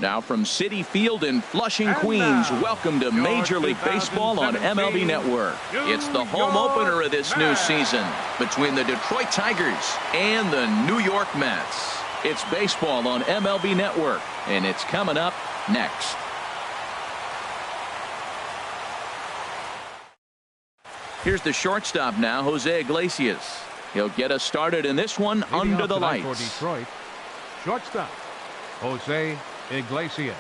Now from Citi Field in Flushing, Queens, welcome to Major League Baseball on MLB Network. It's the home opener of this new season between the Detroit Tigers and the New York Mets. It's baseball on MLB Network, and it's coming up next. Here's the shortstop now, Jose Iglesias. He'll get us started in this one under the lights. For Detroit, shortstop, Jose Iglesias.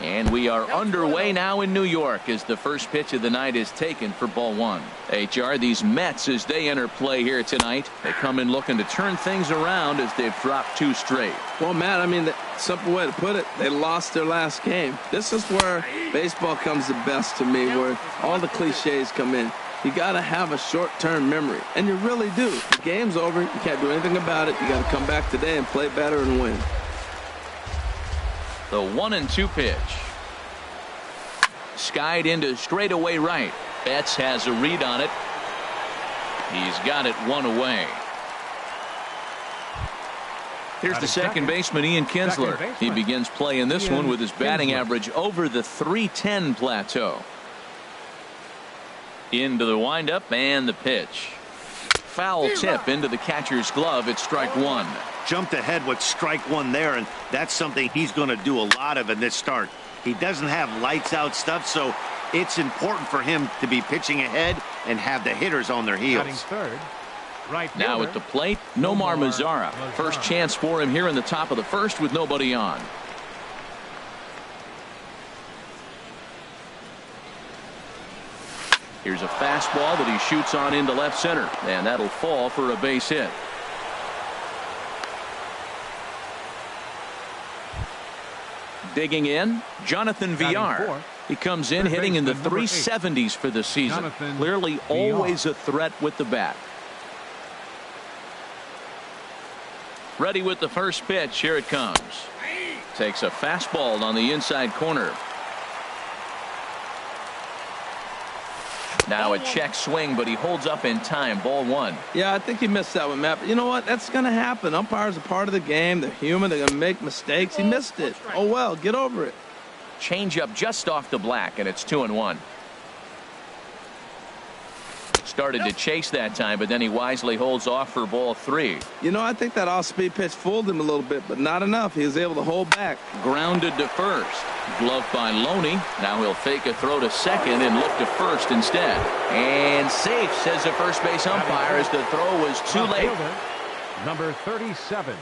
And we are underway now in New York as the first pitch of the night is taken for ball one. HR, these Mets, as they enter play here tonight, they come in looking to turn things around as they've dropped 2 straight. Well, Matt, I mean, the simple way to put it, they lost their last game. This is where baseball comes the best to me, where all the cliches come in. You got to have a short-term memory, and you really do. The game's over. You can't do anything about it. You got to come back today and play better and win. The 1-2 pitch. Skied into straightaway right. Betts has a read on it. He's got it 1 away. Here's the second baseman, Ian Kinsler. He begins play in this one with his batting average over the .310 plateau. Into the windup and the pitch. Foul tip into the catcher's glove. It's strike 1. Jumped ahead with strike 1 there, and that's something he's going to do a lot of in this start. He doesn't have lights out stuff, so it's important for him to be pitching ahead and have the hitters on their heels. Third, right now at the plate, Nomar Mazara. First chance for him here in the top of the first with nobody on. Here's a fastball that he shoots on into left center, and that'll fall for a base hit. Digging in, Jonathan Villar. He comes in hitting in the 370s for the season. Clearly always a threat with the bat. Ready with the first pitch. Here it comes. Takes a fastball on the inside corner. Now a check swing, but he holds up in time. Ball 1. Yeah, I think he missed that one, Matt. But you know what? That's going to happen. Umpires are part of the game. They're human. They're going to make mistakes. He missed it. Oh, well, get over it. Change up just off the black, and it's 2-1. Started to chase that time, but then he wisely holds off for ball 3. You know, I think that off-speed pitch fooled him a little bit, but not enough. He was able to hold back. Grounded to first. Gloved by Loney. Now he'll fake a throw to second and look to first instead. And safe, says the first base umpire, as the throw was too late. Number 37.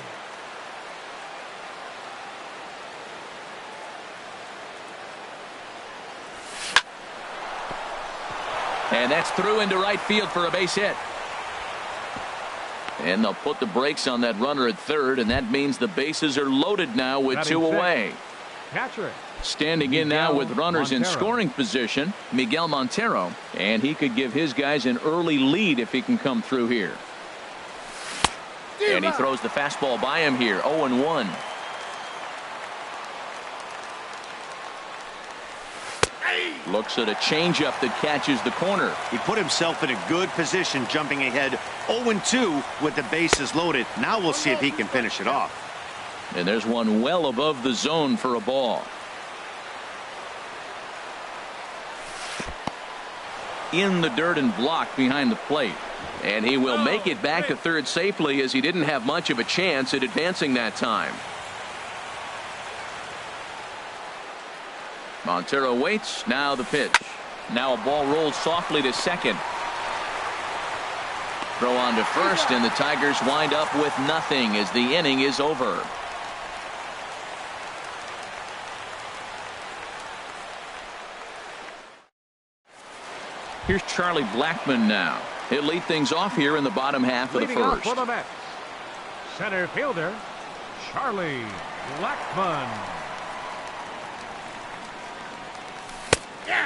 And that's through into right field for a base hit. And they'll put the brakes on that runner at third, and that means the bases are loaded now with 2 away. Catcher. Standing in now with runners in scoring position, Miguel Montero, and he could give his guys an early lead if he can come through here. And he throws the fastball by him here. 0-1. Looks at a changeup that catches the corner. He put himself in a good position, jumping ahead 0-2 with the bases loaded. Now we'll see if he can finish it off. And there's one well above the zone for a ball. In the dirt and blocked behind the plate. And he will make it back to third safely, as he didn't have much of a chance at advancing that time. Montero waits. Now the pitch. Now a ball rolls softly to second. Throw on to first, and the Tigers wind up with nothing as the inning is over. Here's Charlie Blackmon now. He'll lead things off here in the bottom half of the first. For the Mets, center fielder Charlie Blackmon.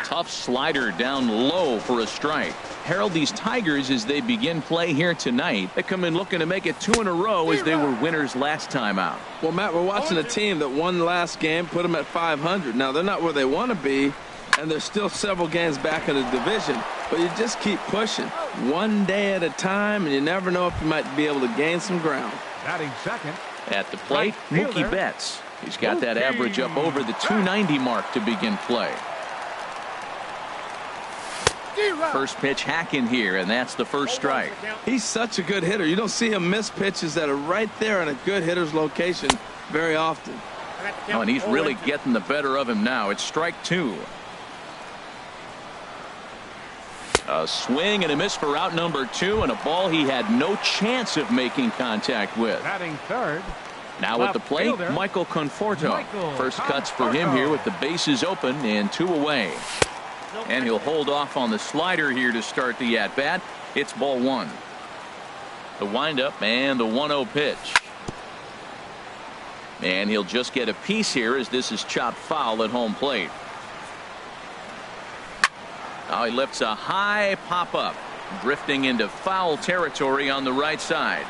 Tough slider down low for a strike. Herald these Tigers as they begin play here tonight. They come in looking to make it 2 in a row as they were winners last time out. Well, Matt, we're watching a team that won the last game, put them at 500. Now, they're not where they want to be, and there's still several games back in the division, but you just keep pushing one day at a time, and you never know if you might be able to gain some ground. Batting second. At the plate, Mookie Betts. He's got that average up over the 290 mark to begin play. First pitch hack in here, and that's the first strike. He's such a good hitter. You don't see him miss pitches that are right there in a good hitter's location very often. Oh, and he's really getting the better of him now. It's strike two. A swing and a miss for out number two, and a ball he had no chance of making contact with. Batting third. Now at the plate, Michael Conforto. First cuts for him here with the bases open and two away. And he'll hold off on the slider here to start the at-bat. It's ball one. The windup and the 1-0 pitch. And he'll just get a piece here as this is chopped foul at home plate. Now he lifts a high pop-up, drifting into foul territory on the right side.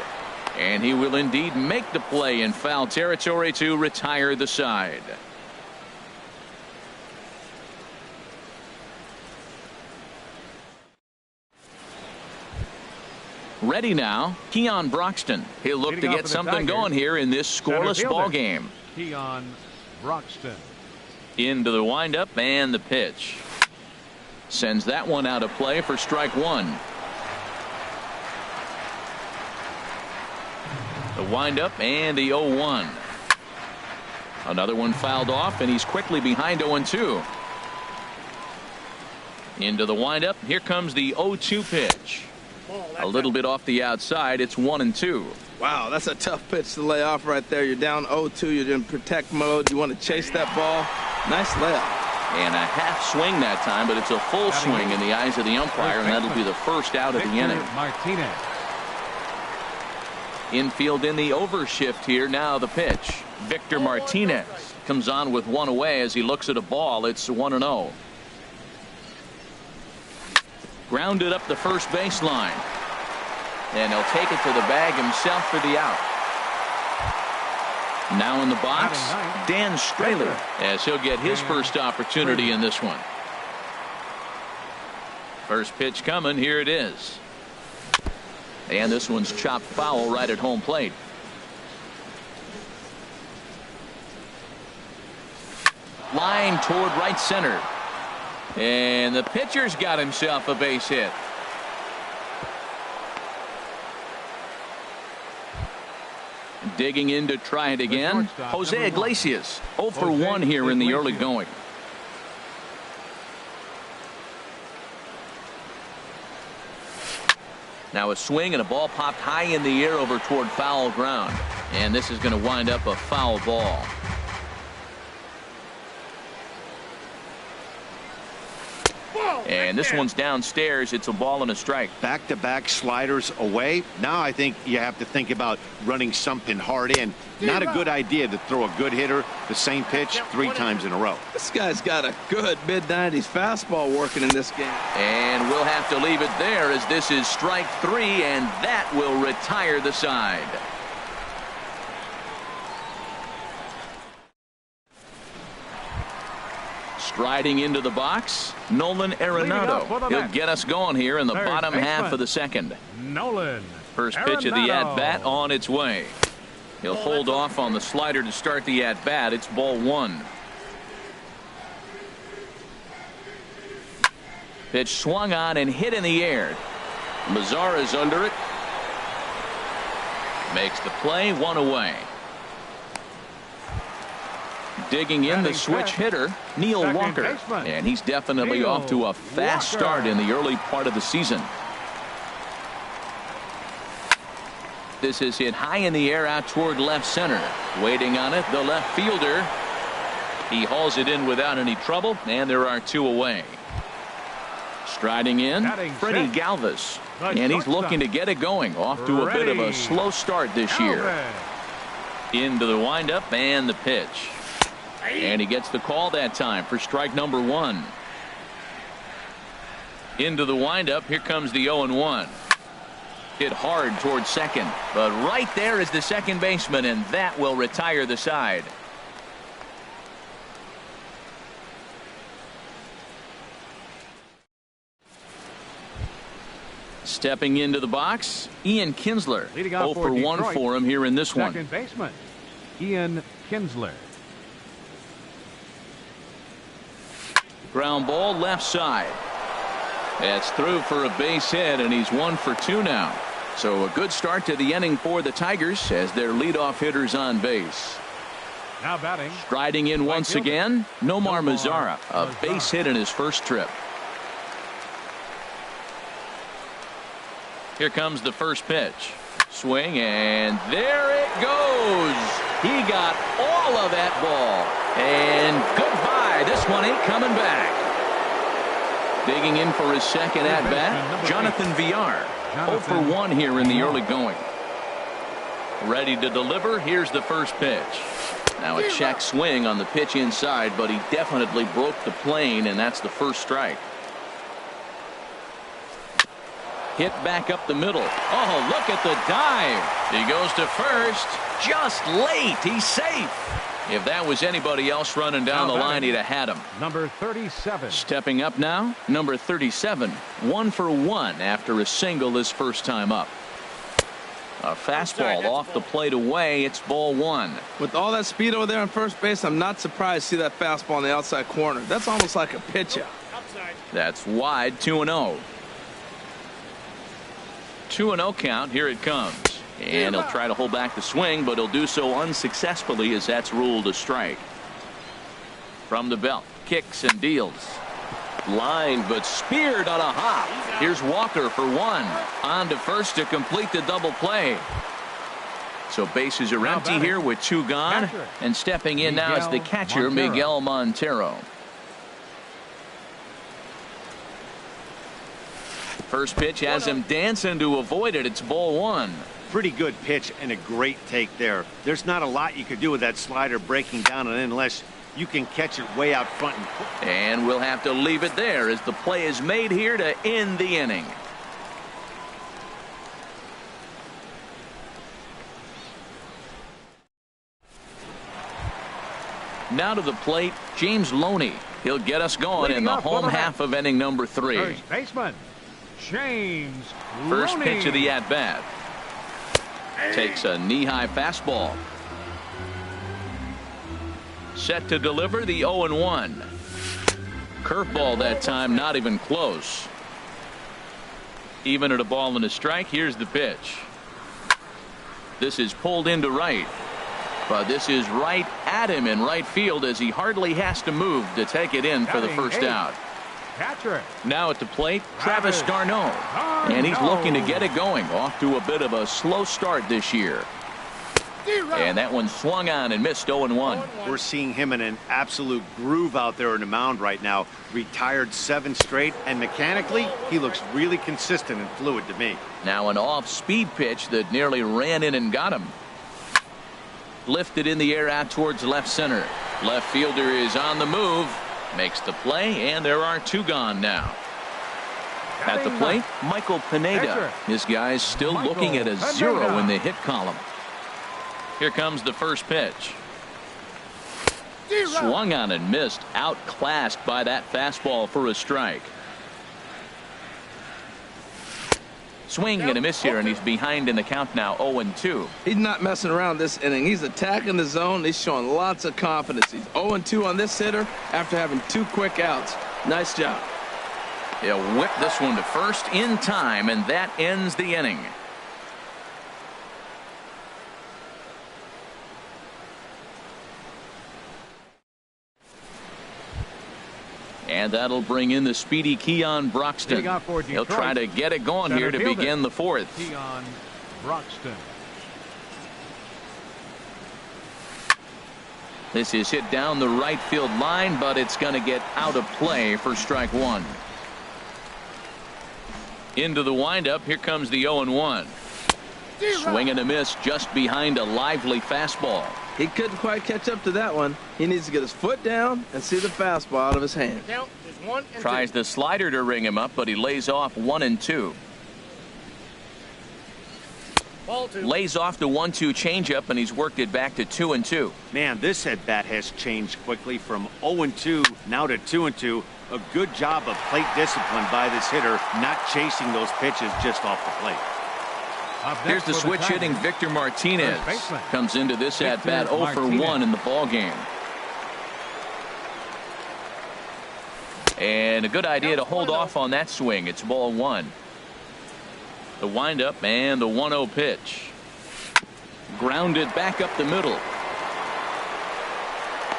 And he will indeed make the play in foul territory to retire the side. Ready now, Keon Broxton. He'll look to get something going here in this scoreless ball game. Keon Broxton. Into the windup and the pitch. Sends that one out of play for strike one. The windup and the 0-1. Another one fouled off, and he's quickly behind 0-2. Into the windup. Here comes the 0-2 pitch. A little bit off the outside. It's 1-2. Wow, that's a tough pitch to lay off right there. You're down 0-2. You're in protect mode. You want to chase that ball. Nice layup. And a half swing that time, but it's a full swing in the eyes of the umpire, and that'll be the first out of the inning. Martinez. Infield in the overshift here. Now the pitch. Victor Martinez comes on with one away as he looks at a ball. It's 1-0. Grounded up the first baseline. And he'll take it to the bag himself for the out. Now in the box, Dan Strehler, as he'll get his first opportunity in this one. First pitch coming. Here it is. And this one's chopped foul right at home plate. Line toward right center. And the pitcher's got himself a base hit. Digging in to try it again, Jose Iglesias. 0 for 1 here in the early going. Now a swing and a ball popped high in the air over toward foul ground. And this is going to wind up a foul ball. And this one's downstairs. It's a ball and a strike. Back-to-back sliders away. Now I think you have to think about running something hard in. Not a good idea to throw a good hitter the same pitch 3 times in a row. This guy's got a good mid-90s fastball working in this game. And we'll have to leave it there as this is strike 3, and that will retire the side. Striding into the box, Nolan Arenado. He'll get us going here in the bottom half of the second. Nolan. First pitch of the at-bat on its way. He'll hold off on the slider to start the at-bat. It's ball 1. Pitch swung on and hit in the air. Mazara's under it. Makes the play, 1 away. Digging in the switch hitter, Neil Walker. And he's definitely off to a fast start in the early part of the season. This is hit high in the air out toward left center. Waiting on it, the left fielder. He hauls it in without any trouble, and there are 2 away. Striding in, Freddie Galvis. And he's looking to get it going. Off to a bit of a slow start this year. Into the windup and the pitch. And he gets the call that time for strike number 1. Into the windup. Here comes the 0-1. Hit hard towards second. But right there is the second baseman, and that will retire the side. Stepping into the box, Ian Kinsler. 0 for 1 for him here in this one. Second baseman, Ian Kinsler. Ground ball left side. It's through for a base hit, and he's 1 for 2 now. So a good start to the inning for the Tigers as their leadoff hitter's on base. Now batting. Striding in once again, Nomar Mazara, a base hit in his first trip. Here comes the first pitch. Swing, and there it goes. He got all of that ball. And goodbye. This one ain't coming back. Digging in for his second at-bat, Jonathan Villar. 0 for 1 here in the early going. Ready to deliver. Here's the first pitch. Now a check swing on the pitch inside, but he definitely broke the plane, and that's the first strike. Hit back up the middle. Oh, look at the dive. He goes to first. Just late. He's safe. If that was anybody else running down the line, he'd have had him. Number 37. Stepping up now, number 37. 1 for 1 after a single his first time up. A fastball off the plate away. It's ball 1. With all that speed over there on first base, I'm not surprised to see that fastball in the outside corner. That's almost like a pitch out. That's wide. 2-0. 2-0 count. Here it comes. And he'll try to hold back the swing, but he'll do so unsuccessfully as that's ruled a strike. From the belt, kicks and deals. Line, but speared on a hop. Here's Walker for 1. On to first to complete the double play. So bases are empty here with 2 gone. And stepping in now is the catcher, Miguel Montero. First pitch has him dancing to avoid it. It's ball 1. Pretty good pitch and a great take there. There's not a lot you could do with that slider breaking down and in unless you can catch it way out front. And we'll have to leave it there as the play is made here to end the inning. Now to the plate, James Loney. He'll get us going in the home half of inning number 3. First baseman, James First Loney. pitch of the at-bat. Takes a knee-high fastball. Set to deliver the 0-1. Curveball that time, not even close. Even at a ball and a strike, here's the pitch. This is pulled into right. But this is right at him in right field as he hardly has to move to take it in for the first out. Catcher. Now at the plate, Travis d'Arnaud. And he's looking to get it going. Off to a bit of a slow start this year. And that one swung on and missed. 0-1. We're seeing him in an absolute groove out there in the mound right now. Retired 7 straight, and mechanically, he looks really consistent and fluid to me. Now an off-speed pitch that nearly ran in and got him. Lifted in the air out towards left center. Left fielder is on the move. Makes the play, and there are 2 gone now. At the plate, Michael Pineda. This guy's still looking at a 0 in the hit column. Here comes the first pitch. Swung on and missed. Outclassed by that fastball for a strike. Swing and a miss here, and he's behind in the count now. 0-2. He's not messing around this inning. He's attacking the zone. He's showing lots of confidence. He's 0-2 on this hitter after having 2 quick outs. Nice job. He'll whip this one to first in time, and that ends the inning. And that'll bring in the speedy Keon Broxton. He'll try to get it going here to begin the 4th. Keon Broxton. This is hit down the right field line, but it's going to get out of play for strike 1. Into the windup. Here comes the 0-1. Swing and a miss just behind a lively fastball. He couldn't quite catch up to that one. He needs to get his foot down and see the fastball out of his hand. Tries the slider to ring him up, but he lays off 1-2. Lays off the 1-2 changeup, and he's worked it back to 2-2. Man, this at-bat has changed quickly from 0-2 now to 2-2. A good job of plate discipline by this hitter, not chasing those pitches just off the plate. Here's the switch hitting Victor Martinez. Comes into this at bat 0 for 1 in the ball game. And a good idea to hold off on that swing. It's ball 1. The windup and the 1-0 pitch. Grounded back up the middle.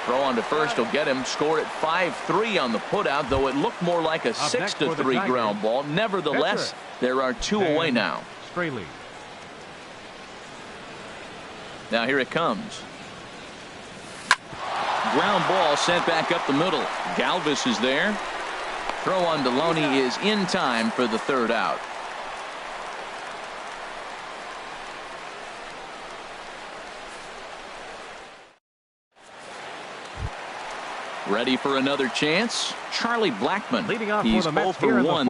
Throw on to first will get him. Scored at 5-3 on the putout, though it looked more like a 6-3 ground ball. Nevertheless, there are 2 away now. Straley. Now here it comes. Ground ball sent back up the middle. Galvis is there. Throw on Deloney is in time for the 3rd out. Ready for another chance? Charlie Blackmon. Leading off He's for the 0 Mets for here 1.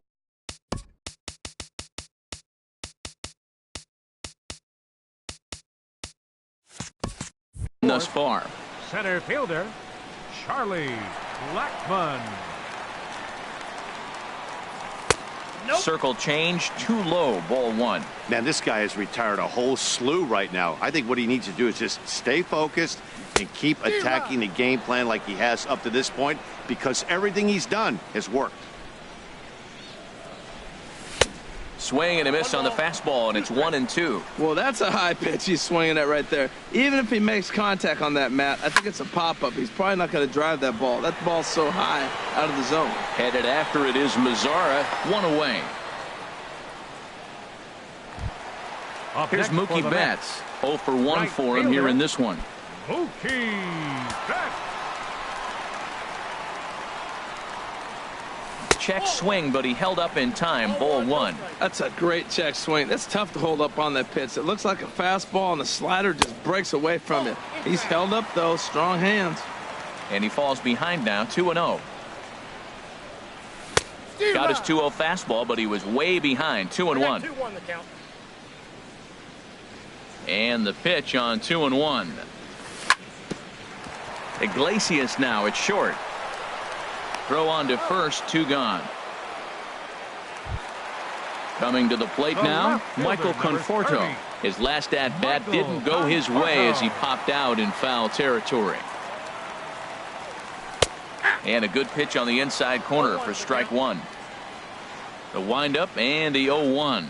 Thus far. Center fielder, Charlie Blackmon. Circle change, too low, ball 1. Man, this guy has retired a whole slew right now. I think what he needs to do is just stay focused and keep attacking the game plan like he has up to this point, because everything he's done has worked. Swing and a miss on the fastball, and it's 1-2. Well, that's a high pitch he's swinging at right there. Even if he makes contact on that, Matt, I think it's a pop-up. He's probably not going to drive that ball. That ball's so high out of the zone. Headed after it is Mazzara, 1 away. Here's Mookie Betts. 0 for 1 Right for him fielder. here in this one. Mookie Betts. Check swing, but he held up in time, ball 1. That's a great check swing. That's tough to hold up on that pitch. It looks like a fastball, and the slider just breaks away from it. He's held up, though. Strong hands. And he falls behind now, 2-0. Got his 2-0 fastball, but he was way behind, 2-1. And the pitch on 2-1. Iglesias now at short. Throw on to first, 2 gone. Coming to the plate now, Michael Conforto. His last at bat didn't go his way as he popped out in foul territory. And a good pitch on the inside corner for strike 1. The windup and the 0-1.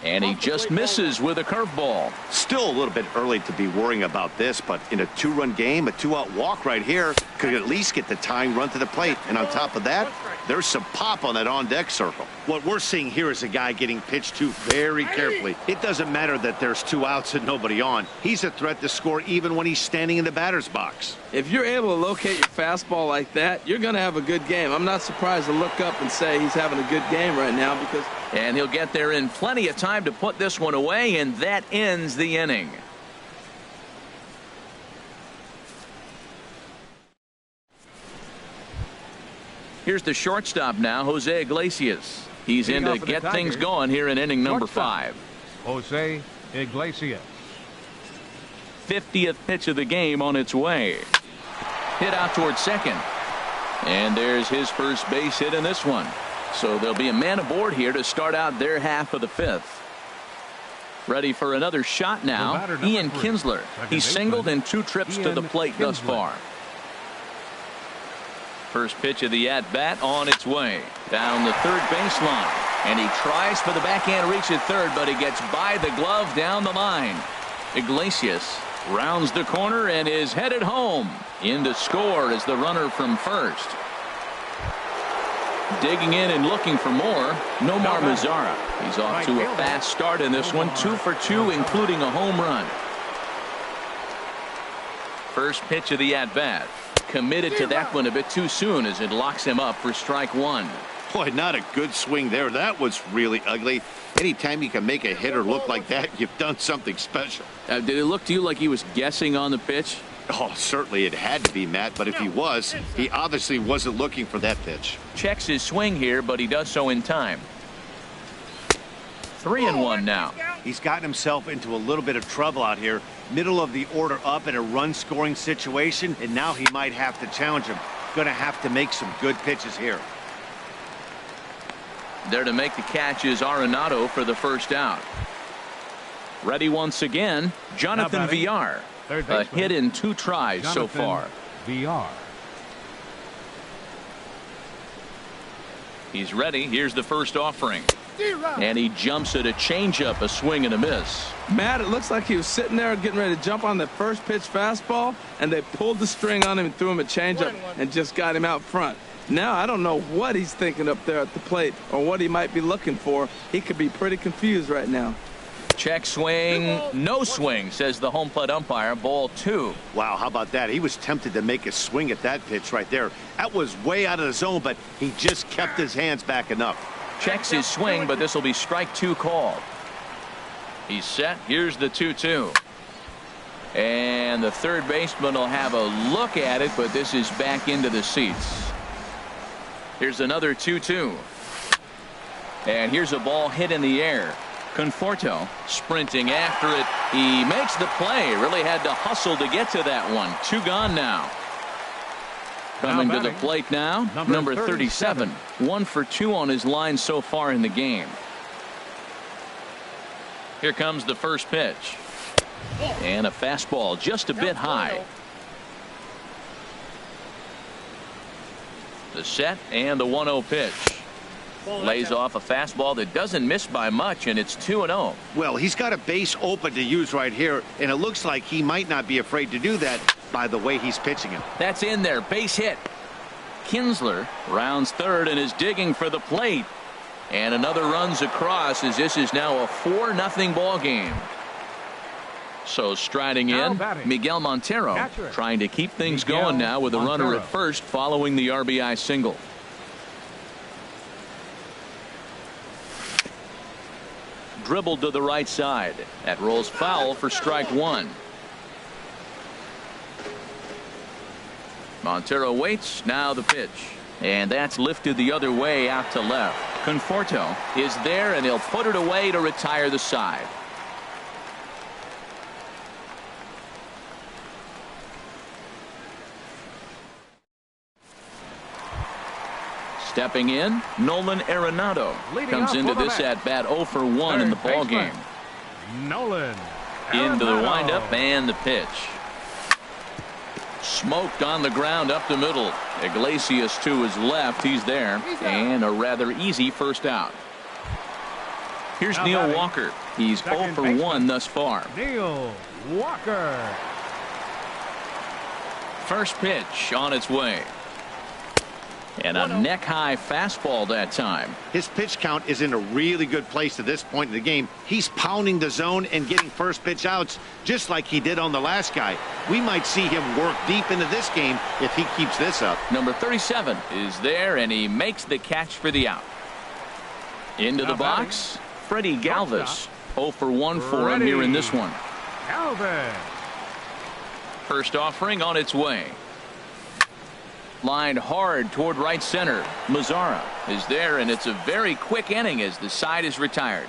And he just misses with a curveball. Still a little bit early to be worrying about this, but in a 2-run game, a 2-out walk right here could at least get the tying run to the plate. And on top of that, there's some pop on that on-deck circle. What we're seeing here is a guy getting pitched to very carefully. It doesn't matter that there's 2 outs and nobody on. He's a threat to score even when he's standing in the batter's box. If you're able to locate your fastball like that, you're going to have a good game. I'm not surprised to look up and say he's having a good game right now because... And he'll get there in plenty of time to put this one away, and that ends the inning. Here's the shortstop now, Jose Iglesias. He's in to get things going here in inning number 5. Jose Iglesias. 50th pitch of the game on its way. Hit out towards second. And there's his first base hit in this one. So there'll be a man aboard here to start out their half of the 5th. Ready for another shot now, Ian Kinsler. He's singled in 2 trips to the plate thus far. First pitch of the at-bat on its way. Down the third baseline. And he tries for the backhand reach at third, but he gets by the glove down the line. Iglesias rounds the corner and is headed home. In to score is the runner from first. Digging in and looking for more, Nomar Mazzara. He's off to a fast start in this one, 2 for 2, including a home run. First pitch of the at-bat. Committed to that one a bit too soon as it locks him up for strike 1. Boy, not a good swing there. That was really ugly. Anytime you can make a hitter look like that, you've done something special. Did it look to you like he was guessing on the pitch? Oh, certainly it had to be, Matt, but if he was, he obviously wasn't looking for that pitch. Checks his swing here, but he does so in time. 3-1 now. He's gotten himself into a little bit of trouble out here. Middle of the order up in a run-scoring situation, and now he might have to challenge him. Going to have to make some good pitches here. There to make the catch is Arenado for the first out. Ready once again, Jonathan Villar. A hit in 2 tries so far. VR. He's ready. Here's the first offering. And he jumps at a changeup, a swing and a miss. Matt, it looks like he was sitting there getting ready to jump on the first pitch fastball, and they pulled the string on him and threw him a changeup and just got him out front. Now, I don't know what he's thinking up there at the plate or what he might be looking for. He could be pretty confused right now. Check swing, no swing, says the home plate umpire. Ball 2. Wow, how about that? He was tempted to make a swing at that pitch right there. That was way out of the zone, but he just kept his hands back enough. Checks his swing, but this will be strike 2 called. He's set. Here's the 2-2. And the third baseman will have a look at it, but this is back into the seats. Here's another 2-2. And here's a ball hit in the air. Conforto sprinting after it. He makes the play. Really had to hustle to get to that one. 2 gone now. Coming to the plate now, number 37. 1 for 2 on his line so far in the game. Here comes the first pitch. And a fastball just a bit high. The set and the 1-0 pitch. Lays off a fastball that doesn't miss by much, and it's 2-0. Well, he's got a base open to use right here, and it looks like he might not be afraid to do that by the way he's pitching him. That's in there. Base hit. Kinsler rounds third and is digging for the plate. And another runs across as this is now a 4-0 ball game. So striding in, Miguel Montero trying to keep things going now with a runner at first following the RBI single. Dribbled to the right side. That rolls foul for strike 1. Montero waits. Now the pitch. And that's lifted the other way out to left. Conforto is there, and he'll put it away to retire the side. Stepping in, Nolan Arenado comes into this at bat 0 for 1 in the ball game. Nolan into the windup and the pitch. Smoked on the ground up the middle. Iglesias to his left. He's there. And a rather easy first out. Here's Neil Walker. He's 0 for 1 thus far. Neil Walker. First pitch on its way. And a neck-high fastball that time. His pitch count is in a really good place at this point in the game. He's pounding the zone and getting first pitch outs just like he did on the last guy. We might see him work deep into this game if he keeps this up. Number 37 is there, and he makes the catch for the out. Into the box, Freddie Galvis. 0 for 1 for him here in this one. Galvis. First offering on its way. Lined hard toward right center. Mazzara is there, and it's a very quick inning as the side is retired.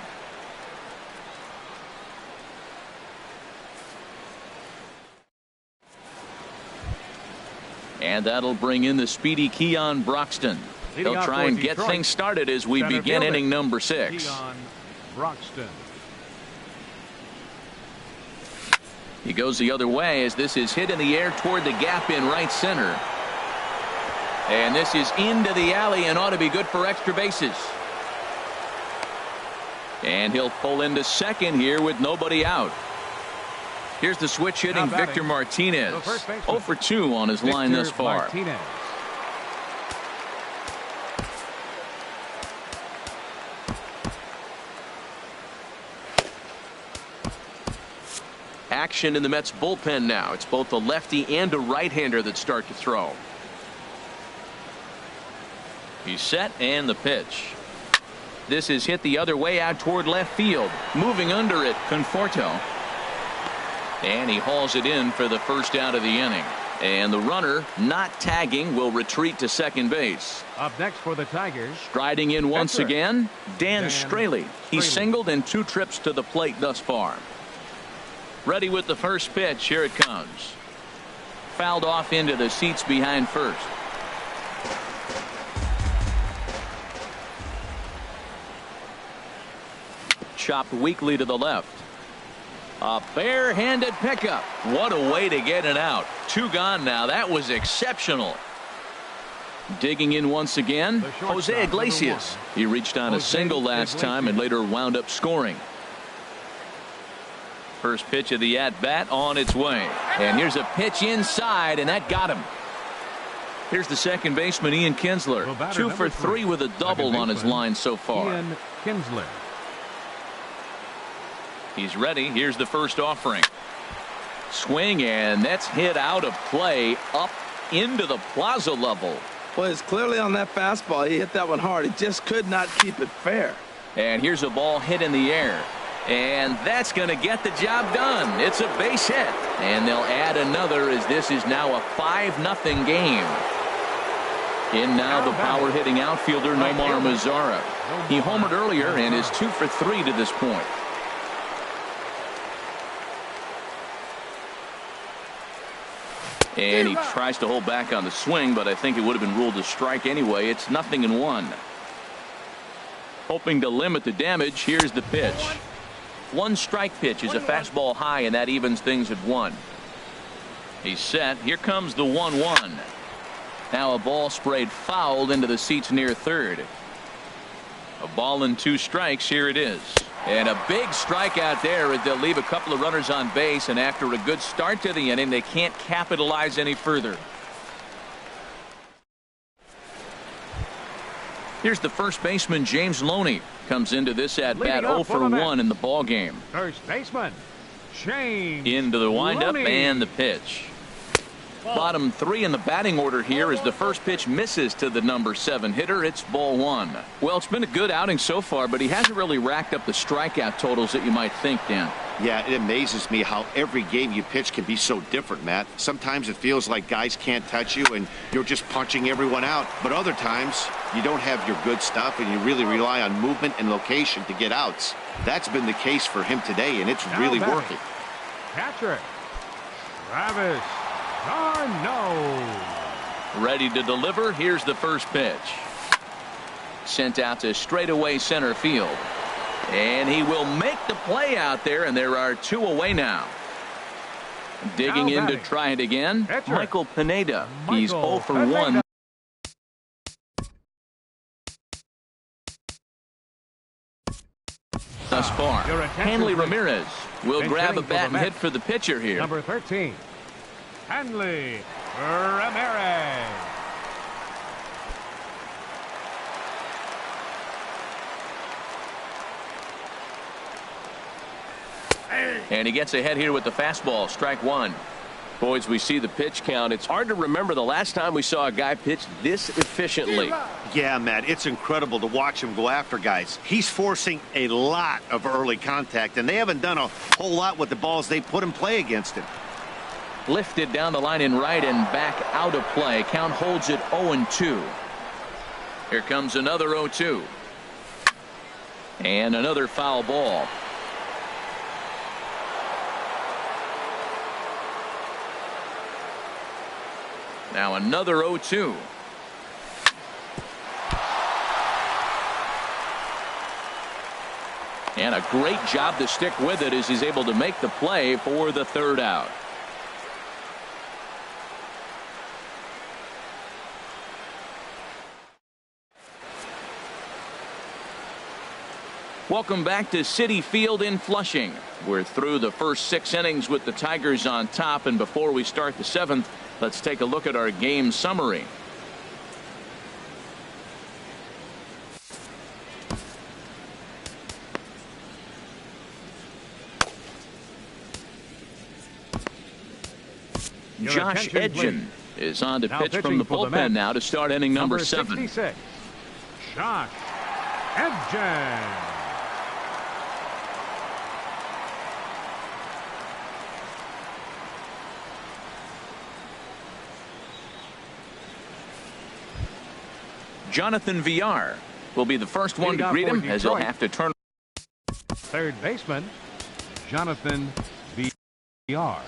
And that'll bring in the speedy Keon Broxton. They'll try and get things started as we begin inning number 6. Keon Broxton. He goes the other way as this is hit in the air toward the gap in right center. And this is into the alley and ought to be good for extra bases. And he'll pull into second here with nobody out. Here's the switch hitting Victor Martinez. 0 for 2 on his line thus far. Martinez. Action in the Mets bullpen now. It's both a lefty and a right-hander that start to throw. He's set and the pitch. This is hit the other way out toward left field. Moving under it, Conforto. And he hauls it in for the first out of the inning. And the runner, not tagging, will retreat to second base. Up next for the Tigers. Striding in once again, Dan Straley. He's singled in 2 trips to the plate thus far. Ready with the first pitch. Here it comes. Fouled off into the seats behind first. chopped weakly to the left. A barehanded pickup. What a way to get it out. 2 gone now. That was exceptional. Digging in once again, Jose Iglesias. He reached on a single last time and later wound up scoring. First pitch of the at-bat on its way. And here's a pitch inside, and that got him. Here's the second baseman, Ian Kinsler. 2 for 3 with a double on his line so far. Ian Kinsler. He's ready. Here's the first offering. Swing, and that's hit out of play up into the plaza level. Well, it's clearly on that fastball. He hit that one hard. He just could not keep it fair. And here's a ball hit in the air. And that's going to get the job done. It's a base hit. And they'll add another as this is now a 5-0 game. In now the power-hitting outfielder Nomar Mazara. He homered earlier and is 2 for 3 to this point. And he tries to hold back on the swing, but I think it would have been ruled a strike anyway. It's 0-1. Hoping to limit the damage, here's the pitch. 1 strike pitch is a fastball high, and that evens things at 1. He's set. Here comes the 1-1. Now a ball sprayed fouled into the seats near third. A ball and 2 strikes. Here it is. And a big strikeout there as they'll leave a couple of runners on base, and after a good start to the inning, they can't capitalize any further. Here's the first baseman, James Loney. Comes into this at-bat 0 for 1 in the ball game. First baseman, James into the windup Loney. And the pitch. Bottom 3 in the batting order here as the first pitch misses to the number 7 hitter. It's ball 1. Well, it's been a good outing so far, but he hasn't really racked up the strikeout totals that you might think, Dan. Yeah, it amazes me how every game you pitch can be so different, Matt. Sometimes it feels like guys can't touch you and you're just punching everyone out. But other times you don't have your good stuff and you really rely on movement and location to get outs. That's been the case for him today, and it's really working. Catcher, Travis Garneau. Ready to deliver. Here's the first pitch. Sent out to straightaway center field. And he will make the play out there, and there are 2 away now. Digging in to try it again, Michael Pineda. He's 0 for 1. Thus far. Hanley Ramirez will grab a bat and hit for the pitcher here. Number 13, Hanley Ramirez. And he gets ahead here with the fastball. Strike 1. Boys, we see the pitch count. It's hard to remember the last time we saw a guy pitch this efficiently. Yeah, Matt, it's incredible to watch him go after guys. He's forcing a lot of early contact, and they haven't done a whole lot with the balls they put in play against him. Lifted down the line in right and back out of play. Count holds it 0-2. Here comes another 0-2. And another foul ball. Now another 0-2. And a great job to stick with it as he's able to make the play for the 3rd out. Welcome back to Citi Field in Flushing. We're through the first 6 innings with the Tigers on top, and before we start the 7th, let's take a look at our game summary. Josh Edgen is on to pitch from the bullpen now to start inning number 7. 66, Josh Edgen. Jonathan Villar will be the first one to greet him as he'll have to turn. Third baseman, Jonathan Villar.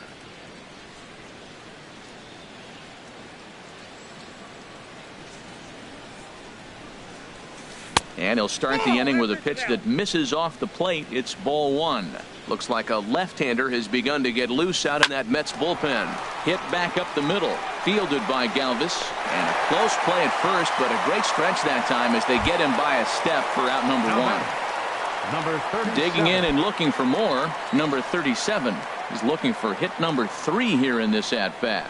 And he'll start the inning with a pitch that misses off the plate. It's ball one. Looks like a left-hander has begun to get loose out in that Mets bullpen. Hit back up the middle. Fielded by Galvis. And a close play at first, but a great stretch that time as they get him by a step for out number one. Number 37. Digging in and looking for more. Number 37 is looking for hit number 3 here in this at-bat.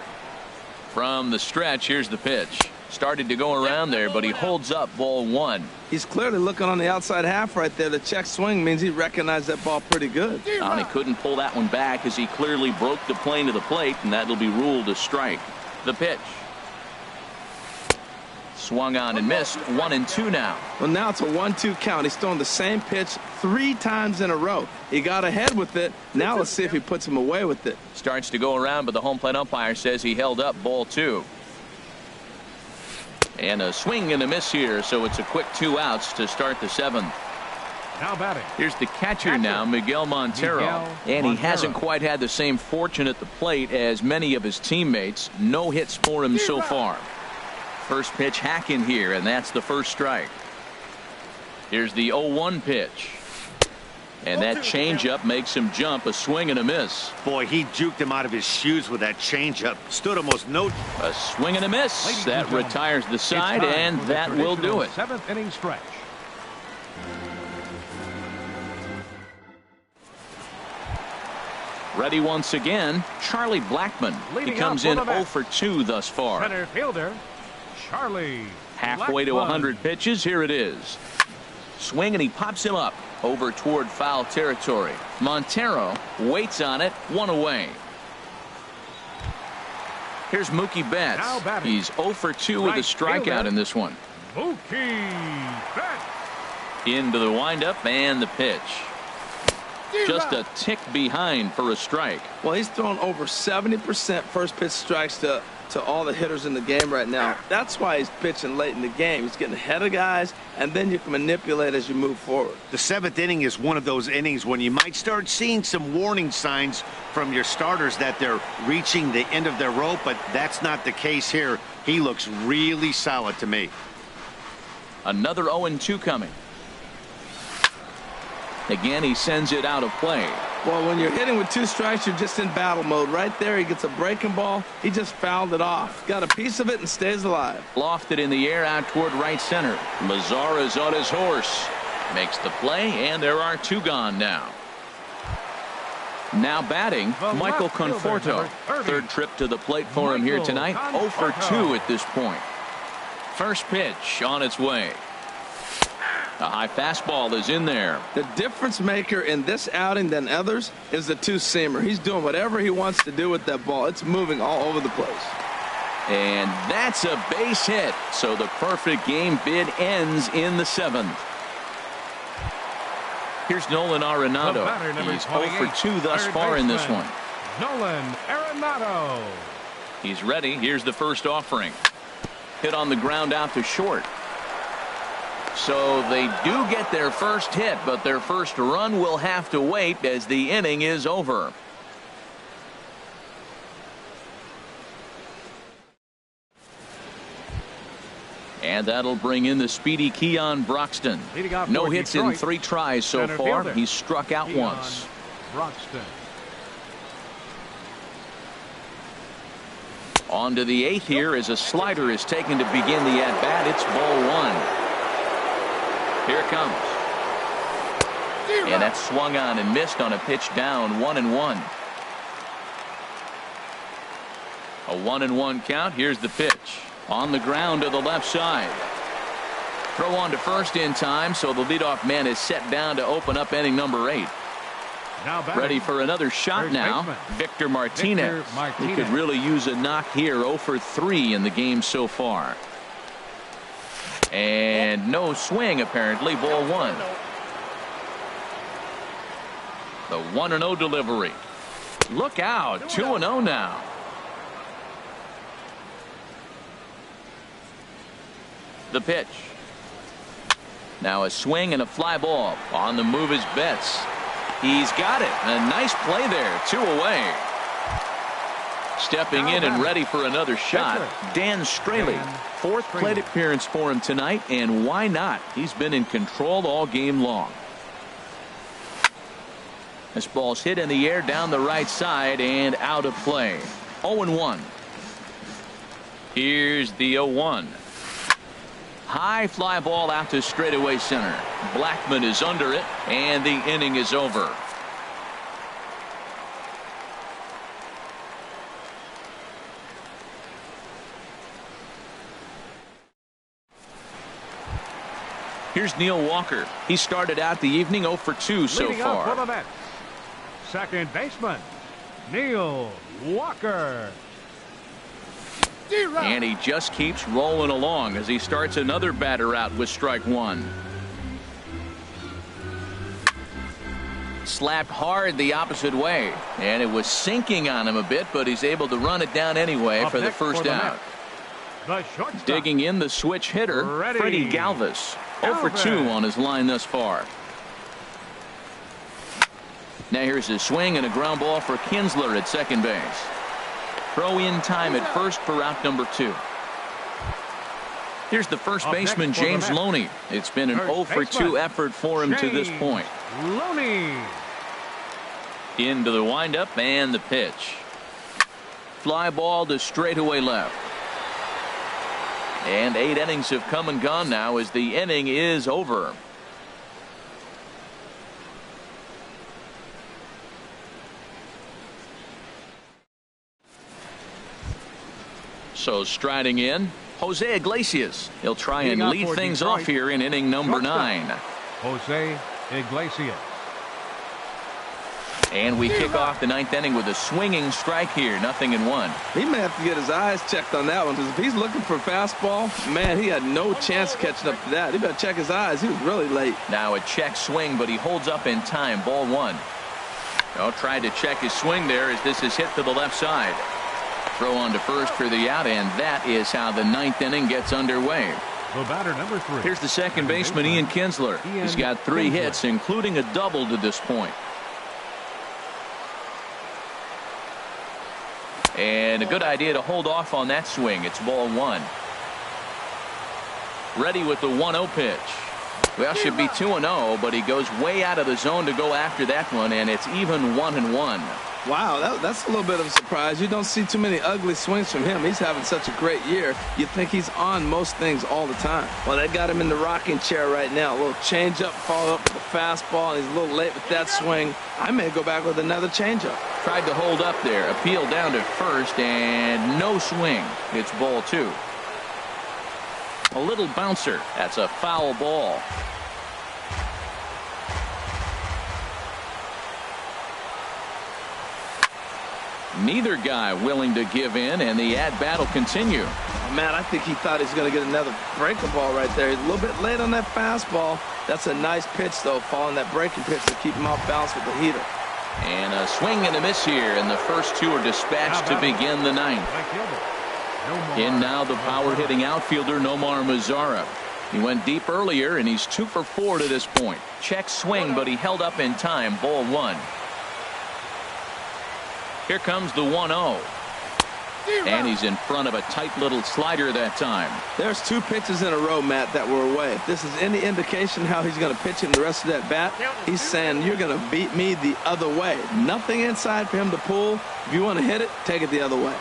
From the stretch, here's the pitch. Started to go around there, but he holds up ball one. He's clearly looking on the outside half right there. The check swing means he recognized that ball pretty good. And he couldn't pull that one back as he clearly broke the plane to the plate, and that'll be ruled a strike. The pitch. Swung on and missed. 1-2 now. Well, now it's a 1-2 count. He's throwing the same pitch 3 times in a row. He got ahead with it. Now let's see if he puts him away with it. Starts to go around, but the home plate umpire says he held up ball 2. And a swing and a miss here, so it's a quick 2 outs to start the 7th. Now batting. Here's the catcher now, Miguel Montero. And he hasn't quite had the same fortune at the plate as many of his teammates. No hits for him so far. First pitch hacking here, and that's the first strike. Here's the 0-1 pitch. And that changeup makes him jump. A swing and a miss. Boy, he juked him out of his shoes with that changeup. Stood almost no. A swing and a miss. That retires the side, and that will do it. 7th inning stretch. Ready once again, Charlie Blackmon. He comes in 0 for 2 thus far. Center fielder, Charlie. Halfway to 100 pitches. Here it is. Swing, and he pops him up over toward foul territory. Montero waits on it. 1 away. Here's Mookie Betts. He's 0 for 2 with a strikeout in this one. Mookie Betts. Into the windup and the pitch. Just a tick behind for a strike. Well, he's thrown over 70% first pitch strikes to all the hitters in the game right now. That's why he's pitching late in the game. He's getting ahead of guys, and then you can manipulate as you move forward. The 7th inning is one of those innings when you might start seeing some warning signs from your starters that they're reaching the end of their rope, but that's not the case here. He looks really solid to me. Another 0-2 coming. Again, he sends it out of play. Well, when you're hitting with 2 strikes, you're just in battle mode. Right there, he gets a breaking ball. He just fouled it off. Got a piece of it and stays alive. Lofted in the air out toward right center. Mazara's on his horse. Makes the play, and there are 2 gone now. Now batting, Michael Conforto. 3rd trip to the plate for him here tonight. 0 for 2 at this point. First pitch on its way. A high fastball is in there. The difference maker in this outing than others is the 2-seamer. He's doing whatever he wants to do with that ball. It's moving all over the place. And that's a base hit. So the perfect game bid ends in the 7th. Here's Nolan Arenado. He's 0 for 2 thus far in this one. Nolan Arenado. He's ready. Here's the first offering. Hit on the ground out to short. So they do get their first hit, but their first run will have to wait as the inning is over. And that'll bring in the speedy Keon Broxton. No hits in 3 tries so far. He's struck out once. Broxton. On to the 8th here as a slider is taken to begin the at-bat. It's ball 1. Here it comes. And that's swung on and missed on a pitch down. 1-1. A 1-1 count. Here's the pitch. On the ground to the left side. Throw on to first in time, so the leadoff man is set down to open up inning number 8. Ready for another shot now. Victor Martinez. He could really use a knock here. 0 for 3 in the game so far. And no swing, apparently. Ball 1. The 1-0 delivery. Look out. 2-0 now. The pitch. Now a swing and a fly ball. On the move is Betts. He's got it. A nice play there. 2 away. Stepping in and ready for another shot, Dan Straley. Fourth plate appearance for him tonight, and why not? He's been in control all game long. This ball's hit in the air down the right side and out of play. 0-1. Here's the 0-1. High fly ball out to straightaway center. Blackman is under it, and the inning is over. Here's Neil Walker. He started out the evening 0 for 2 so far. For the Mets, second baseman, Neil Walker. And he just keeps rolling along as he starts another batter out with strike one. Slapped hard the opposite way, and it was sinking on him a bit, but he's able to run it down anyway for the first out. Digging in the switch hitter, Freddie Galvis. 0 for 2 on his line thus far. Now here's a swing and a ground ball for Kinsler at second base. Throw in time at first for out number 2. Here's the first baseman, James Loney. It's been an 0 for 2 effort for him to this point. Loney. Into the windup and the pitch. Fly ball to straightaway left. And 8 innings have come and gone now as the inning is over. So striding in, Jose Iglesias. He'll try and lead things off here in inning number 9. Jose Iglesias. And we kick off the 9th inning with a swinging strike here. 0-1. He may have to get his eyes checked on that one, because if he's looking for a fastball, man, he had no chance of catching up to that. He better check his eyes. He was really late. Now a check swing, but he holds up in time. Ball 1. Oh, tried to check his swing there as this is hit to the left side. Throw on to first for the out, and that is how the 9th inning gets underway. The batter, number 3. Here's the second baseman, Ian Kinsler. He's got 3 hits, including a double to this point. And a good idea to hold off on that swing. It's ball 1. Ready with the 1-0 pitch. Well, should be 2-0, but he goes way out of the zone to go after that one, and it's even 1-1. Wow, that's a little bit of a surprise. You don't see too many ugly swings from him. He's having such a great year. You think he's on most things all the time. Well, they got him in the rocking chair right now. A little changeup, follow up with a fastball, and he's a little late with that swing. I may go back with another changeup. Tried to hold up there. Appeal down to first, and no swing. It's ball 2. A little bouncer. That's a foul ball. Neither guy willing to give in, and the at-bat will continue. Oh, man, I think he thought he was going to get another breaking ball right there. He's a little bit late on that fastball. That's a nice pitch, though, following that breaking pitch to keep him off balance with the heater. And a swing and a miss here, and the first 2 are dispatched to begin the 9th. In now the power-hitting outfielder, Nomar Mazara. He went deep earlier, and he's 2 for 4 to this point. Check swing, but he held up in time. Ball 1. Here comes the 1-0. And he's in front of a tight little slider that time. There's 2 pitches in a row, Matt, that were away. If this is any indication how he's going to pitch him the rest of that bat, he's saying you're going to beat me the other way. Nothing inside for him to pull. If you want to hit it, take it the other way.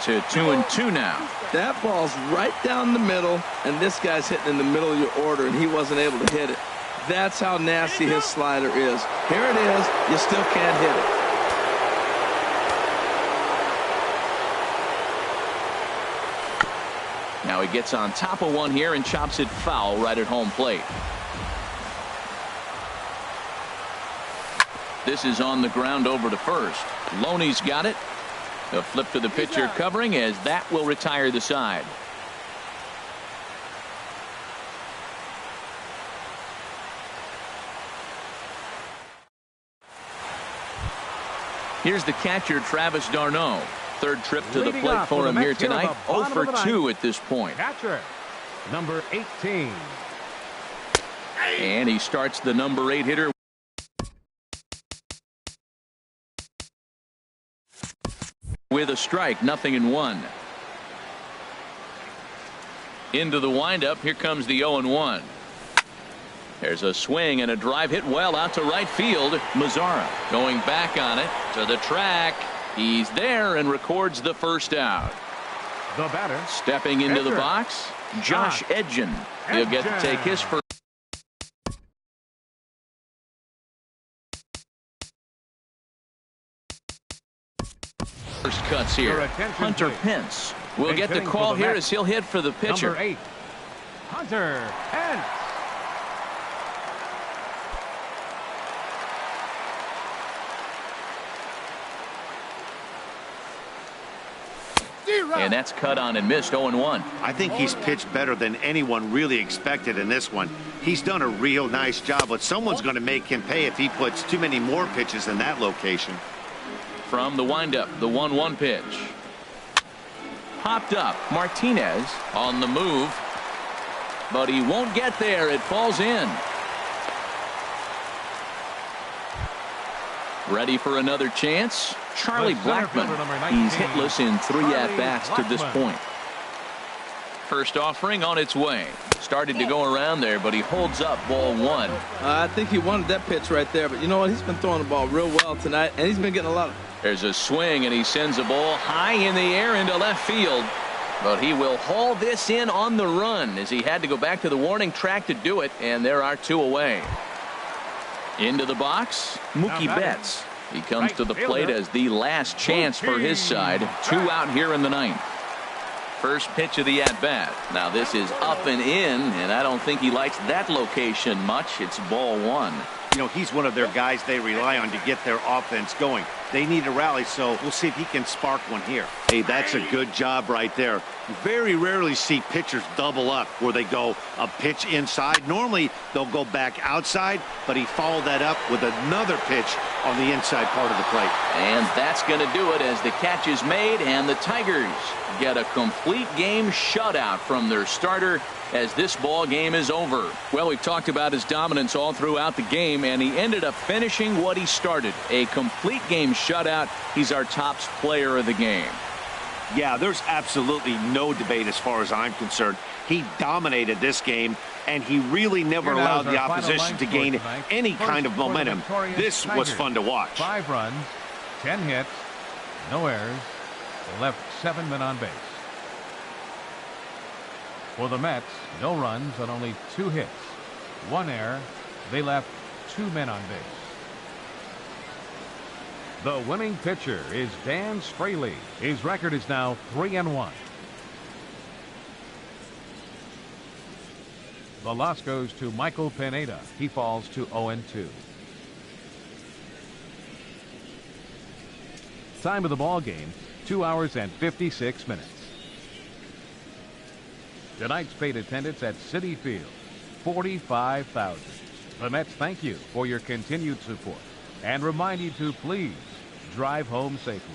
To 2-2 now. That ball's right down the middle, and this guy's hitting in the middle of your order, and he wasn't able to hit it. That's how nasty his slider is. Here it is. You still can't hit it. Now he gets on top of one here and chops it foul right at home plate. This is on the ground over to first. Loney's got it. A flip to the pitcher covering, as that will retire the side. Here's the catcher, Travis d'Arnaud. Third trip to the plate for him here tonight. 0 for 2 at this point. Catcher, number 18. And he starts the number 8 hitter. with a strike, 0-1. Into the windup. Here comes the 0-1. There's a swing and a drive hit well out to right field. Mazzara going back on it to the track. He's there and records the first out. The batter. Stepping into the box, Josh Edgen. He'll get to take his first. First cuts here. Hunter Pence will get the call here as he'll hit for the pitcher. Number 8, Hunter Pence. And that's cut on and missed, 0-1. I think he's pitched better than anyone really expected in this one. He's done a real nice job, but someone's going to make him pay if he puts too many more pitches in that location. From the windup, the 1-1 pitch. Popped up. Martinez on the move. But he won't get there. It falls in. Ready for another chance? Charlie Blackmon. He's hitless in 3 at-bats to this point. First offering on its way. Started to go around there, but he holds up ball 1. I think he wanted that pitch right there, but you know what? He's been throwing the ball real well tonight, and he's been getting a lot of... There's a swing, and he sends a ball high in the air into left field. But he will haul this in on the run as he had to go back to the warning track to do it, and there are 2 away. Into the box, Mookie Betts. He comes to the plate as the last chance for his side. 2 out here in the 9th. First pitch of the at-bat. Now this is up and in, and I don't think he likes that location much. It's ball 1. You know, he's one of their guys they rely on to get their offense going. They need a rally, so we'll see if he can spark one here. Hey, that's a good job right there. You very rarely see pitchers double up where they go a pitch inside. Normally, they'll go back outside, but he followed that up with another pitch on the inside part of the plate. And that's going to do it as the catch is made, and the Tigers get a complete game shutout from their starter as this ball game is over. Well, we've talked about his dominance all throughout the game, and he ended up finishing what he started. A complete game shutout. He's our top player of the game. Yeah, there's absolutely no debate as far as I'm concerned. He dominated this game, and he really never allowed the opposition to gain any kind of momentum. This was fun to watch. 5 runs, 10 hits, no errors. They left 7 men on base. For the Mets, no runs on only 2 hits. 1 error. They left 2 men on base. The winning pitcher is Dan Straley. His record is now 3-1. The loss goes to Michael Pineda. He falls to 0-2. Time of the ball game, 2 hours and 56 minutes. Tonight's paid attendance at Citi Field, 45,000. The Mets thank you for your continued support and remind you to please drive home safely.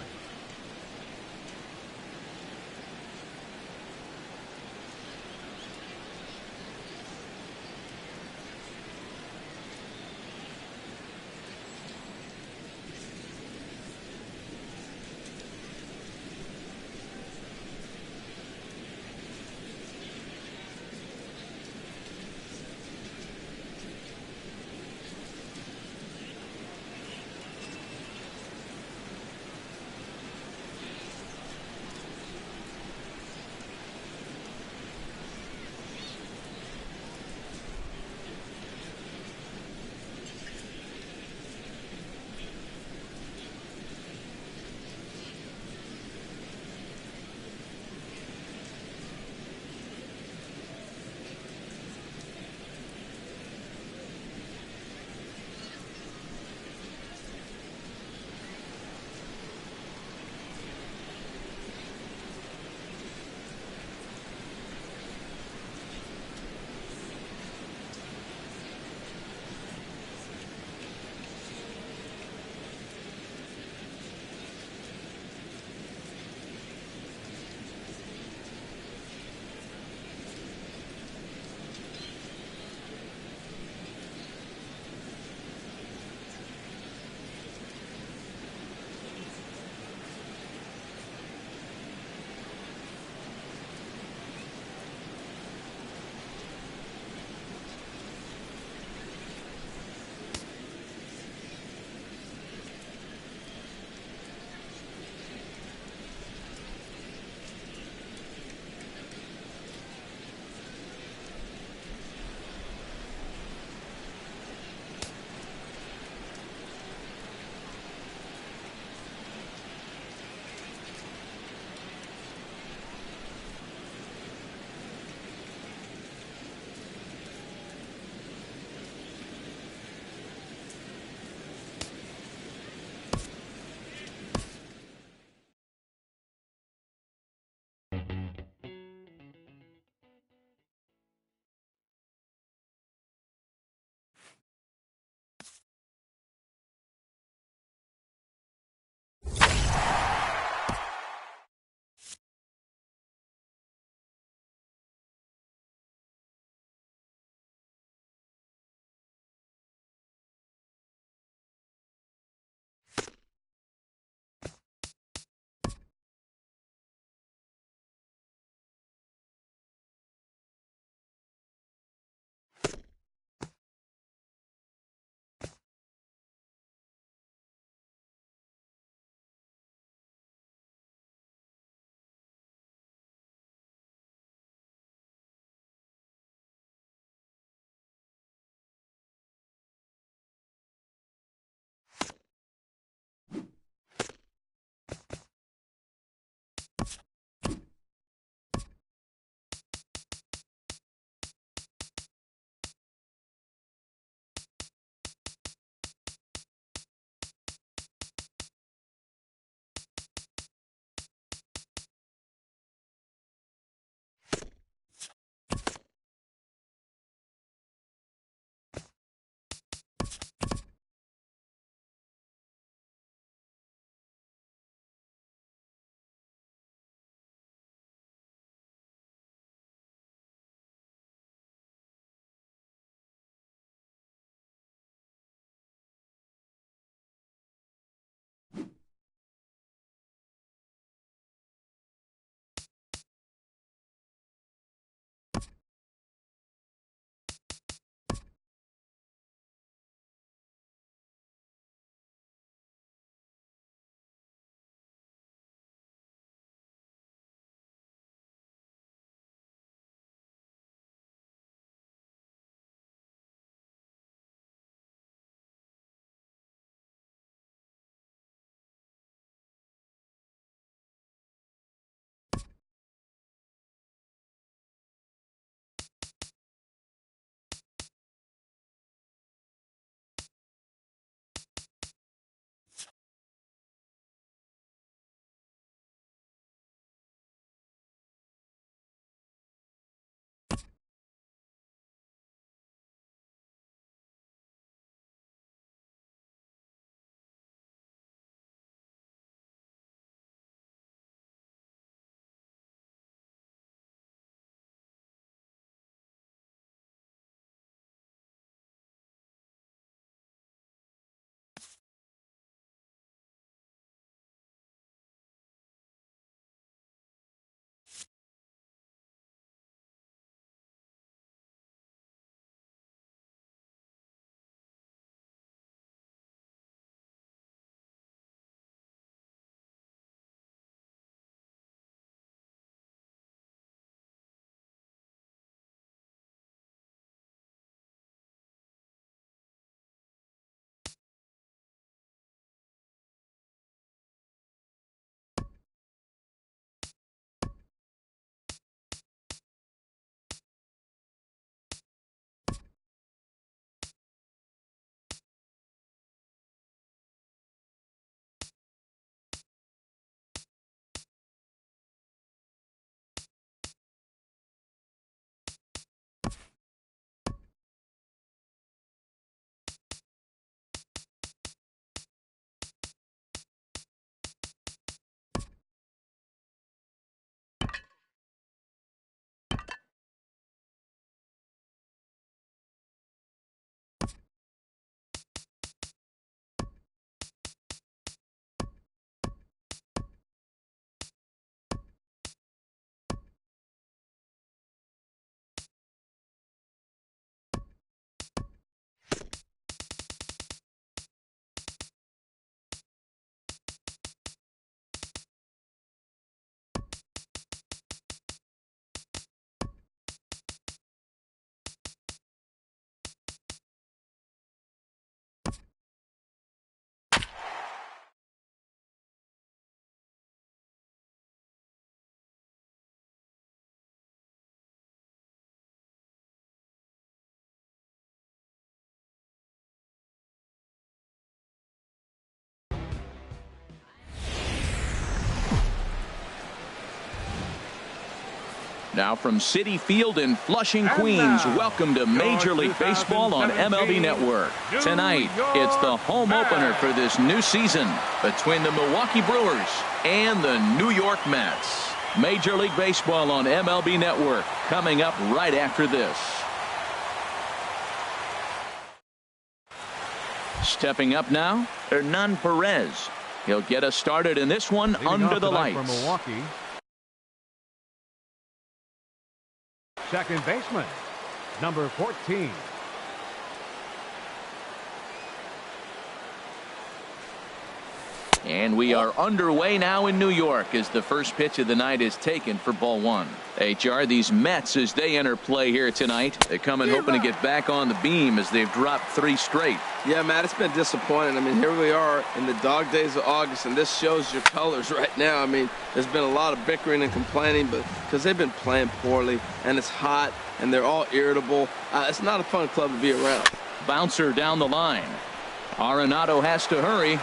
Now from Citi Field in Flushing, Queens, welcome to Major League Baseball on MLB Network. Tonight, it's the home opener for this new season between the Milwaukee Brewers and the New York Mets. Major League Baseball on MLB Network coming up right after this. Stepping up now, Hernan Perez. He'll get us started in this one under the lights. From Milwaukee, second baseman, number 14. And we are underway now in New York as the first pitch of the night is taken for ball one. HR, these Mets, as they enter play here tonight, they come in hoping to get back on the beam as they've dropped 3 straight. Yeah, Matt, it's been disappointing. I mean, here we are in the dog days of August, and this shows your colors right now. I mean, there's been a lot of bickering and complaining, but because they've been playing poorly, and it's hot, and they're all irritable. It's not a fun club to be around. Bouncer down the line. Arenado has to hurry.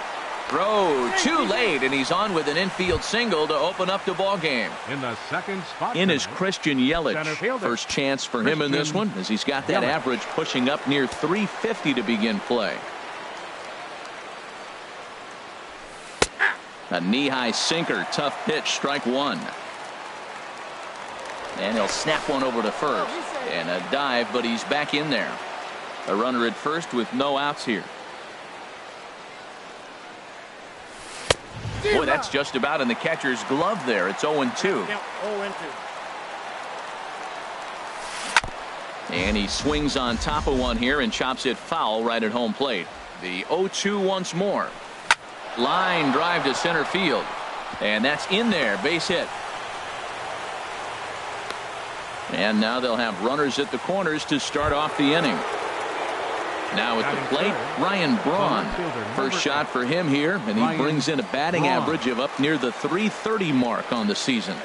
Throw too late, and he's on with an infield single to open up the ball game. In the second spot in is Christian Yelich. First chance for him in this one, as he's got that average pushing up near 350 to begin play. A knee-high sinker, tough pitch, strike one. And he'll snap one over to first. And a dive, but he's back in there. A runner at first with no outs here. Boy, that's just about in the catcher's glove there. It's 0-2. And he swings on top of one here and chops it foul right at home plate. The 0-2 once more. Line drive to center field. And that's in there. Base hit. And now they'll have runners at the corners to start off the inning. Now at the plate, Ryan Braun. First shot for him here, and he brings in a batting average of up near the 330 mark on the season.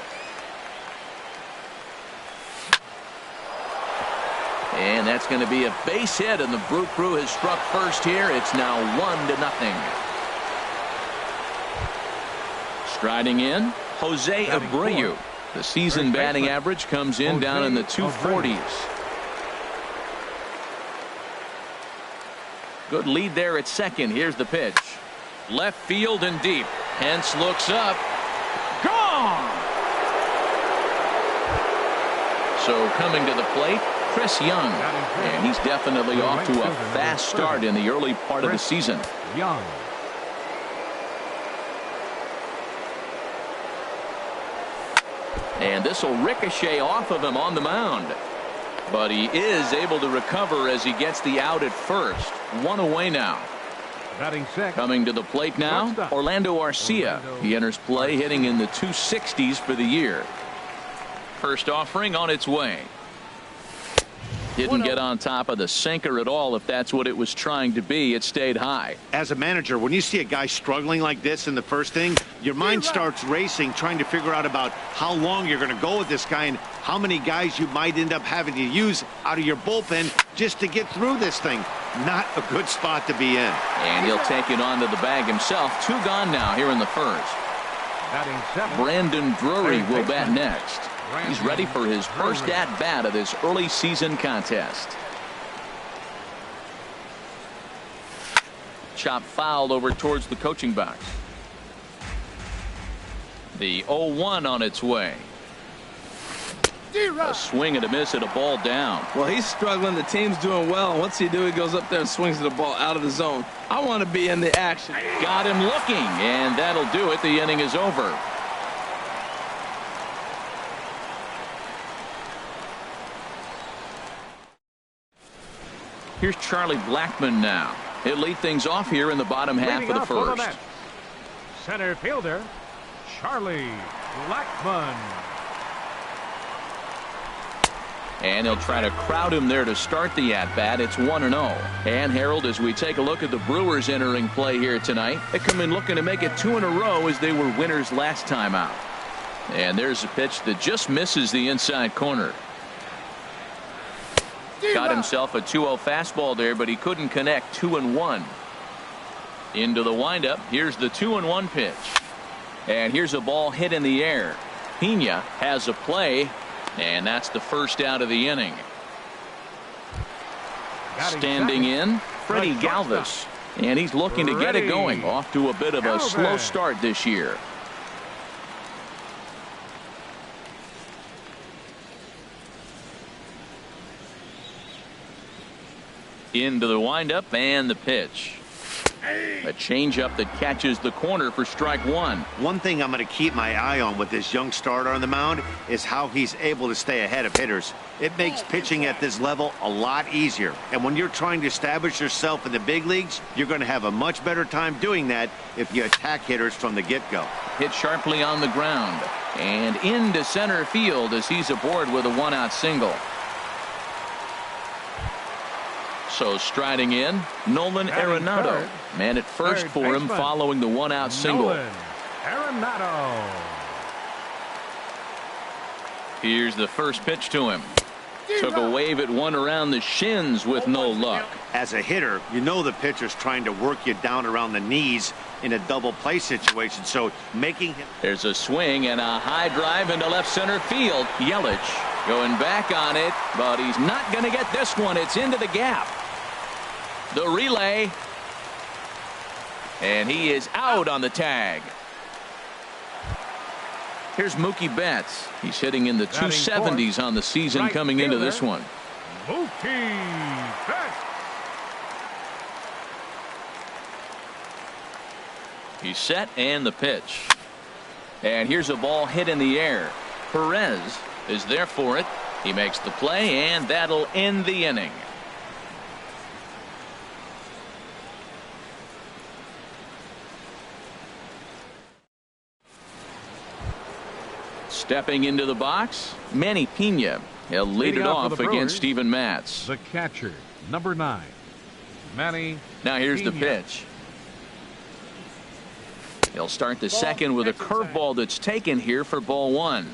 And that's going to be a base hit, and the Brew Crew has struck first here. It's now 1-0. Striding in, Jose Abreu. The season batting average comes in down in the 240s. Good lead there at second. Here's the pitch. Left field and deep. Hence looks up. Gone! So coming to the plate, Chris Young. And he's definitely off to a fast start in the early part of the season. Young. And this will ricochet off of him on the mound. But he is able to recover as he gets the out at first. One away now. Batting six. Coming to the plate now, Orlando Arcia. He enters play hitting in the 260s for the year. First offering on its way. Didn't get on top of the sinker at all. If that's what it was trying to be, it stayed high. As a manager, when you see a guy struggling like this in the first inning, your mind starts racing, trying to figure out about how long you're going to go with this guy and how many guys you might end up having to use out of your bullpen just to get through this thing. Not a good spot to be in. And he'll take it onto the bag himself. 2 gone now here in the first. Brandon Drury will bat next. He's ready for his first at-bat of this early season contest. Chop fouled over towards the coaching box. The 0-1 on its way. A swing and a miss at a ball down. Well, he's struggling. The team's doing well. What's he do? He goes up there and swings the ball out of the zone. I want to be in the action. Got him looking, and that'll do it. The inning is over. Here's Charlie Blackmon now. He'll lead things off here in the bottom half of the first. Center fielder, Charlie Blackmon. And he'll try to crowd him there to start the at-bat. It's 1-0. And Harold, as we take a look at the Brewers entering play here tonight, they come in looking to make it 2 in a row as they were winners last time out. And there's a pitch that just misses the inside corner. Got himself a 2-0 fastball there, but he couldn't connect. 2-1. Into the windup. Here's the 2-1 pitch. And here's a ball hit in the air. Pena has a play. And that's the first out of the inning. Standing in, Freddie Galvis. And he's looking to get it going. Off to a bit of a slow start this year. Into the windup and the pitch. A changeup that catches the corner for strike one. One thing I'm going to keep my eye on with this young starter on the mound is how he's able to stay ahead of hitters. It makes pitching at this level a lot easier. And when you're trying to establish yourself in the big leagues, you're going to have a much better time doing that if you attack hitters from the get-go. Hit sharply on the ground and into center field as he's aboard with a one-out single. So striding in, Nolan Arenado. Man at first for him following the one-out single. Arenado. Here's the first pitch to him. Took a wave at one around the shins with no luck. As a hitter, you know the pitcher's trying to work you down around the knees in a double play situation, so making him... There's a swing and a high drive into left center field. Yelich going back on it, but he's not going to get this one. It's into the gap. The relay. And he is out on the tag. Here's Mookie Betts. He's hitting in the 270s on the season coming into this one. Mookie Betts. He's set and the pitch. And here's a ball hit in the air. Perez is there for it. He makes the play and that'll end the inning. Stepping into the box, Manny Pena. He'll lead it off against Steven Matz. The catcher, number 9, Manny. Now here's Pena. the pitch. He'll start the second with a curveball that's taken here for ball one.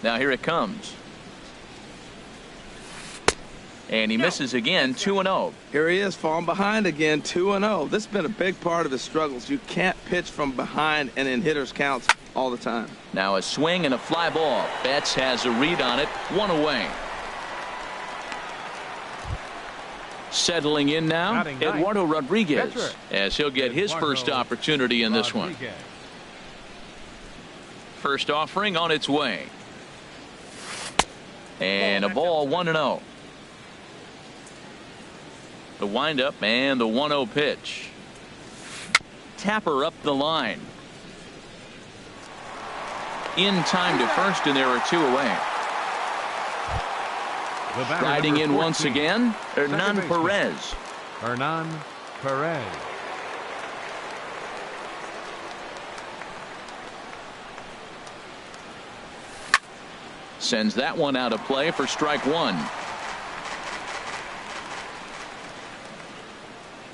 Now here it comes. And he misses again, 2-0. Here he is, falling behind again, 2-0. This has been a big part of his struggles. You can't pitch from behind and in hitters' counts all the time. Now a swing and a fly ball. Betts has a read on it, one away. Settling in now, Eduardo Rodriguez, as he'll get his first opportunity in this one. First offering on its way. And a ball, 1-0. The windup and the 1-0 pitch. Tapper up the line. In time to first, and there are two away. Riding in once again, Hernan Perez. Hernan Perez. Sends that one out of play for strike one.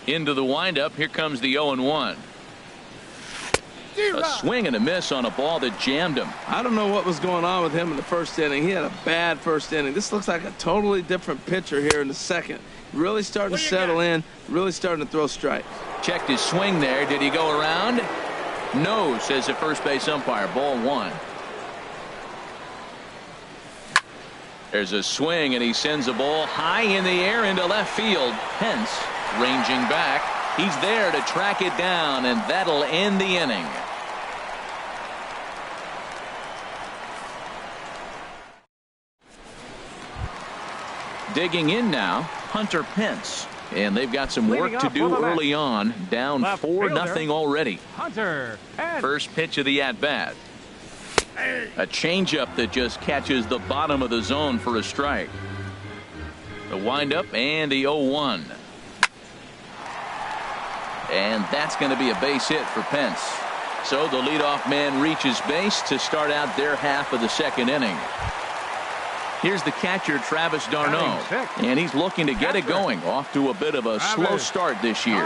Into the windup. Here comes the 0-1. A swing and a miss on a ball that jammed him. I don't know what was going on with him in the first inning. He had a bad first inning. This looks like a totally different pitcher here in the second. Really starting to settle in, really starting to throw strikes. Checked his swing there. Did he go around? No, says the first base umpire. Ball one. There's a swing, and he sends a ball high in the air into left field. Pence ranging back. He's there to track it down, and that'll end the inning. Digging in now, Hunter Pence. And they've got some work to do early on. Down 4-0 already. Hunter Pence. First pitch of the at-bat. A changeup that just catches the bottom of the zone for a strike. The windup and the 0-1. And that's going to be a base hit for Pence. So the leadoff man reaches base to start out their half of the second inning. Here's the catcher, Travis d'Arnaud, and he's looking to get it going. Off to a bit of a slow start this year.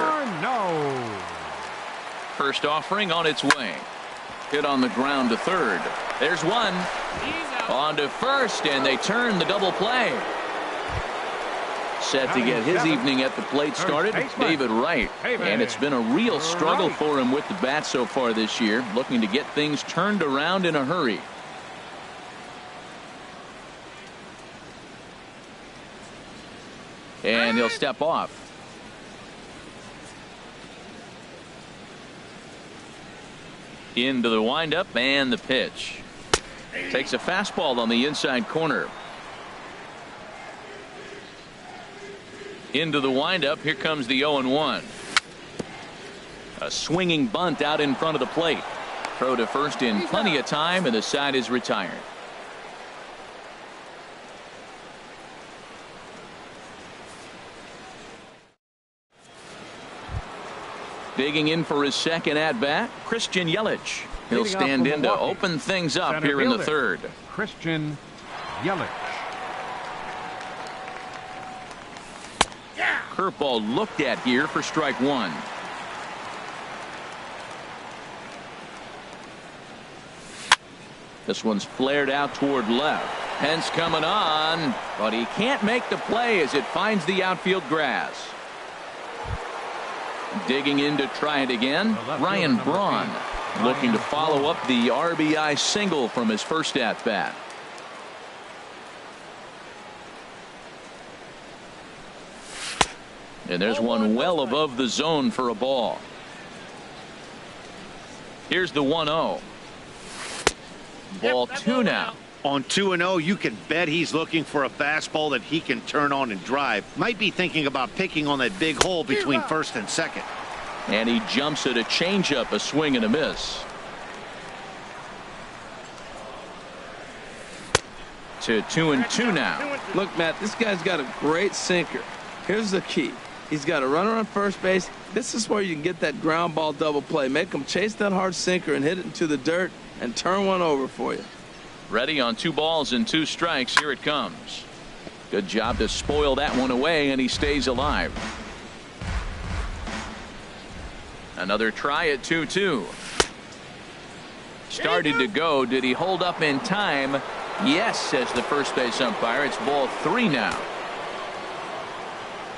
First offering on its way. Hit on the ground to third. There's one. On to first, and they turn the double play. Set to get his evening at the plate started, David Wright. And it's been a real struggle for him with the bat so far this year, looking to get things turned around in a hurry. And he'll step off. Into the windup and the pitch. Takes a fastball on the inside corner. Into the windup. Here comes the 0-1. A swinging bunt out in front of the plate. Throw to first in plenty of time, and the side is retired. Digging in for his second at-bat, Christian Yelich. He'll stand in to open things up here in the third. Christian Yelich. Curveball looked at here for strike one. This one's flared out toward left. Pence coming on, but he can't make the play as it finds the outfield grass. Digging in to try it again, Ryan Braun, looking to follow up the RBI single from his first at-bat. And there's one well above the zone for a ball. Here's the 1-0. Ball two now. On 2-0, you can bet he's looking for a fastball that he can turn on and drive. Might be thinking about picking on that big hole between first and second. And he jumps at a changeup, a swing and a miss. To 2-2 now. Look, Matt, this guy's got a great sinker. Here's the key. He's got a runner on first base. This is where you can get that ground ball double play. Make him chase that hard sinker and hit it into the dirt and turn one over for you. Ready on 2 balls and 2 strikes. Here it comes. Good job to spoil that one away, and he stays alive. Another try at 2-2. Started to go. Did he hold up in time? Yes, says the first base umpire. It's ball 3 now.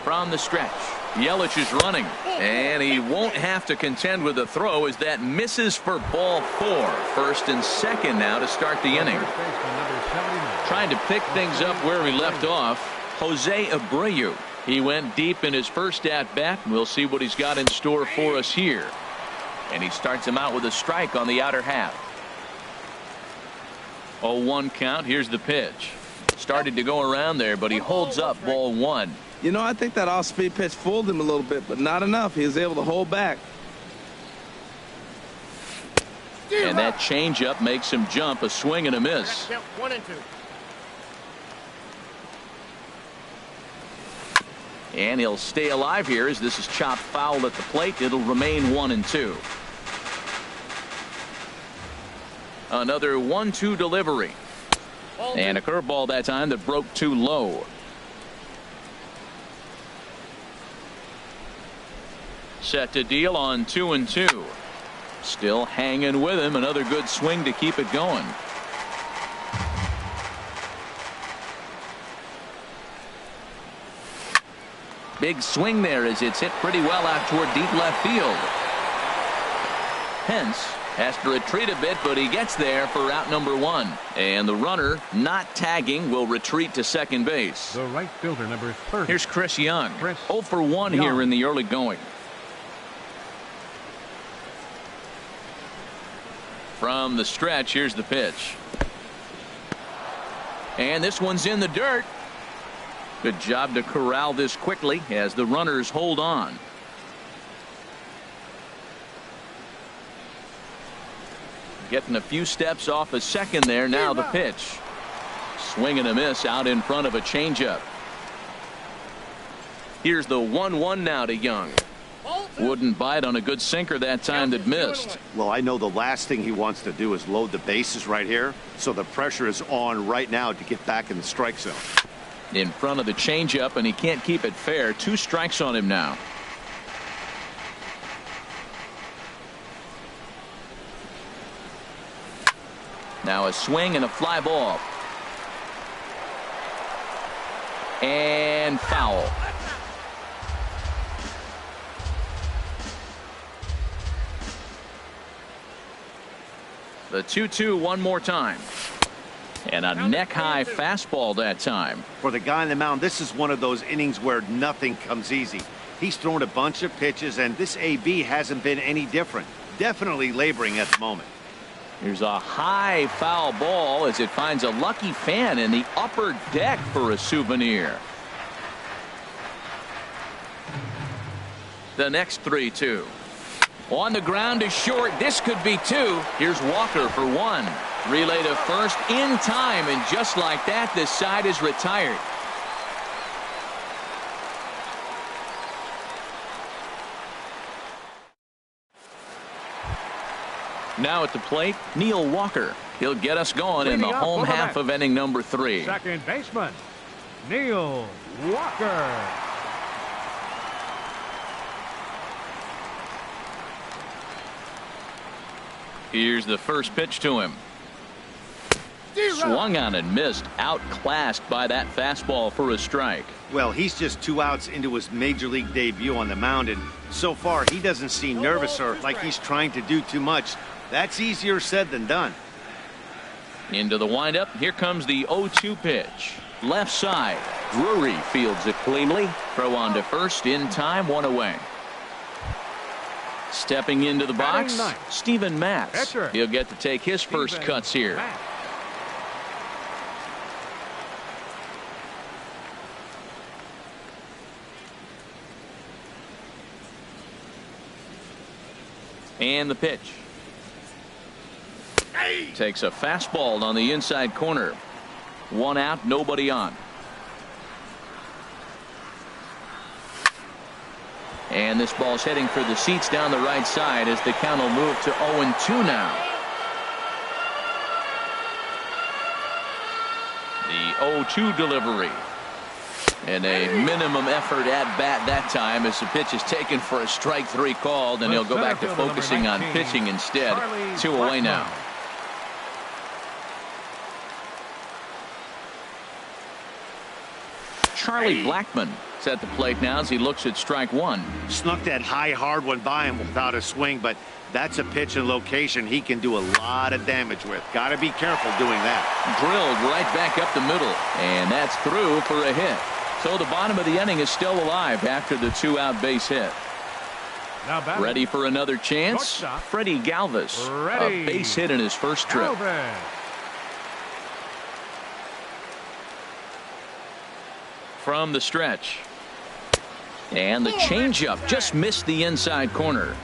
From the stretch, Yelich is running, and he won't have to contend with the throw as that misses for ball 4. First and second now to start the inning. Trying to pick things up where he left off, Jose Abreu. He went deep in his first at-bat. We'll see what he's got in store for us here. And he starts him out with a strike on the outer half. 0-1 count. Here's the pitch. Started to go around there, but he holds up ball 1. You know, I think that off-speed pitch fooled him a little bit, but not enough. He was able to hold back. And that changeup makes him jump, a swing and a miss. 1 and 2. And he'll stay alive here as this is chopped foul at the plate. It'll remain 1 and 2. Another 1-2 delivery. And a curveball that time that broke too low. Set to deal on 2-2. Still hanging with him. Another good swing to keep it going. Big swing there as it's hit pretty well out toward deep left field. Pence has to retreat a bit, but he gets there for out number 1. And the runner, not tagging, will retreat to second base. The right fielder, number 30. Here's Chris Young. 0 for 1 here in the early going. From the stretch, here's the pitch. And this one's in the dirt. Good job to corral this quickly as the runners hold on. Getting a few steps off a second there. Now the pitch. Swing and a miss out in front of a changeup. Here's the 1-1 now to Young. Wouldn't bite on a good sinker that time that missed. Well, I know the last thing he wants to do is load the bases right here, so the pressure is on right now to get back in the strike zone. In front of the changeup, and he can't keep it fair. 2 strikes on him now. Now a swing and a fly ball. And foul. The 2-2 one more time. And a neck-high fastball that time. For the guy on the mound, this is one of those innings where nothing comes easy. He's thrown a bunch of pitches, and this AB hasn't been any different. Definitely laboring at the moment. Here's a high foul ball as it finds a lucky fan in the upper deck for a souvenir. The next 3-2. On the ground is short. This could be two. Here's Walker for one. Relay to first in time, and just like that, this side is retired. Now at the plate, Neil Walker. He'll get us going in the home half of inning number 3. Second baseman, Neil Walker. Here's the first pitch to him. Swung on and missed. Outclassed by that fastball for a strike. Well, he's just 2 outs into his major league debut on the mound, and so far he doesn't seem nervous or like he's trying to do too much. That's easier said than done. Into the windup. Here comes the 0-2 pitch. Left side. Drury fields it cleanly. Throw on to first in time, 1 away. Stepping into the box, Steven Matz. He'll get to take his first cuts here. And the pitch. Takes a fastball on the inside corner. 1 out, nobody on. And this ball's heading for the seats down the right side as the count will move to 0-2 now. The 0-2 delivery. And a minimum effort at bat that time as the pitch is taken for a strike 3 called, and he'll go back to focusing on pitching instead. 2 away now. Charlie Blackmon is at the plate now as he looks at strike 1. Snuck that high hard one by him without a swing, but that's a pitch and location he can do a lot of damage with. Got to be careful doing that. Drilled right back up the middle, and that's through for a hit. So the bottom of the inning is still alive after the 2-out base hit. Now ready for another chance? Freddie Galvis. A base hit in his first trip. From the stretch. And the changeup just missed the inside corner.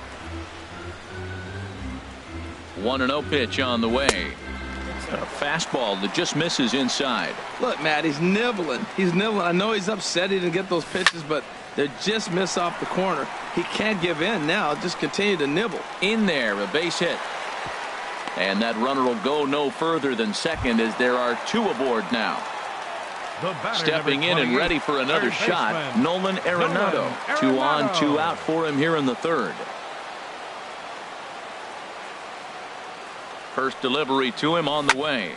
1-0 pitch on the way. A fastball that just misses inside. Look, Matt, he's nibbling. He's nibbling. I know he's upset he didn't get those pitches, but they just miss off the corner. He can't give in now. Just continue to nibble. In there, a base hit. And that runner will go no further than second as there are 2 aboard now. Stepping in and ready for another shot, Nolan Arenado. 2 on, 2 out for him here in the 3rd. First delivery to him on the way.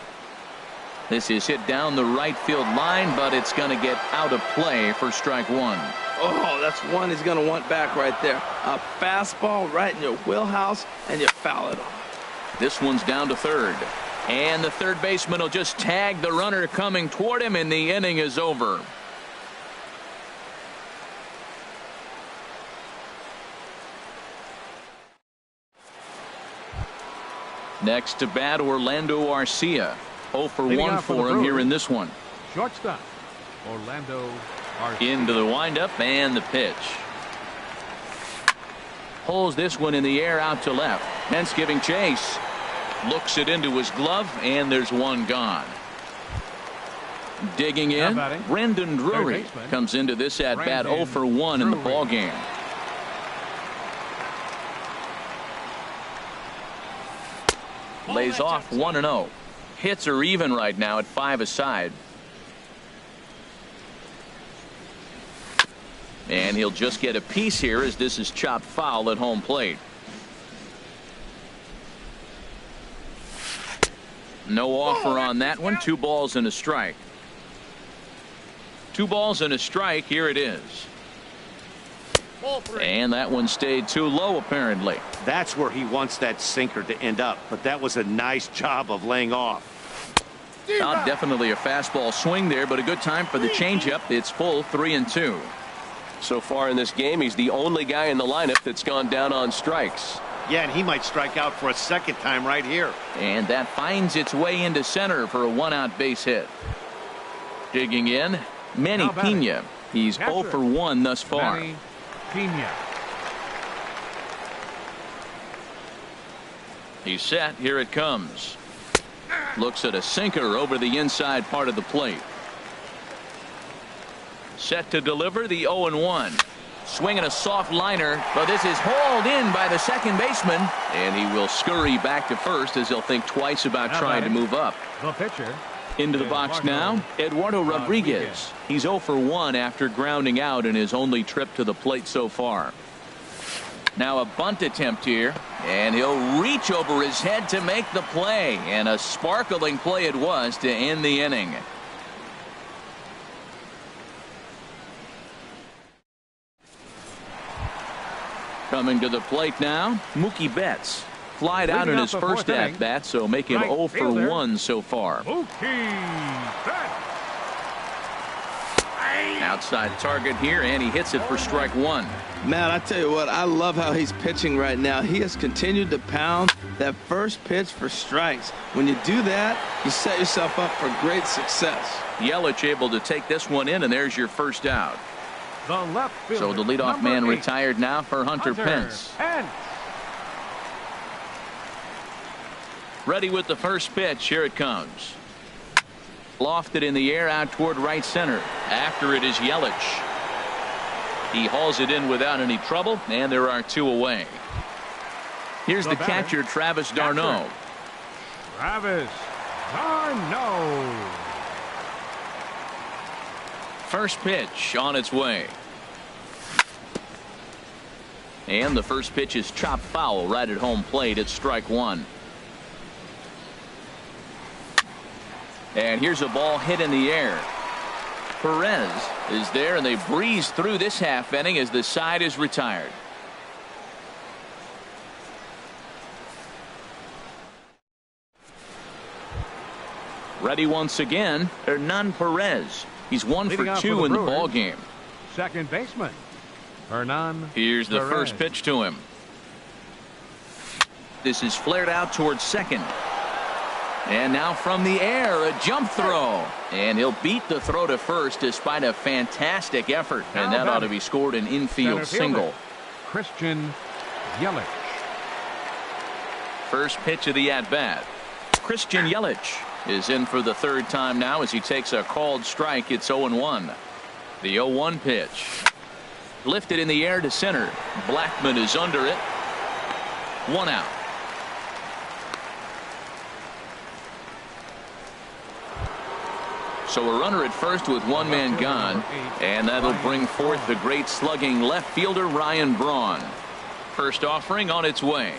This is hit down the right field line, but it's going to get out of play for strike 1. Oh, that's one he's going to want back right there. A fastball right in your wheelhouse, and you foul it off. This one's down to 3rd. And the third baseman will just tag the runner coming toward him, and the inning is over. Next to bat, Orlando Arcia. 0 for 1 for him here in this one. Shortstop, Orlando Arcia. Into the windup and the pitch. Pulls this one in the air out to left. Hence giving chase. Looks it into his glove, and there's one gone. Digging in, Brandon Drury comes into this at bat 0 for 1 in the ball game. Lays off 1-0. Hits are even right now at 5 aside. And he'll just get a piece here as this is chopped foul at home plate. No offer on that one. 2 balls and a strike. 2 balls and a strike. Here it is. And that one stayed too low apparently. That's where he wants that sinker to end up, but that was a nice job of laying off. Definitely a fastball swing there, but a good time for the changeup. It's full 3-2. So far in this game, he's the only guy in the lineup that's gone down on strikes. Yeah, and he might strike out for a second time right here. And that finds its way into center for a one-out base hit. Digging in, Manny Pena. He's 0 for 1 thus far. Manny Pena. He's set. Here it comes. Looks at a sinker over the inside part of the plate. Set to deliver the 0-1. Swinging a soft liner, but this is hauled in by the second baseman, and he will scurry back to first as he'll think twice about trying to move up. The pitcher. Into the box now, Eduardo Rodriguez. He's 0 for 1 after grounding out in his only trip to the plate so far. Now a bunt attempt here, and he'll reach over his head to make the play, and a sparkling play it was to end the inning. Coming to the plate now, Mookie Betts. Flied out in his first at-bat, so make him 0 for 1 so far. Mookie Betts. Outside target here, and he hits it for strike 1. Matt, I tell you what, I love how he's pitching right now. He has continued to pound that first pitch for strikes. When you do that, you set yourself up for great success. Yelich able to take this one in, and there's your first out. The left fielder, So the leadoff man retired now for Hunter Pence. Ready with the first pitch. Here it comes. Lofted in the air out toward right center. After it is Yelich. He hauls it in without any trouble, and there are 2 away. Here's the catcher, Travis d'Arnaud. Travis d'Arnaud. First pitch on its way. And the first pitch is chopped foul right at home plate. It's strike 1. And here's a ball hit in the air. Perez is there, and they breeze through this half inning as the side is retired. Ready once again, Hernan Perez. He's 1 for 2 in the ball game. Second baseman, Hernan. Here's the Perez. first pitch to him. This is flared out towards second. And now from the air, a jump throw. And he'll beat the throw to first despite a fantastic effort. And that ought to be scored an infield single. Christian Yelich. First pitch of the at-bat. Christian Yelich is in for the third time now as he takes a called strike. It's 0-1. The 0-1 pitch. Lifted in the air to center. Blackman is under it. 1 out. So a runner at first with 1 man gone, and that'll bring forth the great slugging left fielder Ryan Braun. First offering on its way.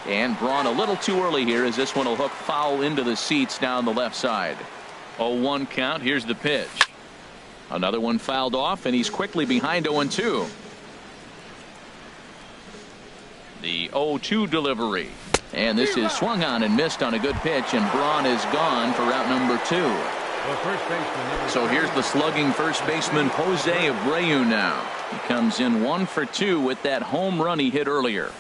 And Braun a little too early here as this one will hook foul into the seats down the left side. 0-1 count. Here's the pitch. Another one fouled off, and he's quickly behind 0-2. The 0-2 delivery. And this is swung on and missed on a good pitch, and Braun is gone for out number 2. So here's the slugging first baseman Jose Abreu now. He comes in 1 for 2 with that home run he hit earlier.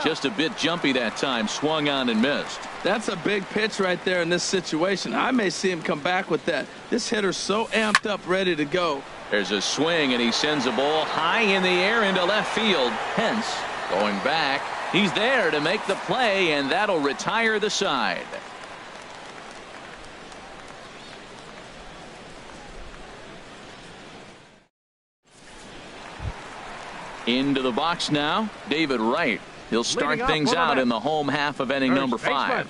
Just a bit jumpy that time, swung on and missed. That's a big pitch right there in this situation. I may see him come back with that. This hitter's so amped up, ready to go. There's a swing, and he sends a ball high in the air into left field. Pence going back. He's there to make the play, and that'll retire the side. Into the box now, David Wright. He'll start things out in the home half of inning number 5.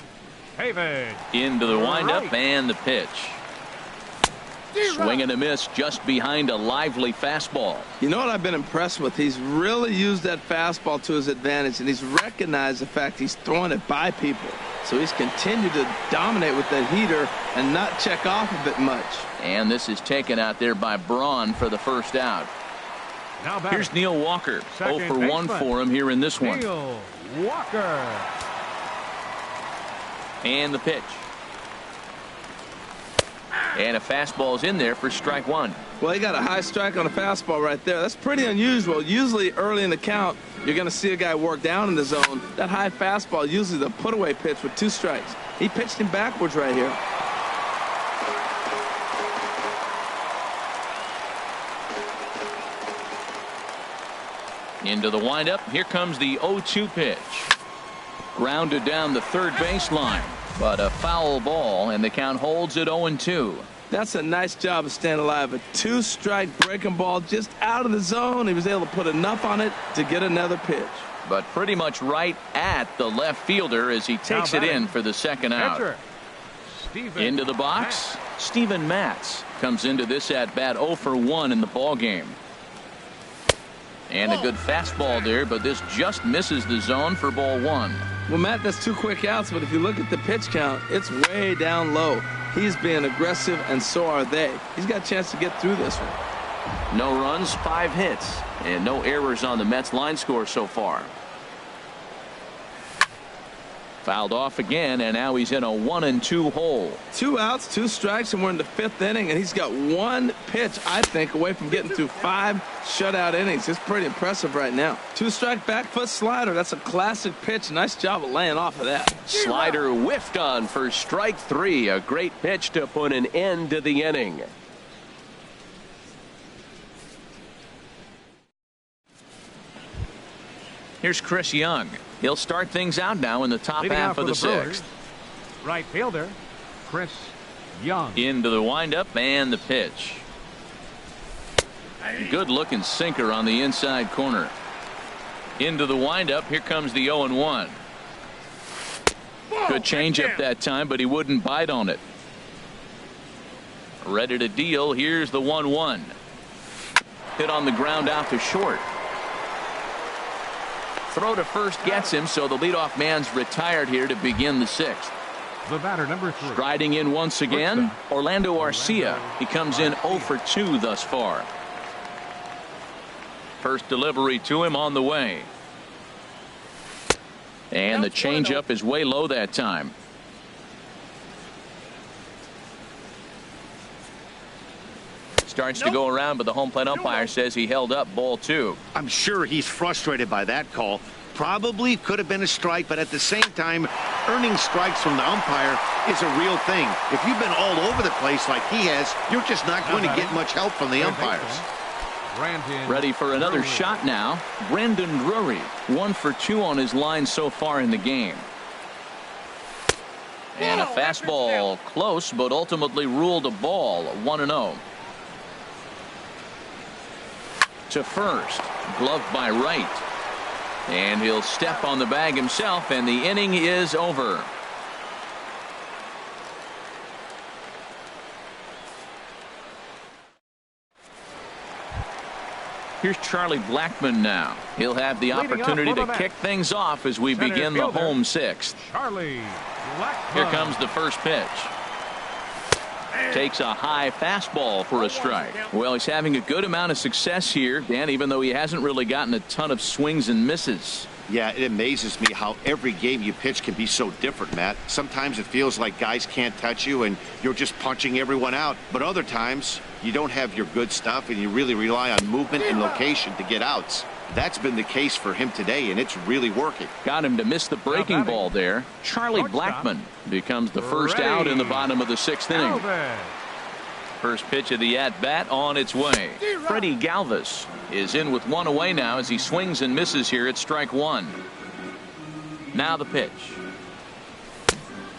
Into the windup and the pitch. Swing and a miss just behind a lively fastball. You know what I've been impressed with? He's really used that fastball to his advantage, and he's recognized the fact he's throwing it by people. So he's continued to dominate with the heater and not check off of it much. And this is taken out there by Braun for the first out. Here's Neil Walker. 0 for 1 for him here in this one. Neil Walker. And the pitch. And a fastball's in there for strike one. Well, he got a high strike on a fastball right there. That's pretty unusual. Usually early in the count, you're going to see a guy work down in the zone. That high fastball, usually the put-away pitch with 2 strikes. He pitched him backwards right here. Into the windup. Here comes the 0-2 pitch. Grounded down the third baseline, but a foul ball, and the count holds at 0-2. That's a nice job of staying alive. A 2-strike breaking ball just out of the zone. He was able to put enough on it to get another pitch. But pretty much right at the left fielder as he takes it in for the second out. Into the box, Steven Matz comes into this at-bat 0 for 1 in the ballgame. And a good fastball there, but this just misses the zone for ball 1. Well, Matt, that's 2 quick outs, but if you look at the pitch count, it's way down low. He's being aggressive, and so are they. He's got a chance to get through this one. No runs, 5 hits, and no errors on the Mets line score so far. Fouled off again, and now he's in a 1-2 hole. 2 outs, 2 strikes, and we're in the 5th inning, and he's got 1 pitch, I think, away from getting through 5 shutout innings. It's pretty impressive right now. 2-strike back foot slider. That's a classic pitch. Nice job of laying off of that. Slider whiffed on for strike 3. A great pitch to put an end to the inning. Here's Chris Young. He'll start things out now in the top half of the 6th. Right fielder, Chris Young. Into the windup and the pitch. Good looking sinker on the inside corner. Into the windup. Here comes the 0-1. Good changeup that time, but he wouldn't bite on it. Ready to deal. Here's the 1-1. Hit on the ground out to short. Throw to first gets him, so the leadoff man's retired here to begin the 6th. The batter, number 3. Striding in once again, Orlando Arcia. He comes in 0 for 2 thus far. First delivery to him on the way. And the changeup is way low that time. Starts to go around, but the home plate umpire says he held up ball 2. I'm sure he's frustrated by that call. Probably could have been a strike, but at the same time, earning strikes from the umpire is a real thing. If you've been all over the place like he has, you're just not going to get much help from the umpires. Ready for another shot now. Brandon Drury, 1 for 2 on his line so far in the game. And a fastball close, but ultimately ruled a ball. 1-0. To first, gloved by right, and he'll step on the bag himself, and the inning is over. Here's Charlie Blackmon now. He'll have the opportunity to kick things off as we begin the home 6th. Charlie Blackmon. Here comes the first pitch. Takes a high fastball for a strike. Well, he's having a good amount of success here, Dan, even though he hasn't really gotten a ton of swings and misses. Yeah, it amazes me how every game you pitch can be so different, Matt. Sometimes it feels like guys can't touch you and you're just punching everyone out. But other times you don't have your good stuff and you really rely on movement and location to get outs. That's been the case for him today, and it's really working. Got him to miss the breaking ball there. Charlie Blackmon becomes the first out in the bottom of the 6th inning. First pitch of the at-bat on its way. Freddie Galvis is in with 1 away now as he swings and misses here at strike 1. Now the pitch.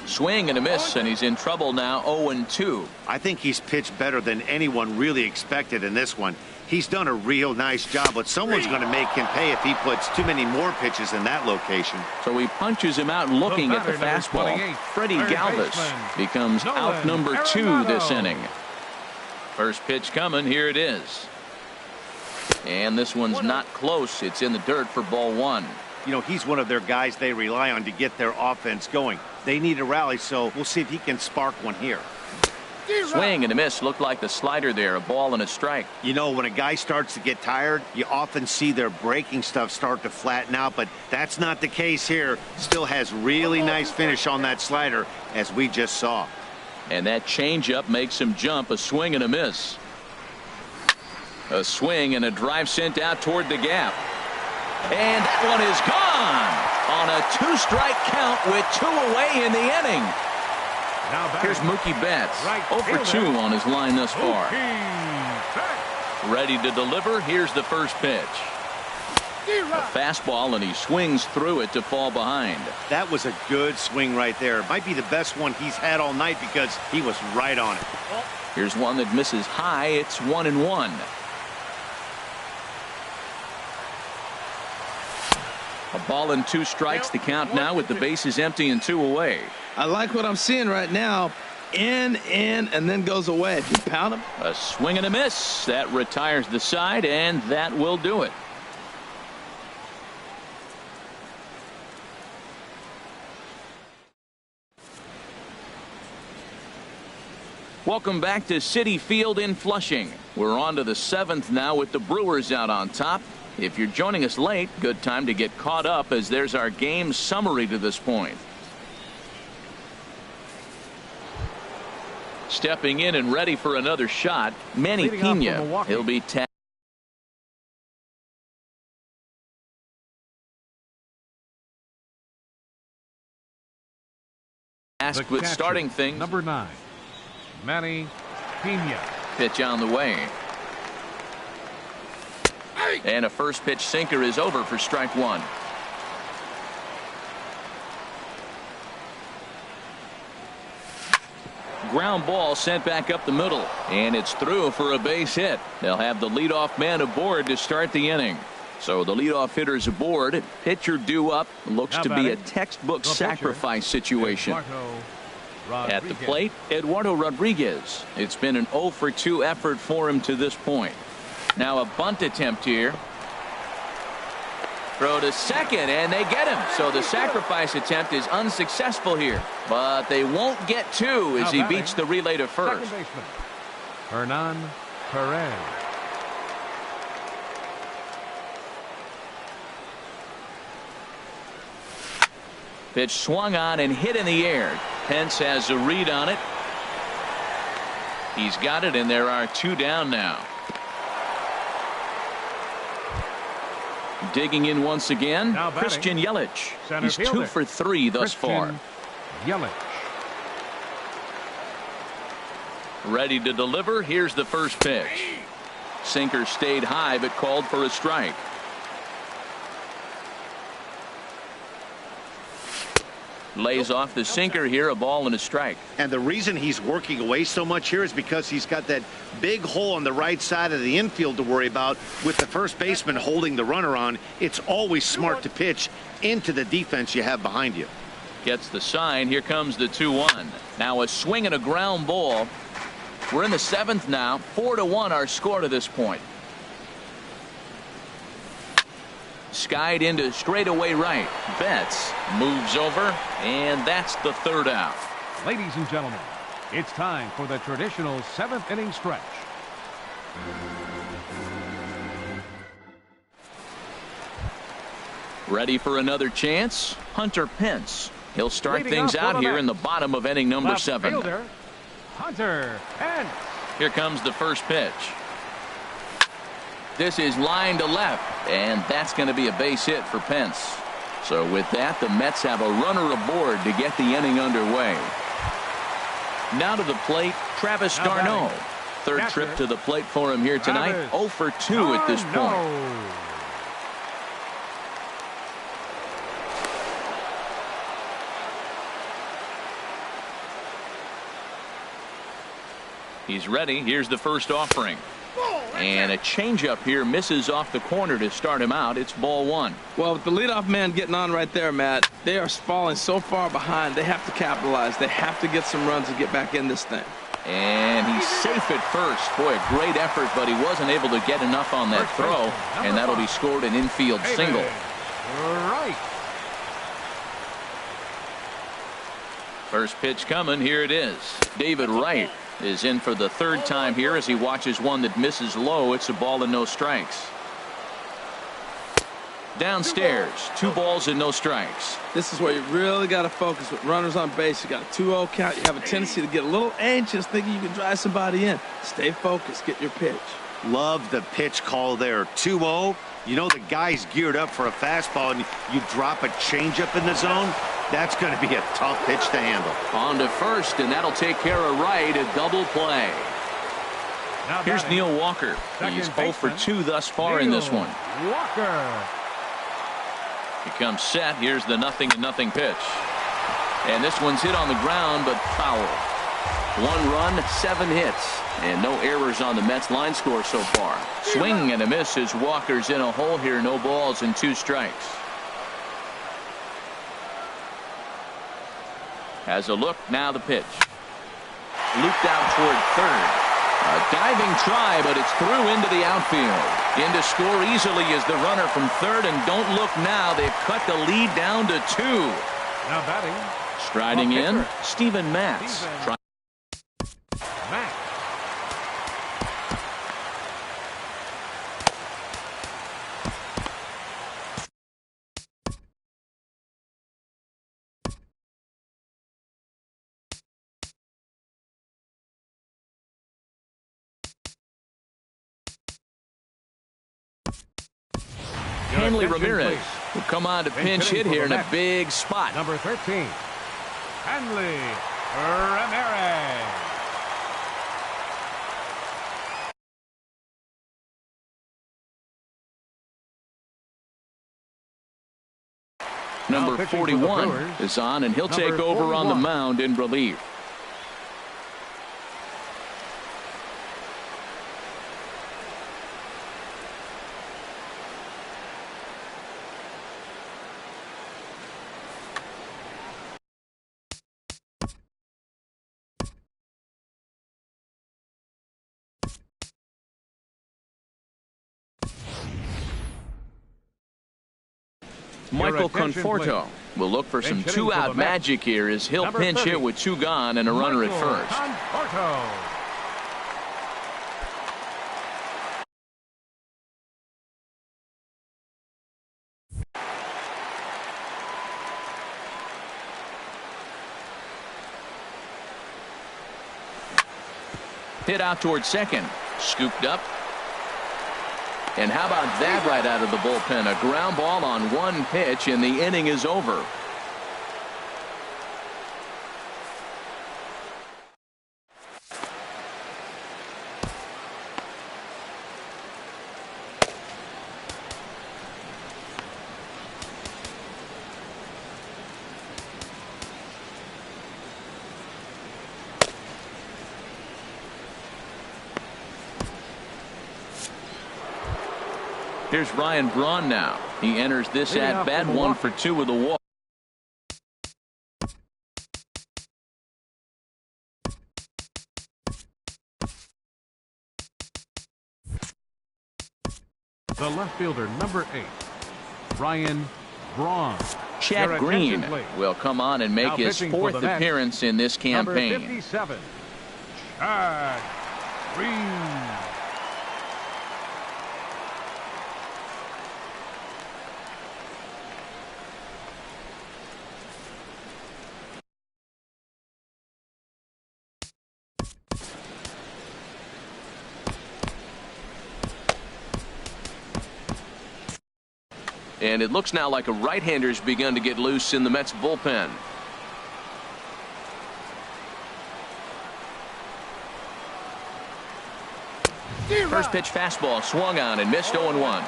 Swing and a miss, and he's in trouble now. 0-2. I think he's pitched better than anyone really expected in this one. He's done a real nice job, but someone's going to make him pay if he puts too many more pitches in that location. So he punches him out looking at the fastball. Freddie Galvis becomes out number 2 this inning. First pitch coming. Here it is. And this one's not close. It's in the dirt for ball 1. You know, he's one of their guys they rely on to get their offense going. They need a rally, so we'll see if he can spark one here. Swing and a miss. Looked like the slider there. A ball and a strike. You know, when a guy starts to get tired, you often see their breaking stuff start to flatten out, but that's not the case here. Still has really nice finish on that slider, as we just saw. And that changeup makes him jump. A swing and a miss. A swing and a drive sent out toward the gap. And that one is gone on a 2-strike count with 2 away in the inning. Here's Mookie Betts, 0 for 2 on his line thus far. Ready to deliver. Here's the first pitch. A fastball, and he swings through it to fall behind. That was a good swing right there. Might be the best one he's had all night because he was right on it. Here's one that misses high. It's 1-1. A ball and 2 strikes. The count now with the bases empty and 2 away. I like what I'm seeing right now. In, and then goes away. If you pound him. A swing and a miss. That retires the side, and that will do it. Welcome back to Citi Field in Flushing. We're on to the 7th now with the Brewers out on top. If you're joining us late, good time to get caught up as there's our game summary to this point. Stepping in and ready for another shot, Manny Pena. He'll be tagged. Asked with starting things. Number 9, Manny Pena. Pitch on the way. And a first pitch sinker is over for strike 1. Ground ball sent back up the middle, and it's through for a base hit. They'll have the leadoff man aboard to start the inning. So the leadoff hitter's aboard. Pitcher due up. Looks to be a textbook sacrifice situation. At the plate, Eduardo Rodriguez. It's been an 0 for 2 effort for him to this point. Now a bunt attempt here. Throw to second, and they get him. So the sacrifice attempt is unsuccessful here. But they won't get 2 as he beats the relay to first. Hernan Perez. Pitch swung on and hit in the air. Pence has a read on it. He's got it, and there are 2 down now. Digging in once again, Christian Yelich. He's 2 for 3 thus far. Yelich. Ready to deliver. Here's the first pitch. Sinker stayed high but called for a strike. Lays off the sinker here, a ball and a strike. And the reason he's working away so much here is because he's got that big hole on the right side of the infield to worry about with the first baseman holding the runner on. It's always smart to pitch into the defense you have behind you. Gets the sign. Here comes the 2-1. Now a swing and a ground ball. We're in the 7th now. 4-1 our score to this point. Skied into straightaway right. Betts moves over, and that's the 3rd out. Ladies and gentlemen, it's time for the traditional 7th inning stretch. Ready for another chance? Hunter Pence. He'll start things out here in the bottom of inning number 7. Fielder, Hunter Pence. Here comes the first pitch. This is line to left, and that's going to be a base hit for Pence. So with that, the Mets have a runner aboard to get the inning underway. Now to the plate, Travis d'Arnaud. 3rd trip to the plate for him here tonight. 0 for 2 at this point. He's ready. Here's the first offering. And a changeup here misses off the corner to start him out. It's ball 1. Well, with the leadoff man getting on right there, Matt, they are falling so far behind. They have to capitalize. They have to get some runs to get back in this thing. And he's safe at first. Boy, a great effort, but he wasn't able to get enough on that throw. And that'll be scored an infield single. Right. First pitch coming. Here it is. David Wright is in for the 3rd time here as he watches one that misses low. It's a ball and no strikes. Downstairs, 2 balls and no strikes. This is where you really got to focus with runners on base. You got a 2-0 count. You have a tendency to get a little anxious thinking you can drive somebody in. Stay focused. Get your pitch. Love the pitch call there. 2-0. You know the guy's geared up for a fastball, and you drop a changeup in the zone. That's going to be a tough pitch to handle. On to first, and that'll take care of right. A double play. Here's Neil Walker. He's 0 for 2 thus far in this one. Walker. He comes set. Here's the 0-0 pitch. And this one's hit on the ground, but foul. 1 run, 7 hits, and no errors on the Mets line score so far. Swing and a miss as Walker's in a hole here. No balls and 2 strikes. Has a look, now the pitch. Looped out toward third. A diving try, but it's through into the outfield. In to score easily is the runner from third, and don't look now. They've cut the lead down to 2. Now batting. Striding in, Steven Matz. Matz. Hanley Ramirez will come on to pinch hit here in a big spot. Number 13, Hanley Ramirez. Number 41 is on, and he'll take over on the mound in relief. Michael Conforto will look for some 2-out magic here as he'll pinch hit with 2 gone and a runner at first. Conforto. Hit out toward second. Scooped up. And how about that right out of the bullpen? A ground ball on 1 pitch, and the inning is over. Here's Ryan Braun now. He enters this at bat 1 for 2 with a walk. The left fielder, number 8, Ryan Braun. Chad Green will come on and make his 4th appearance in this campaign. Number 57, Chad Green. And it looks now like a right-hander's begun to get loose in the Mets bullpen. First pitch fastball swung on and missed 0-1.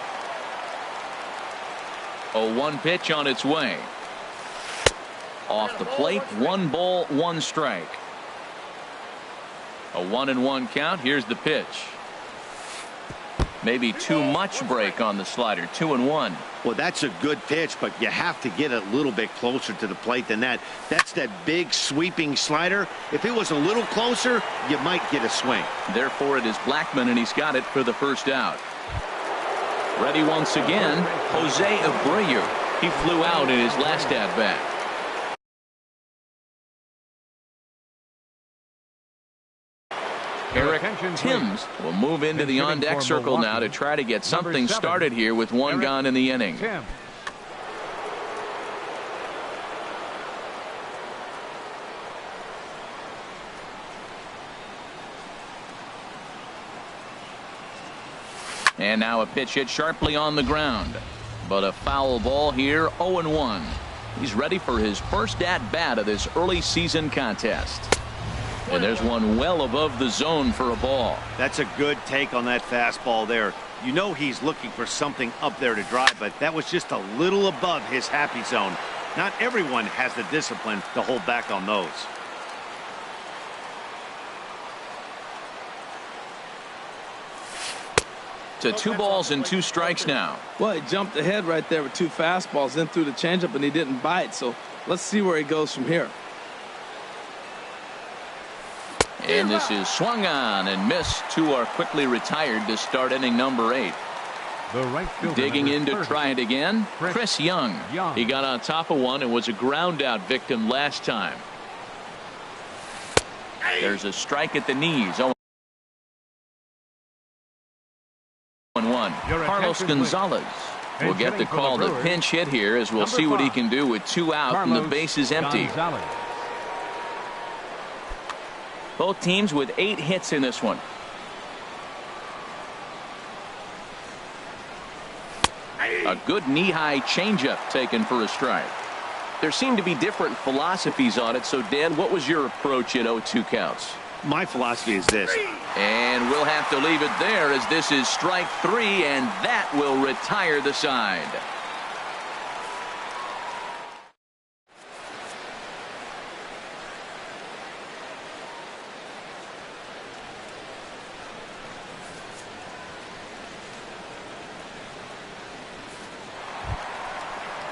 0-1 pitch on its way. Off the plate, 1 ball, 1 strike. A 1-1 count. Here's the pitch. Maybe too much break on the slider. 2-1. Well, that's a good pitch, but you have to get a little bit closer to the plate than that. That's that big sweeping slider. If it was a little closer, you might get a swing. Therefore, it is Blackmon, and he's got it for the first out. Ready once again, Jose Abreu. He flew out in his last at-bat. Eric Attention, Timms will move into the on-deck circle now to try to get something 7, started here with one gone in the inning. Tim. And now a pitch hit sharply on the ground. But a foul ball here, 0-1. He's ready for his first at-bat of this early season contest. And there's one well above the zone for a ball. That's a good take on that fastball there. You know he's looking for something up there to drive, but that was just a little above his happy zone. Not everyone has the discipline to hold back on those. To 2 balls and 2 strikes now. Well, he jumped ahead right there with 2 fastballs, then threw the changeup, and he didn't bite. So let's see where he goes from here. And this is swung on and missed. 2 are quickly retired to start inning number 8. The right fielder, Digging in to 30. try it again, Chris Young. Young. He got on top of one and was a ground out victim last time. There's a strike at the knees. 1-1. Carlos Gonzalez will get the call to pinch hit here, as we'll see what he can do with 2 out and the base is empty. Gonzalez. Both teams with 8 hits in this one. A good knee-high changeup taken for a strike. There seem to be different philosophies on it. So, Dan, what was your approach in 0-2 counts? My philosophy is this. And we'll have to leave it there, as this is strike 3, and that will retire the side.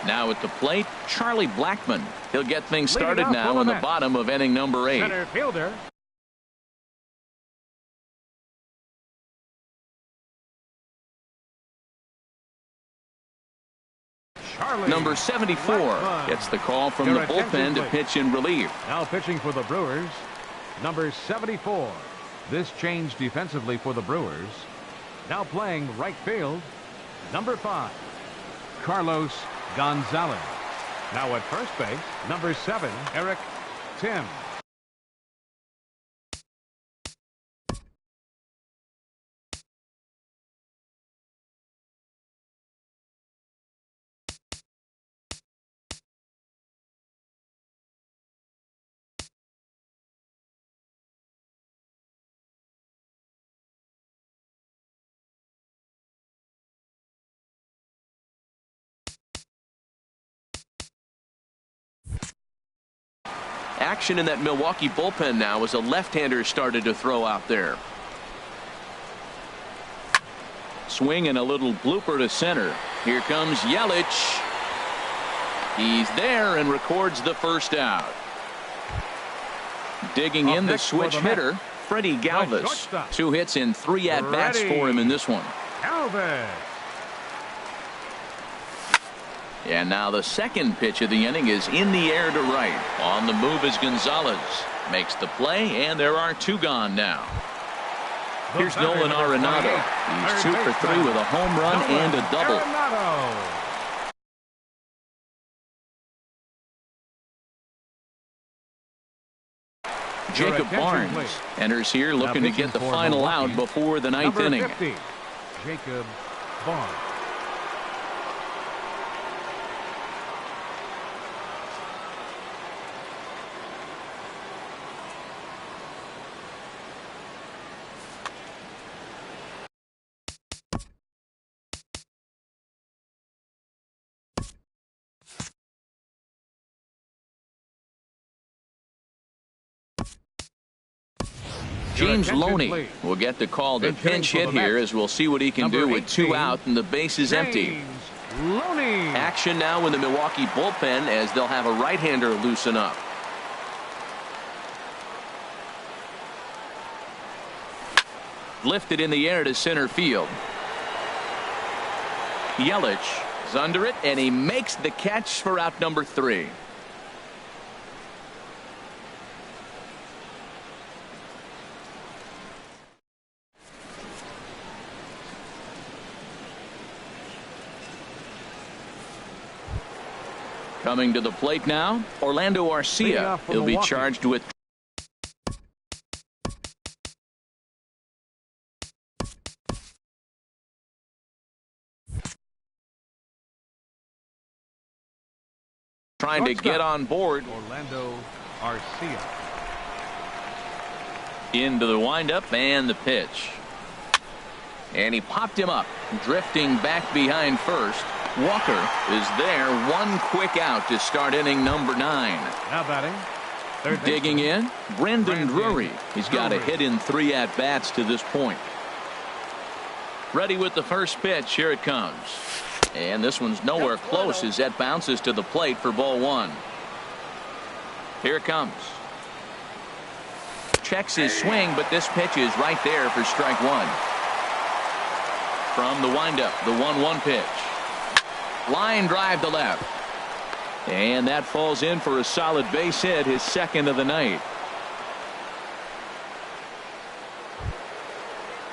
Now at the plate, Charlie Blackmon. He'll get things started now in the bottom of inning number 8. Center fielder. Charlie Number 74 Blackmon. gets the call from Your the bullpen attention, to please. pitch in relief. Now pitching for the Brewers, number 74. This change defensively for the Brewers. Now playing right field, number 5, Carlos Gonzalez. Now at first base, number 7, Eric Tim. Action in that Milwaukee bullpen now as a left-hander started to throw out there. Swing and a little blooper to center. Here comes Yelich. He's there and records the first out. Digging in the switch hitter, Freddie Galvis. 2 hits and 3 at-bats for him in this one. Galvis. And now the second pitch of the inning is in the air to right. On the move is Gonzalez. Makes the play, and there are 2 gone now. Here's Nolan Arenado. He's 2 for 3 with a home run and a double. Jacob Barnes enters here looking to get the final out before the 9th inning. 50, Jacob Barnes. James Loney will get the call to pinch hit here, as we'll see what he can do with 2 out and the base is empty. Loney. Action now in the Milwaukee bullpen, as they'll have a right-hander loosen up. Lifted in the air to center field. Yelich is under it, and he makes the catch for out number 3. Coming to the plate now, Orlando Arcia. He'll be charged with trying to get on board. Orlando Arcia. Into the windup and the pitch. And he popped him up, drifting back behind first. Walker is there, one quick out to start inning number 9. Now batting. Third Digging in, Brandon Drury. He's got a hit in 3 at-bats to this point. Ready with the first pitch. Here it comes. And this one's nowhere close as that bounces to the plate for ball 1. Here it comes. Checks his swing, but this pitch is right there for strike 1. From the windup, the 1-1 pitch. Line drive to left. And that falls in for a solid base hit, his second of the night.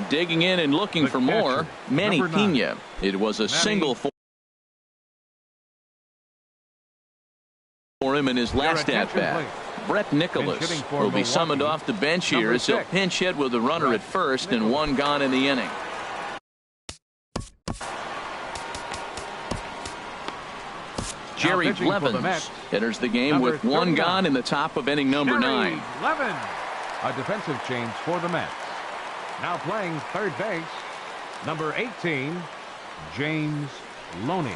Digging in and looking for more, Manny Pena. It was a single for him in his last at-bat. Brett Nicholas will be summoned off the bench here as he'll pinch hit with a runner at first and 1 gone in the inning. Jerry Blevins enters the game with 1 gone in the top of inning number 9. A defensive change for the Mets. Now playing third base, number 18, James Loney.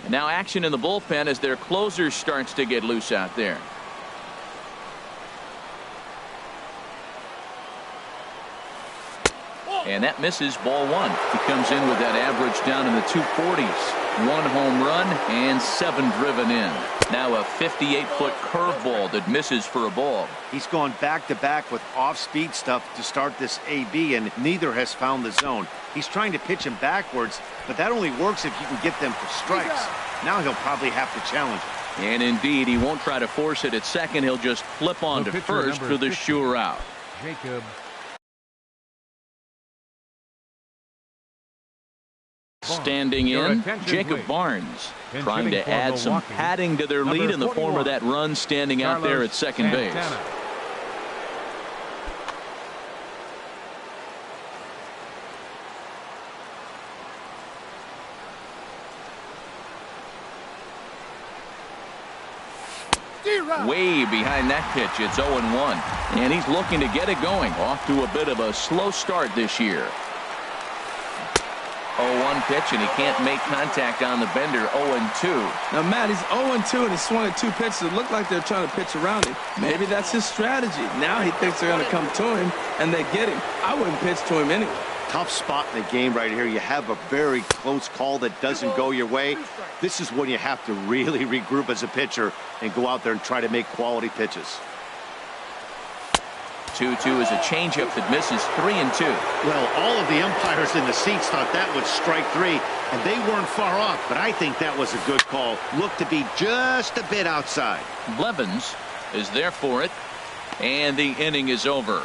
And now action in the bullpen as their closer starts to get loose out there. And that misses, ball 1. He comes in with that average down in the 240s. 1 home run and 7 driven in. Now a 58-foot curveball that misses for a ball. He's gone back-to-back with off-speed stuff to start this AB, and neither has found the zone. He's trying to pitch him backwards, but that only works if you can get them for strikes. Now he'll probably have to challenge him. And indeed, he won't try to force it at second. He'll just flip on to first for the sure out. Jacob. Standing in, Jacob Barnes, trying to add some padding to their lead in the form of that run standing out there at second base. Way behind that pitch, it's 0-1. And he's looking to get it going. Off to a bit of a slow start this year. 0-1 pitch, and he can't make contact on the bender. 0-2. Now, Matt, he's 0-2, and he swung at 2 pitches that look like they're trying to pitch around him. Maybe that's his strategy. Now he thinks they're going to come to him, and they get him. I wouldn't pitch to him anyway. Tough spot in the game right here. You have a very close call that doesn't go your way. This is when you have to really regroup as a pitcher and go out there and try to make quality pitches. 2-2 is a changeup that misses. 3-2. Well, all of the umpires in the seats thought that was strike 3, and they weren't far off, but I think that was a good call. Looked to be just a bit outside. Blevins is there for it, and the inning is over.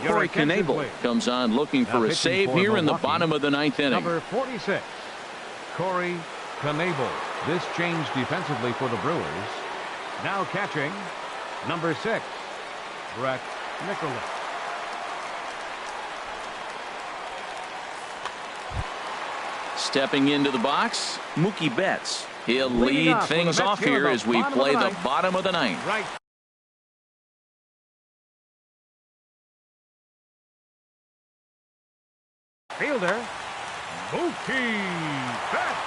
Corey Knebel comes on looking for a save here in the bottom of the 9th inning. Number 46, Corey Knebel. This change defensively for the Brewers. Now catching, number 6, Brett Nicholas. Stepping into the box, Mookie Betts. He'll lead things off here as we play the bottom of the 9th. Right. Fielder, Mookie Betts.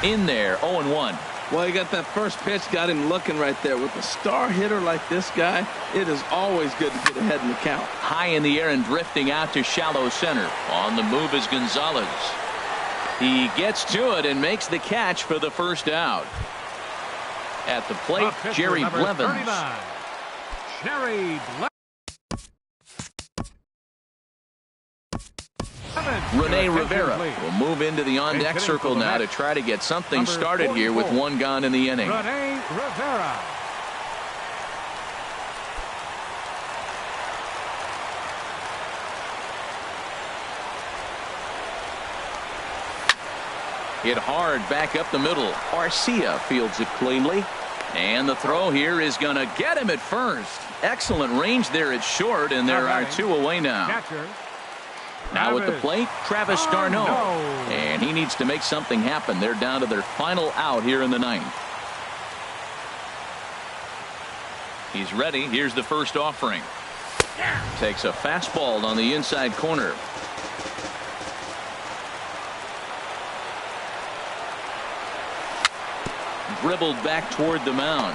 In there, 0-1. Well, he got that first pitch, got him looking right there. With a star hitter like this guy, it is always good to get ahead in the count. High in the air and drifting out to shallow center. On the move is Gonzalez. He gets to it and makes the catch for the first out. At the plate, Jerry Blevins. 39, Jerry Blevins. Rene Rivera will move into the on-deck circle now to try to get something started here with one gone in the inning. Rene Rivera. Hit hard back up the middle. Arcia fields it cleanly. And the throw here is going to get him at first. Excellent range there at short, and there are two away now. Catcher. Now at the plate, Travis d'Arnaud. no. And he needs to make something happen. They're down to their final out here in the ninth. He's ready. Here's the first offering. Takes a fastball on the inside corner. Dribbled back toward the mound.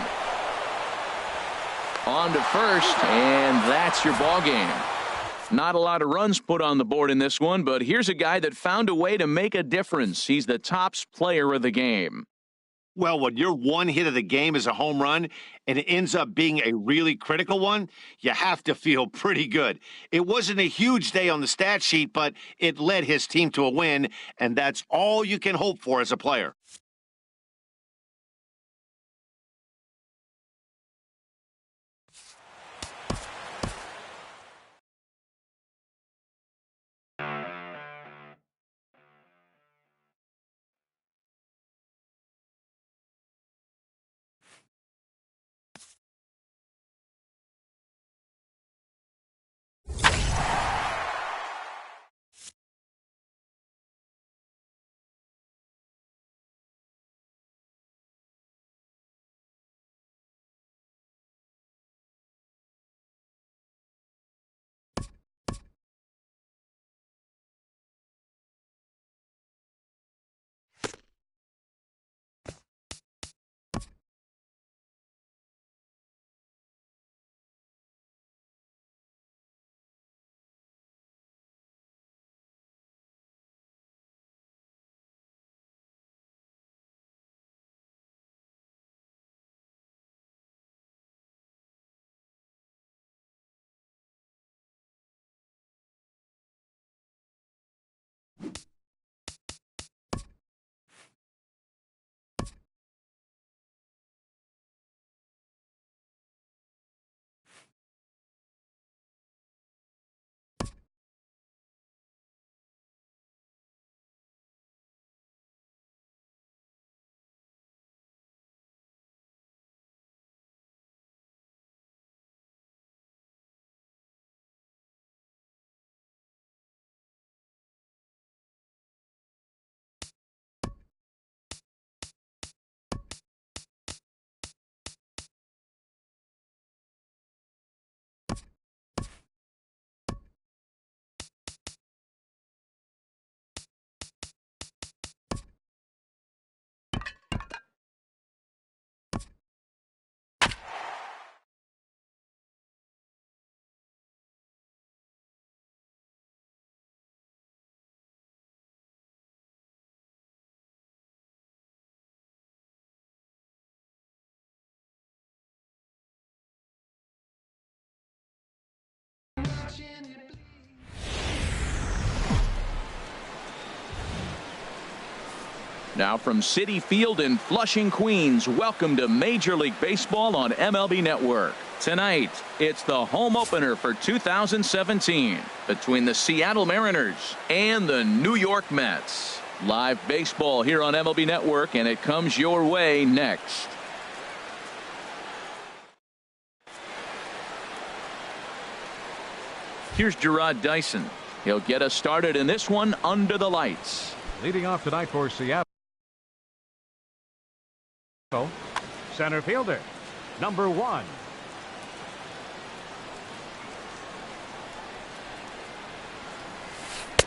On to first, and that's your ball game. Not a lot of runs put on the board in this one, but here's a guy that found a way to make a difference. He's the tops player of the game. Well, when your one hit of the game is a home run and it ends up being a really critical one, you have to feel pretty good. It wasn't a huge day on the stat sheet, but it led his team to a win, and that's all you can hope for as a player. Now from Citi Field in Flushing, Queens, welcome to Major League Baseball on MLB Network. Tonight, it's the home opener for 2017 between the Seattle Mariners and the New York Mets. Live baseball here on MLB Network, and it comes your way next. Here's Gerard Dyson. He'll get us started in this one under the lights. Leading off tonight for Seattle, center fielder, number 1.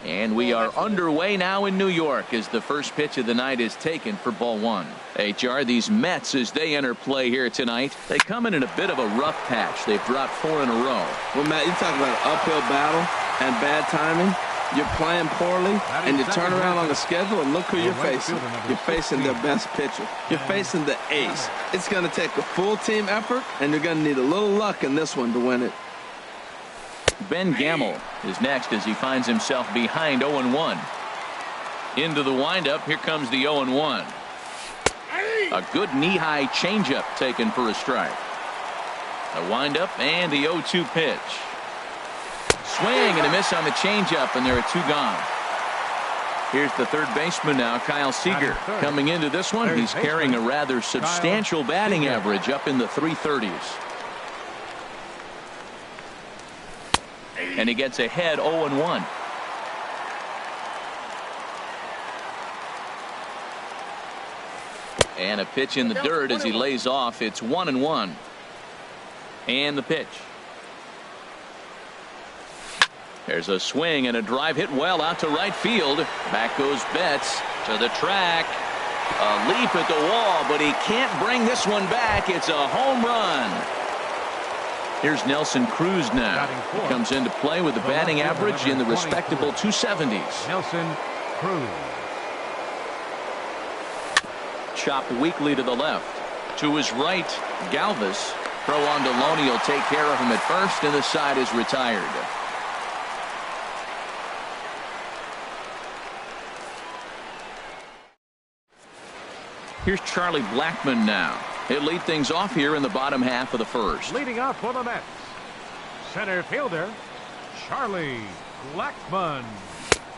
And we are underway now in New York as the first pitch of the night is taken for ball one. HR, these Mets, as they enter play here tonight, they come in a bit of a rough patch. They've dropped 4 in a row. Well, Matt, you talk about an uphill battle and bad timing. You're playing poorly, and you turn around on the schedule, and look who you're facing. You're facing their best pitcher. You're facing the ace. It's going to take a full team effort, and you're going to need a little luck in this one to win it. Ben Gamble is next as he finds himself behind 0-1. Into the windup. Here comes the 0-1. A good knee-high changeup taken for a strike. A windup and the 0-2 pitch. Swing and a miss on the changeup, and there are 2 gone. Here's the third baseman now, Kyle Seager. Coming into this one, he's carrying a rather substantial batting average up in the 330s. And he gets ahead 0-1. And a pitch in the dirt as he lays off. It's 1-1. And the pitch. There's a swing and a drive hit well out to right field. Back goes Betts to the track. A leap at the wall, but he can't bring this one back. It's a home run. Here's Nelson Cruz now. He comes into play with a batting average in the respectable 270s. Nelson Cruz. Chopped weakly to the left. To his right, Galvis. Throw on Deloney will take care of him at first, and the side is retired. Here's Charlie Blackmon now. He'll lead things off here in the bottom half of the first. Leading off for the Mets, center fielder Charlie Blackmon.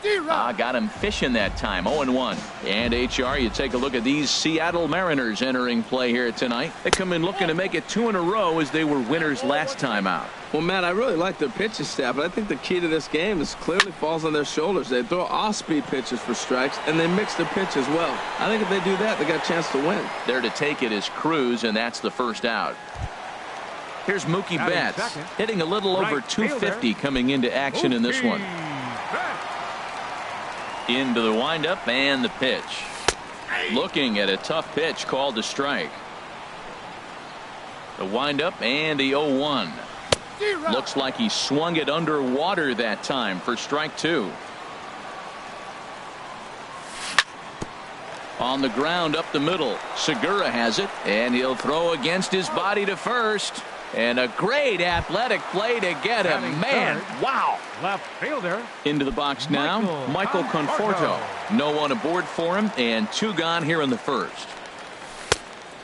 Got him fishing that time. 0-1. And HR, you take a look at these Seattle Mariners entering play here tonight. They come in looking to make it 2 in a row as they were winners last time out. Well, Matt, I really like their pitching staff, but I think the key to this game is clearly falls on their shoulders. They throw off-speed pitches for strikes, and they mix their pitch as well. I think if they do that, they got a chance to win. There to take it is Cruz, and that's the first out. Here's Mookie Betts, hitting a little over 250 coming into action in this one. Into the windup and the pitch. Looking at a tough pitch called a strike. The windup and the 0-1. Looks like he swung it underwater that time for strike 2. On the ground up the middle. Segura has it, and he'll throw against his body to first. And a great athletic play to get him. Man, wow. Left fielder. Into the box now, Michael Conforto. No one aboard for him, and 2 gone here in the first.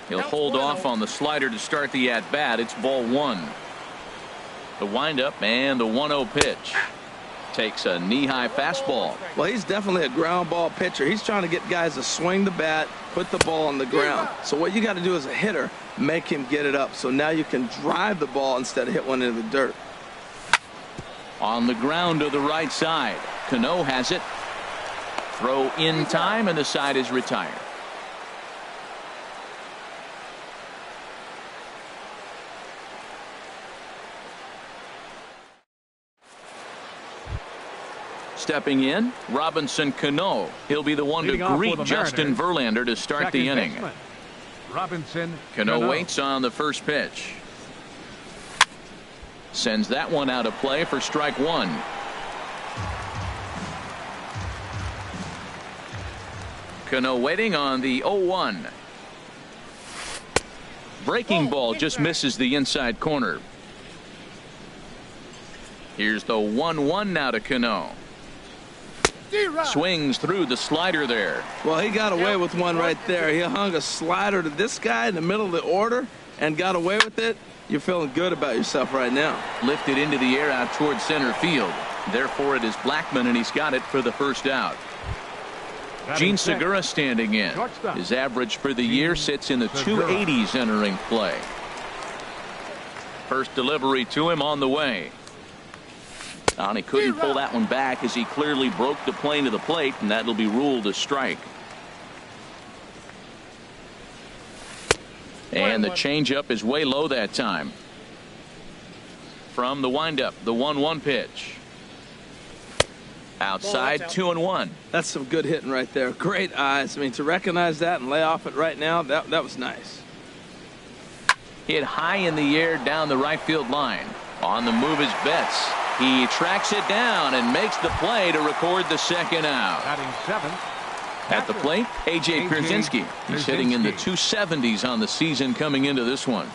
He'll hold off on the slider to start the at-bat. It's ball 1. The windup and the 1-0 pitch. Takes a knee-high fastball. Well, he's definitely a ground ball pitcher. He's trying to get guys to swing the bat, put the ball on the ground. So what you got to do as a hitter, make him get it up. So now you can drive the ball instead of hit one into the dirt. On the ground to the right side. Cano has it. Throw in time, and the side is retired. Stepping in, Robinson Cano. He'll be the one to greet Justin Verlander to start the inning. Robinson Cano waits on the first pitch. Sends that one out of play for strike 1. Cano waiting on the 0-1. Breaking ball just misses the inside corner. Here's the 1-1 now to Cano. Swings through the slider there. Well, he got away with one right there. He hung a slider to this guy in the middle of the order and got away with it. You're feeling good about yourself right now. Lifted into the air out towards center field. Therefore, it is Blackmon, and he's got it for the first out. Gene Segura standing in. His average for the year sits in the 280s entering play. First delivery to him on the way. And he couldn't pull that one back as he clearly broke the plane to the plate, and that'll be ruled a strike. And the changeup is way low that time. From the windup, the 1-1 pitch. Outside, 2-1. That's some good hitting right there. Great eyes. I mean, to recognize that and lay off it right now, that was nice. Hit high in the air down the right field line. On the move is Betts. He tracks it down and makes the play to record the second out. Batting seventh. At the plate, A.J. Pierzynski. He's hitting in the 270s on the season coming into this one.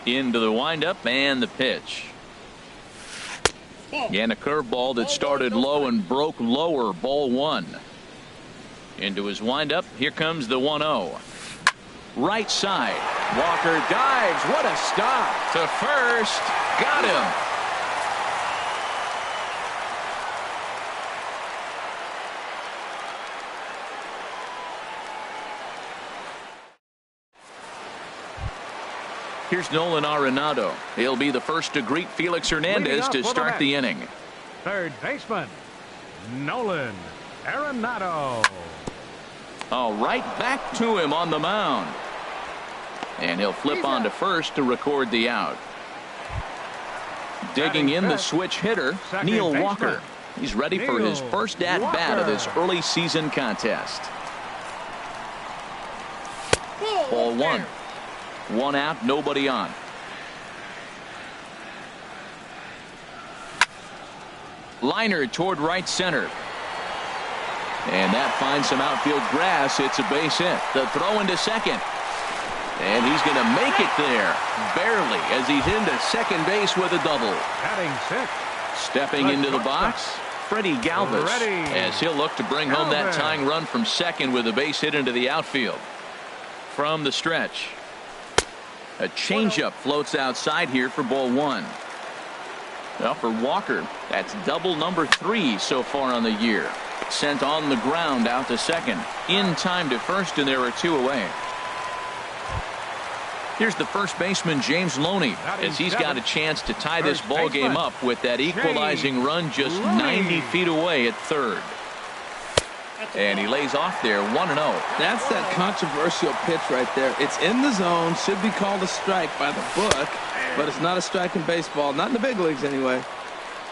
Into the windup and the pitch. And a curveball that started low and broke lower. Ball one. Into his windup. Here comes the 1-0. Right side. Walker dives. What a stop. To first. Got him. Here's Nolan Arenado. He'll be the first to greet Felix Hernandez to start the inning. Third baseman, Nolan Arenado. All right, back to him on the mound. And he'll flip on to first to record the out. Digging in the switch hitter, Neil Walker. He's ready for his first at-bat of this early season contest. Ball one. One out, nobody on. Liner toward right center. And that finds some outfield grass. It's a base hit. The throw into second. And he's going to make it there. Barely, as he's into second base with a double. Batting sixth. Stepping into the box, Freddie Galvis. As he'll look to bring home that tying run from second with a base hit into the outfield. From the stretch. A changeup floats outside here for ball one. Well, for Walker, that's double number 3 so far on the year. Sent on the ground out to second. In time to first, and there are 2 away. Here's the first baseman, James Loney, as he's got a chance to tie this ball game up with that equalizing run just 90 feet away at third. And he lays off there, 1-0. That's that controversial pitch right there. It's in the zone, should be called a strike by the book, but it's not a strike in baseball, not in the big leagues anyway.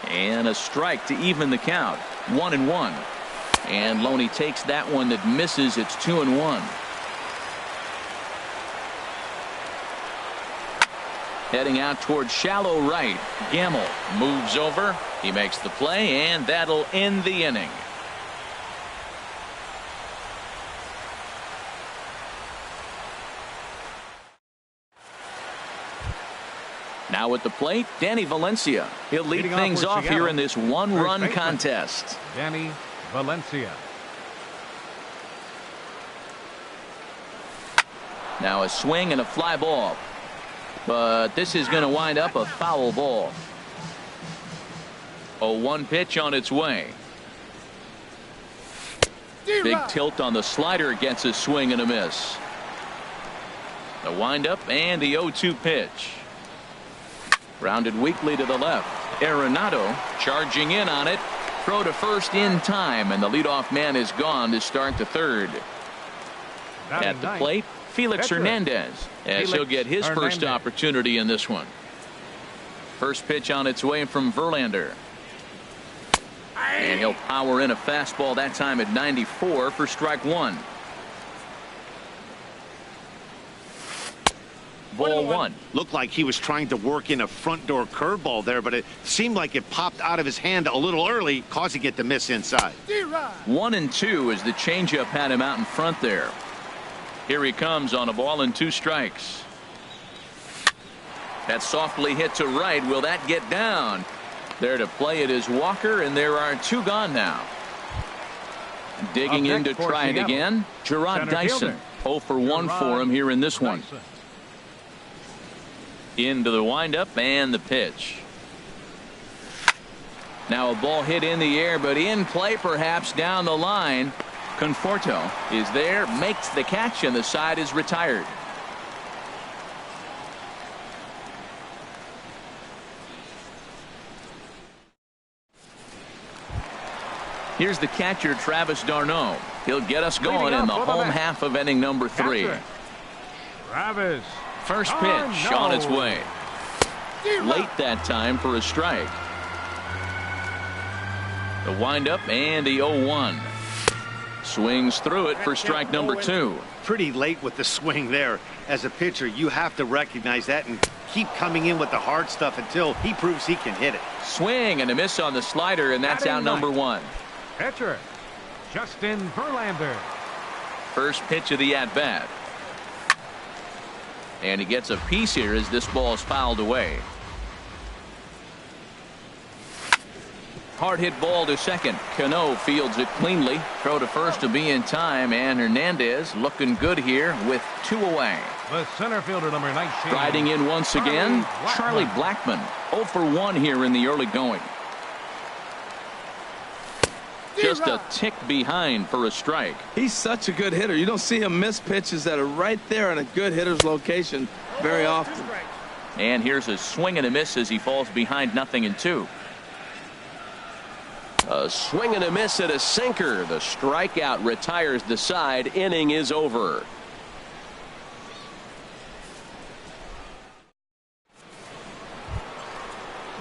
And a strike to even the count, 1-1. And Loney takes that one that misses. It's 2-1. Heading out towards shallow right. Gamble moves over. He makes the play, and that'll end the inning. Now at the plate, Danny Valencia. He'll lead things off here in this one-run contest. Danny Valencia. Now a swing and a fly ball. But this is going to wind up a foul ball. 0-1 pitch on its way. Big tilt on the slider, gets a swing and a miss. The windup and the 0-2 pitch. Rounded weakly to the left. Arenado charging in on it. Throw to first in time, and the leadoff man is gone to start the third. At the plate, Felix Hernandez, as he'll get his first opportunity in this one. First pitch on its way from Verlander. And he'll power in a fastball, that time at 94 for strike one. Ball one. Looked like he was trying to work in a front door curveball there, but it seemed like it popped out of his hand a little early, causing it to miss inside. 1-2 as the changeup had him out in front there. Here he comes on a ball and 2 strikes. That softly hit to right. Will that get down? There to play it is Walker, and there are 2 gone now. Digging in to try it again, Gerard Dyson. 0 for 1 for him here in this one. Into the windup and the pitch. Now a ball hit in the air, but in play perhaps down the line. Conforto is there, makes the catch, and the side is retired. Here's the catcher, Travis d'Arnaud. He'll get us going in the home half of inning number 3. Travis. First pitch on its way. Late that time for a strike. The windup and the 0-1. Swings through it for strike number 2. Pretty late with the swing there. As a pitcher, you have to recognize that and keep coming in with the hard stuff until he proves he can hit it. Swing and a miss on the slider, and that's out number 1. Pitcher, Justin Verlander. First pitch of the at-bat. And he gets a piece here as this ball is fouled away. Hard hit ball to second. Cano fields it cleanly. Throw to first to be in time, and Hernandez looking good here with 2 away. The center fielder, number 19. Riding in once again, Charlie Blackmon. 0 for 1 here in the early going. Just a tick behind for a strike. He's such a good hitter. You don't see him miss pitches that are right there in a good hitter's location very often. And here's a swing and a miss as he falls behind 0-2. A swing and a miss at a sinker. The strikeout retires the side. Inning is over.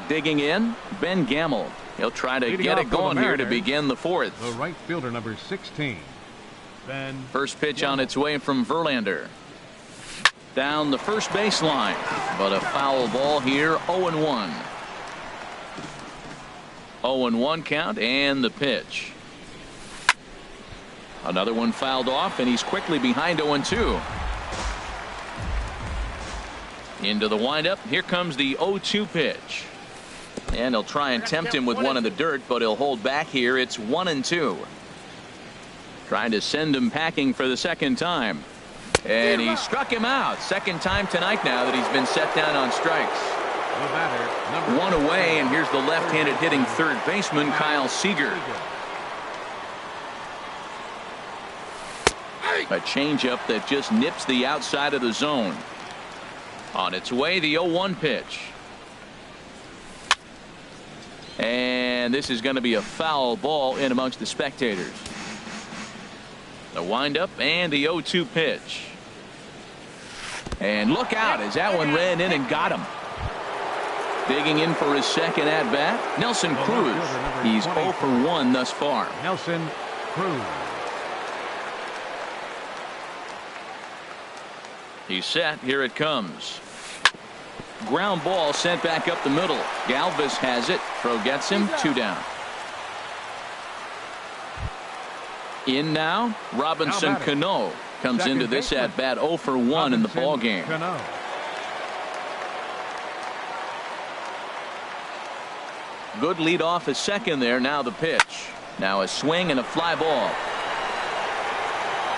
Digging in, Ben Gamble. He'll try to get it going here to begin the 4th. The right fielder, number 16. Ben First pitch on its way from Verlander. Down the first baseline, but a foul ball here. 0-1. 0-1 count, and the pitch. Another one fouled off, and he's quickly behind 0-2. Into the windup. Here comes the 0-2 pitch. And he'll try and tempt him with one in the dirt, but he'll hold back here. It's 1-2. Trying to send him packing for the second time. And he struck him out. Second time tonight now that he's been set down on strikes. One away, and here's the left-handed hitting third baseman, Kyle Seager. A changeup that just nips the outside of the zone. On its way, the 0-1 pitch. And this is going to be a foul ball in amongst the spectators. The windup and the 0-2 pitch. And look out as that one ran in and got him. Digging in for his second at-bat, Nelson Cruz. He's 0 for 1 thus far. Nelson Cruz. He's set. Here it comes. Ground ball sent back up the middle. Galvis has it. Throw gets him. 2 down. In now, Robinson Cano comes into this at-bat 0 for 1 in the ball game. Good lead off at second there. Now the pitch. Now a swing and a fly ball.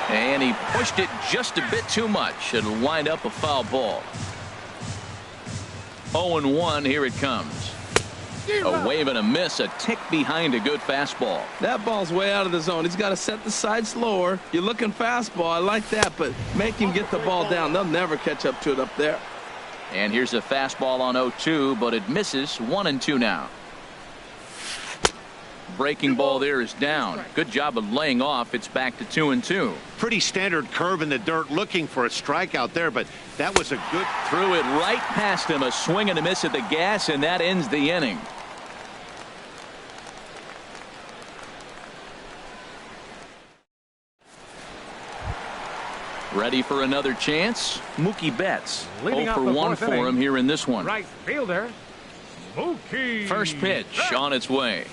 And he pushed it just a bit too much. It'll wind up a foul ball. 0-1. Here it comes. A wave and a miss. A tick behind a good fastball. That ball's way out of the zone. He's got to set the side slower. You're looking fastball. I like that, but make him get the ball down. They'll never catch up to it up there. And here's a fastball on 0-2, but it misses. 1-2 now. Breaking ball there is down. Good job of laying off. It's back to 2-2. Pretty standard curve in the dirt, looking for a strikeout there, but that was a good. Threw it right past him. A swing and a miss at the gas, and that ends the inning. Ready for another chance? Mookie Betts. 0 for 1 for him here in this one. Right fielder, Mookie. First pitch on its way.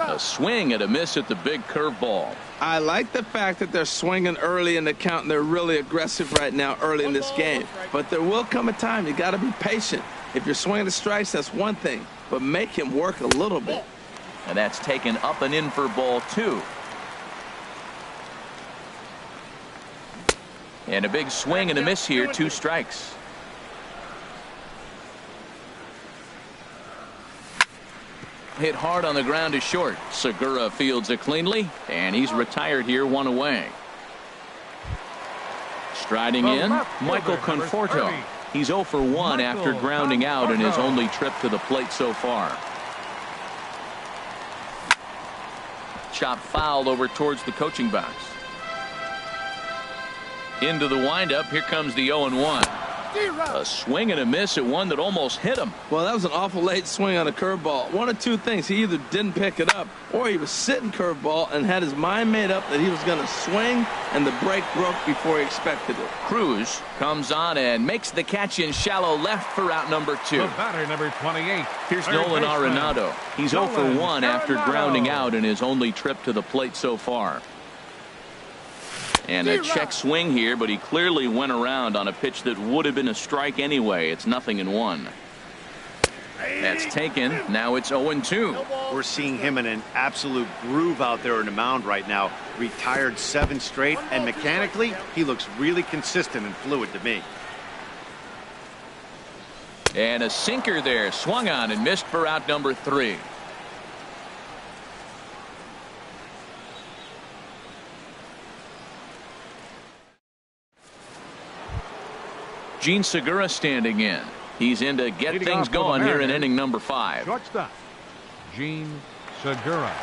A swing and a miss at the big curveball. I like the fact that they're swinging early in the count, and they're really aggressive right now early in this game. But there will come a time you got to be patient. If you're swinging the strikes, that's one thing, but make him work a little bit. And that's taken up and in for ball 2. And a big swing and a miss here. 2 strikes. Hit hard on the ground to short. Segura fields it cleanly, and he's retired here. 1 away. Striding in, Michael Conforto. He's 0 for 1 after grounding out in his only trip to the plate so far. Chop fouled over towards the coaching box. Into the windup. Here comes the 0-1. A swing and a miss at one that almost hit him. Well, that was an awful late swing on a curveball. One of two things. He either didn't pick it up or he was sitting curveball and had his mind made up that he was going to swing, and the break broke before he expected it. Cruz comes on and makes the catch in shallow left for out number 2. The batter, number 28. Here's third Nolan baseman. Arenado. He's 0 for 1 after Arenado. grounding out in his only trip to the plate so far. And a check swing here, but he clearly went around on a pitch that would have been a strike anyway. It's 0-1. That's taken. Now it's 0-2. We're seeing him in an absolute groove out there in the mound right now. Retired 7 straight, and mechanically, he looks really consistent and fluid to me. And a sinker there, swung on and missed for out number 3. Gene Segura standing in. He's in to get Leading things off for the going here in Mariners, inning number 5. Shortstop, Gene Segura.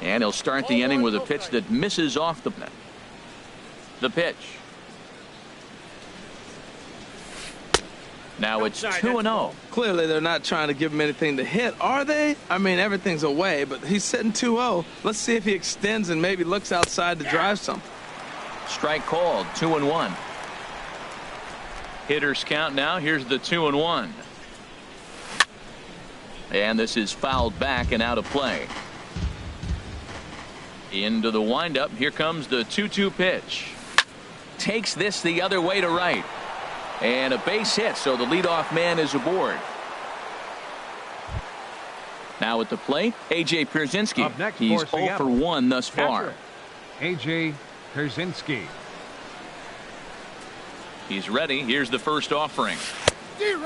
And he'll start the inning with a pitch that misses off the net. The pitch. Now it's 2-0. Clearly, they're not trying to give him anything to hit, are they? I mean, everything's away, but he's sitting 2-0. Let's see if he extends and maybe looks outside to drive something. Strike called, 2-1. Hitters count now. Here's the 2-1. And this is fouled back and out of play. Into the windup. Here comes the 2-2 pitch. Takes this the other way to right. And a base hit, so the leadoff man is aboard. Now at the plate, A.J. Pierzynski. Up next He's for 0 for 1 thus far. Catcher, A.J. Pierzynski. He's ready. Here's the first offering.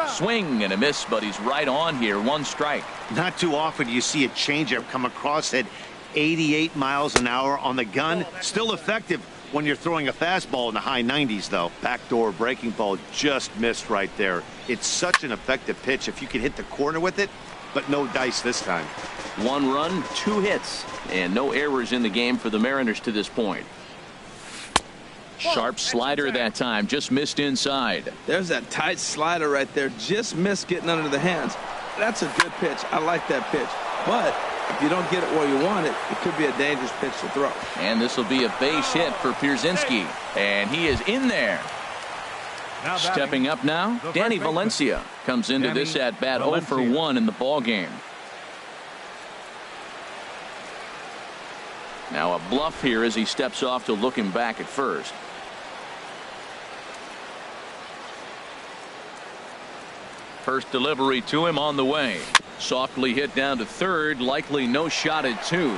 Swing and a miss, but he's right on here. 1 strike. Not too often do you see a changeup come across at 88 miles an hour on the gun. Still effective when you're throwing a fastball in the high 90s, though. Backdoor breaking ball just missed right there. It's such an effective pitch if you can hit the corner with it, but no dice this time. 1 run, 2 hits, and no errors in the game for the Mariners to this point. Sharp slider that time, just missed inside. There's that tight slider right there. Just missed getting under the hands. That's a good pitch. I like that pitch. But if you don't get it where you want it, it could be a dangerous pitch to throw. And this will be a base hit for Pierzynski. And he is in there. Now Stepping up now, the Danny first baseman. Valencia comes into Danny this at bat 0 for Valencia. 1 in the ball game. Now a bluff here as he steps off to look him back at first. First delivery to him on the way. Softly hit down to third, likely no shot at 2.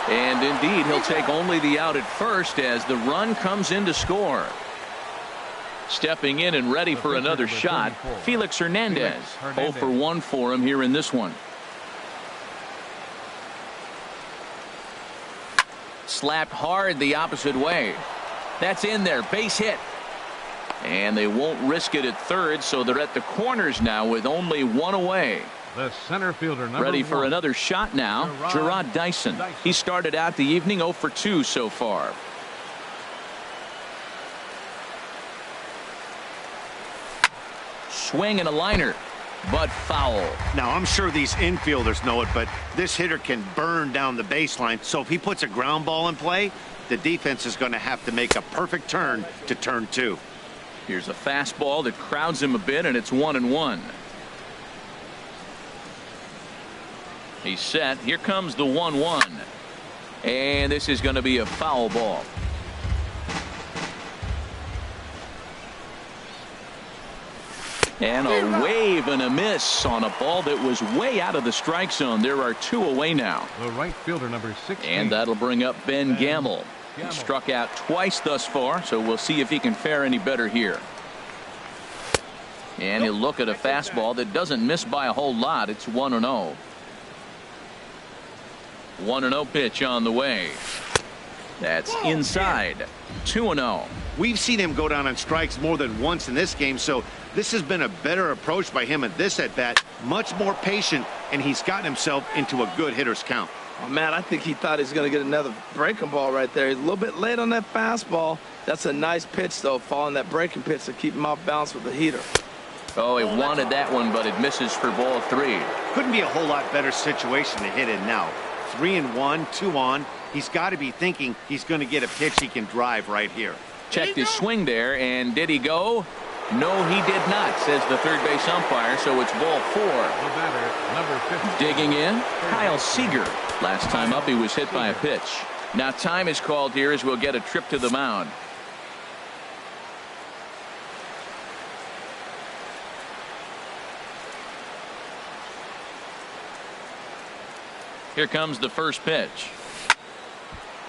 And indeed, he'll take only the out at first as the run comes in to score. Stepping in and ready for another shot, Felix Hernandez. 0 for 1 for him here in this one. Slapped hard the opposite way. That's in there, base hit. And they won't risk it at third, so they're at the corners now with only 1 away. The center fielder, number Ready for 1. another shot now, Gerard Dyson. He started out the evening 0 for 2 so far. Swing and a liner, but foul. Now, I'm sure these infielders know it, but this hitter can burn down the baseline. So if he puts a ground ball in play, the defense is going to have to make a perfect turn to turn 2. Here's a fastball that crowds him a bit, and it's 1-1. He's set. Here comes the 1-1. And this is going to be a foul ball. And a wave and a miss on a ball that was way out of the strike zone. There are 2 away now. The right fielder, number 16. And that'll bring up Ben Gamble. He struck out twice thus far, so we'll see if he can fare any better here. And he'll look at a fastball that doesn't miss by a whole lot. It's 1-0. 1-0 pitch on the way. That's inside. 2-0. We've seen him go down on strikes more than once in this game, so this has been a better approach by him at this at-bat. Much more patient, and he's gotten himself into a good hitter's count. Oh, man, I think he thought he was going to get another breaking ball right there. He's a little bit late on that fastball. That's a nice pitch, though, following that breaking pitch to keep him off balance with the heater. Oh, he wanted that one, but it misses for ball 3. Couldn't be a whole lot better situation to hit in now. 3-1, 2 on. He's got to be thinking he's going to get a pitch he can drive right here. Checked his swing there, and did he go? No, he did not, says the third base umpire, so it's ball 4. The batter, number 50. Digging in, Kyle Seager. Last time up, he was hit by a pitch. Now time is called here as we'll get a trip to the mound. Here comes the first pitch.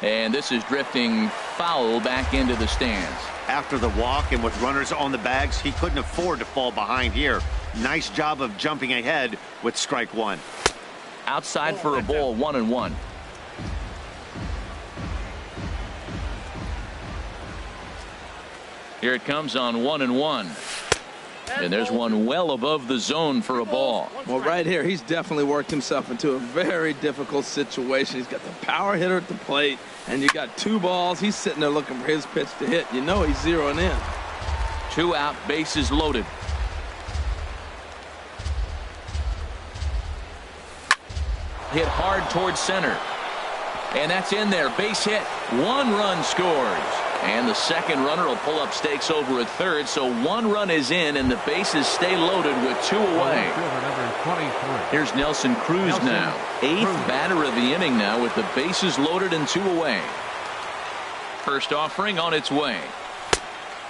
And this is drifting foul back into the stands. After the walk and with runners on the bags, he couldn't afford to fall behind here. Nice job of jumping ahead with strike 1. Outside for a ball, 1-1. Here it comes on 1-1. And there's one well above the zone for a ball. Well, right here, he's definitely worked himself into a very difficult situation. He's got the power hitter at the plate, and you got 2 balls. He's sitting there looking for his pitch to hit. You know he's zeroing in. 2 out, bases loaded. Hit hard towards center. And that's in there. Base hit. 1 run scores. And the second runner will pull up stakes over at third. So 1 run is in, and the bases stay loaded with 2 away. Here's Nelson Cruz now. 8th batter of the inning now with the bases loaded and 2 away. First offering on its way.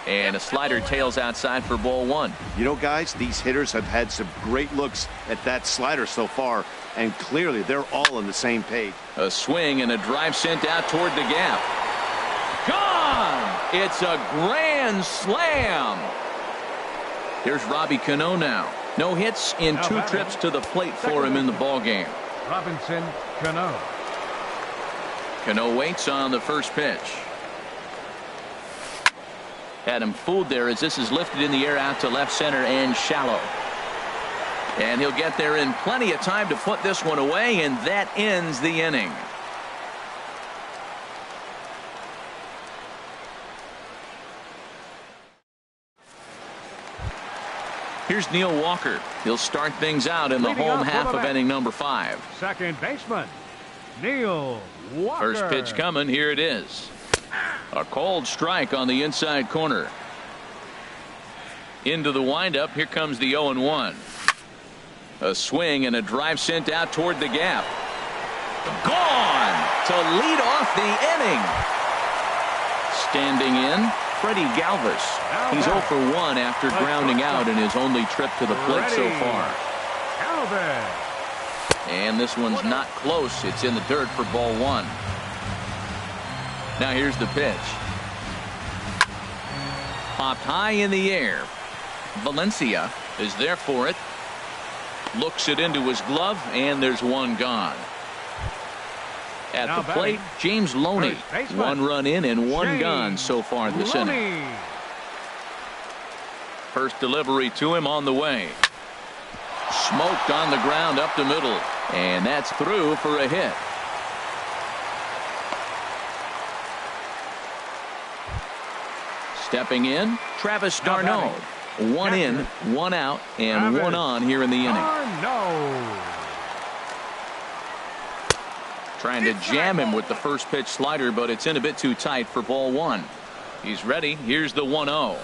And a slider tails outside for ball 1. You know, guys, these hitters have had some great looks at that slider so far, and clearly they're all on the same page. A swing and a drive sent out toward the gap. Gone! It's a grand slam. Here's Robbie Cano now. No hits in 2 trips to the plate for him in the ballgame. Robinson Cano. Cano waits on the first pitch. Had him fooled there as this is lifted in the air out to left center and shallow. And he'll get there in plenty of time to put this one away, and that ends the inning. Here's Neil Walker. He'll start things out in the home half of inning number 5. Second baseman, Neil Walker. First pitch coming. Here it is. A cold strike on the inside corner. Into the windup. Here comes the 0-1. A swing and a drive sent out toward the gap. Gone to lead off the inning. Standing in, Freddie Galvis. He's 0 for 1 after grounding out in his only trip to the plate so far. And this one's not close. It's in the dirt for ball 1. Now here's the pitch. Popped high in the air. Valencia is there for it. Looks it into his glove, and there's 1 gone. At the plate, James Loney. 1 run in and 1 gone so far this inning. First delivery to him on the way. Smoked on the ground up the middle, and that's through for a hit. Stepping in, Travis d'Arnaud. 1 in, 1 out, and 1 on here in the inning. Trying to jam him with the first pitch slider, but it's in a bit too tight for ball 1. He's ready. Here's the 1-0.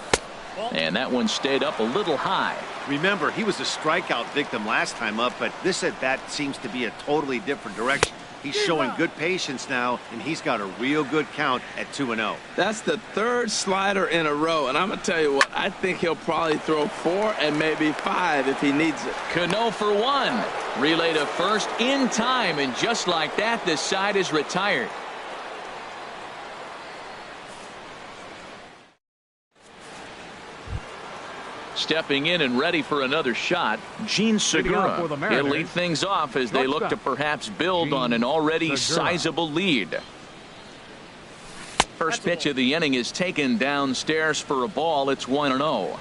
And that one stayed up a little high. Remember, he was a strikeout victim last time up, but this at bat seems to be a totally different direction. He's showing good patience now, and he's got a real good count at 2-0. That's the 3rd slider in a row, and I'm going to tell you what, I think he'll probably throw 4 and maybe 5 if he needs it. Cano for 1. Relay to first in time, and just like that, this side is retired. Stepping in and ready for another shot, Gene Segura. He'll lead things off as they look to perhaps build on an already sizable lead. First pitch of the inning is taken downstairs for a ball. It's 1-0.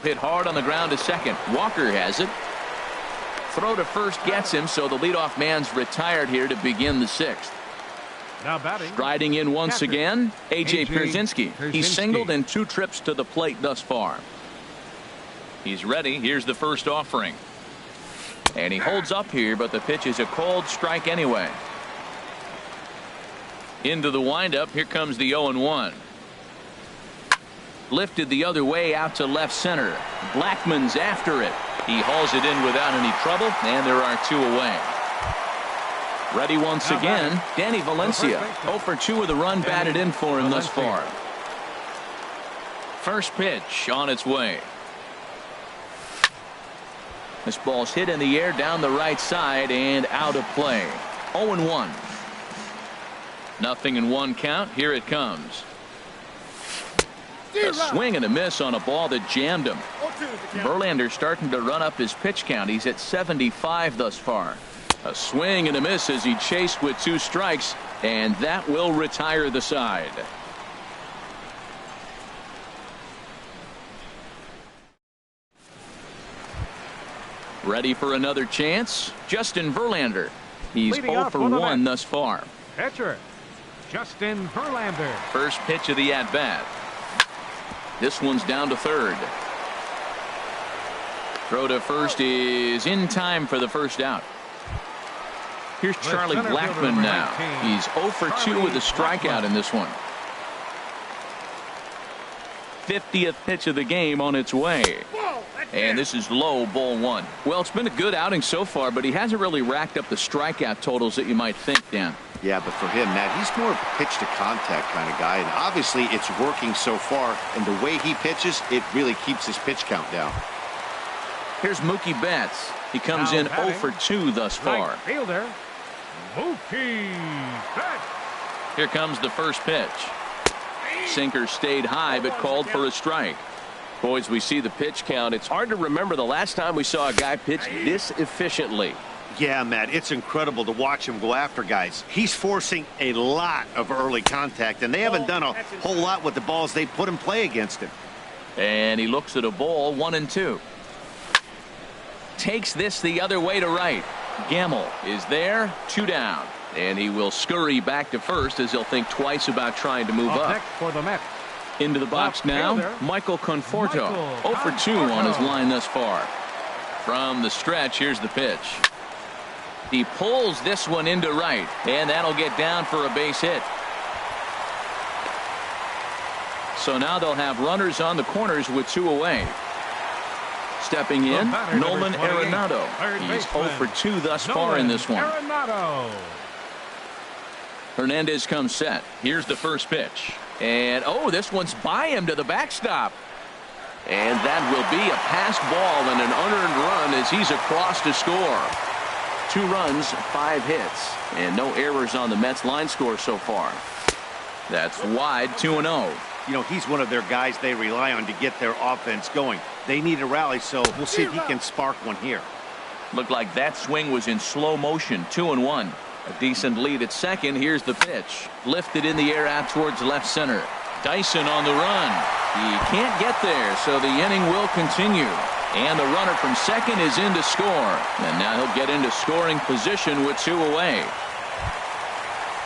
Hit hard on the ground to second. Walker has it. throw to first gets him, so the leadoff man's retired here to begin the 6th. Now batting. Striding in once catcher, again, A.J. Pierzynski. He's singled in 2 trips to the plate thus far. He's ready. Here's the first offering. And he holds up here, but the pitch is a cold strike anyway. Into the windup. Here comes the 0-1. Lifted the other way out to left center. Blackman's after it. He hauls it in without any trouble, and there are 2 away. Ready once again, Danny Valencia. 0 for 2 with a run batted in for him thus far. First pitch on its way. This ball's hit in the air down the right side and out of play. 0-1. Nothing in 1 count. Here it comes. A swing and a miss on a ball that jammed him. Verlander starting to run up his pitch count. He's at 75 thus far. A swing and a miss as he chased with 2 strikes, and that will retire the side. Ready for another chance? Justin Verlander. He's 0 for 1 thus far. Pitcher, Justin Verlander. First pitch of the at-bat. This one's down to third. Throw to first is in time for the first out. Here's Charlie Blackmon now. He's 0 for 2 with a strikeout in this one. 50th pitch of the game on its way. And this is low, ball 1. Well, it's been a good outing so far, but he hasn't really racked up the strikeout totals that you might think, Dan. Yeah, but for him, Matt, he's more of a pitch-to-contact kind of guy, and obviously it's working so far, and the way he pitches, it really keeps his pitch count down. Here's Mookie Betts. He comes in 0 for 2 thus far. Right fielder, Mookie Betts. Here comes the first pitch. Sinker stayed high, but called for a strike. Boys, we see the pitch count. It's hard to remember the last time we saw a guy pitch this efficiently. Yeah, Matt, it's incredible to watch him go after guys. He's forcing a lot of early contact, and they haven't done a whole lot with the balls they put in play against him. And he looks at a ball, 1-2. Takes this the other way to right. Gamble is there, 2 down. And he will scurry back to first as he'll think twice about trying to move up. Next for the Mets. Into the box now, Michael Conforto. 0 for 2 on his line thus far. From the stretch, here's the pitch. He pulls this one into right, and that'll get down for a base hit. So now they'll have runners on the corners with 2 away. Stepping in, Nolan Arenado. He's 0 for 2 thus far in this one. Hernandez comes set. Here's the first pitch. And, oh, this one's by him to the backstop. And that will be a passed ball and an unearned run as he's across to score. 2 runs, 5 hits, and no errors on the Mets line score so far. That's wide, 2-0. You know, he's one of their guys they rely on to get their offense going. They need a rally, so we'll see if he can spark one here. Looked like that swing was in slow motion, 2-1. A decent lead at second. Here's the pitch. Lifted in the air out towards left center. Dyson on the run. He can't get there, so the inning will continue. And the runner from second is in to score. And now he'll get into scoring position with 2 away.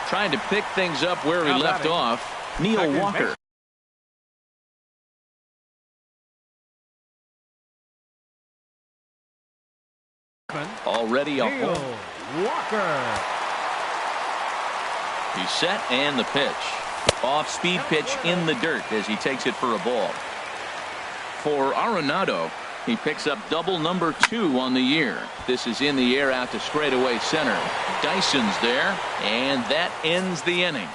Trying to pick things up where he left off, Neil Walker. Already a hole. Walker. He's set, and the pitch. Off-speed pitch in the dirt as he takes it for a ball. For Arenado, he picks up double number 2 on the year. This is in the air out to straightaway center. Dyson's there, and that ends the inning.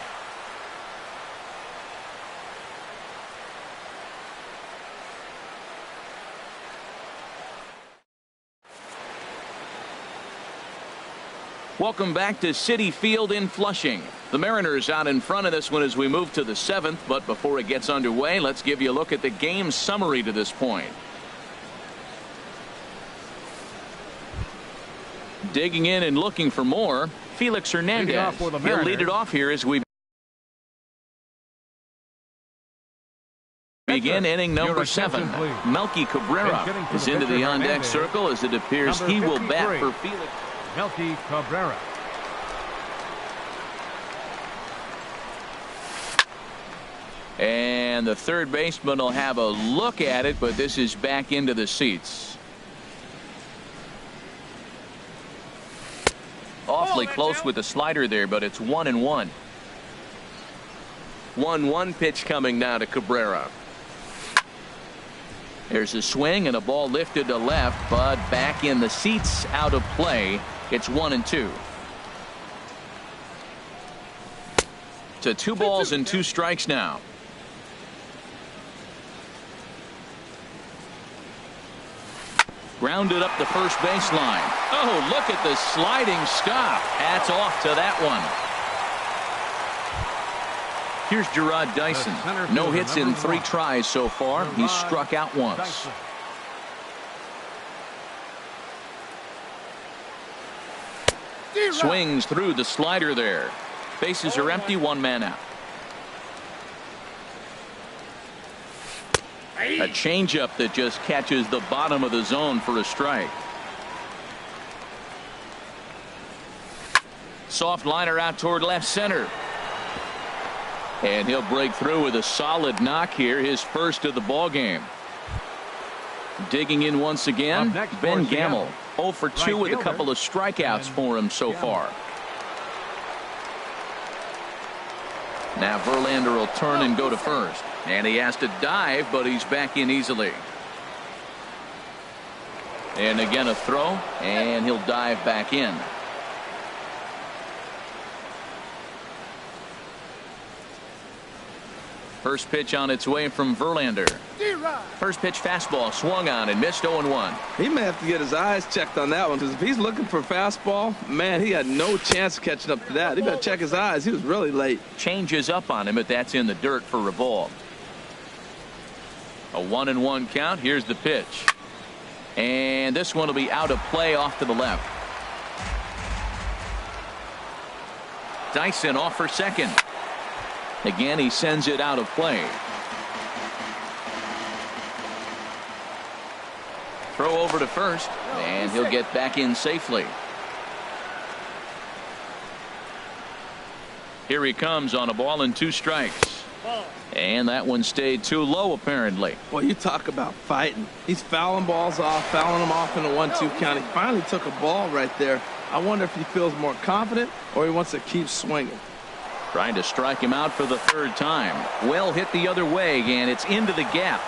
Welcome back to Citi Field in Flushing. The Mariners out in front of this one as we move to the 7th, but before it gets underway, let's give you a look at the game summary to this point. Digging in and looking for more, Felix Hernandez. He'll lead it off here as we Begin inning number 7. Melky Cabrera is into the on-deck circle as it appears he will bat for Felix. Melky Cabrera. And the third baseman will have a look at it, but this is back into the seats. Awfully close with the slider there, but it's 1-1. 1-1 pitch coming now to Cabrera. There's a swing and a ball lifted to left, but back in the seats, out of play. It's 1-2. To 2 balls and 2 strikes now. Grounded up the first baseline. Oh, look at the sliding stop. Hats off to that one. Here's Gerard Dyson. No hits in 3 tries so far. He's struck out once. Swings through the slider there. Bases are empty, 1 man out. A changeup that just catches the bottom of the zone for a strike. Soft liner out toward left center. And he'll break through with a solid knock here, his first of the ball game. Digging in once again, Ben Gamel. 0 for 2 with a couple of strikeouts for him so far. Now Verlander will turn and go to first. And he has to dive, but he's back in easily. And again a throw, and he'll dive back in. First pitch on its way from Verlander. First pitch fastball swung on and missed 0-1. He may have to get his eyes checked on that one, because if he's looking for fastball, man, he had no chance of catching up to that. He better check his eyes. He was really late. Changes up on him, but that's in the dirt for a ball. A 1-1 count. Here's the pitch. And this one will be out of play off to the left. Dyson off for second. Again, he sends it out of play. Throw over to first, and he'll get back in safely. Here he comes on a ball and 2 strikes. And that one stayed too low, apparently. Well, you talk about fighting. He's fouling balls off, fouling them off in a 1-2 count. He finally took a ball right there. I wonder if he feels more confident or he wants to keep swinging. Trying to strike him out for the 3rd time. Well hit the other way, and it's into the gap.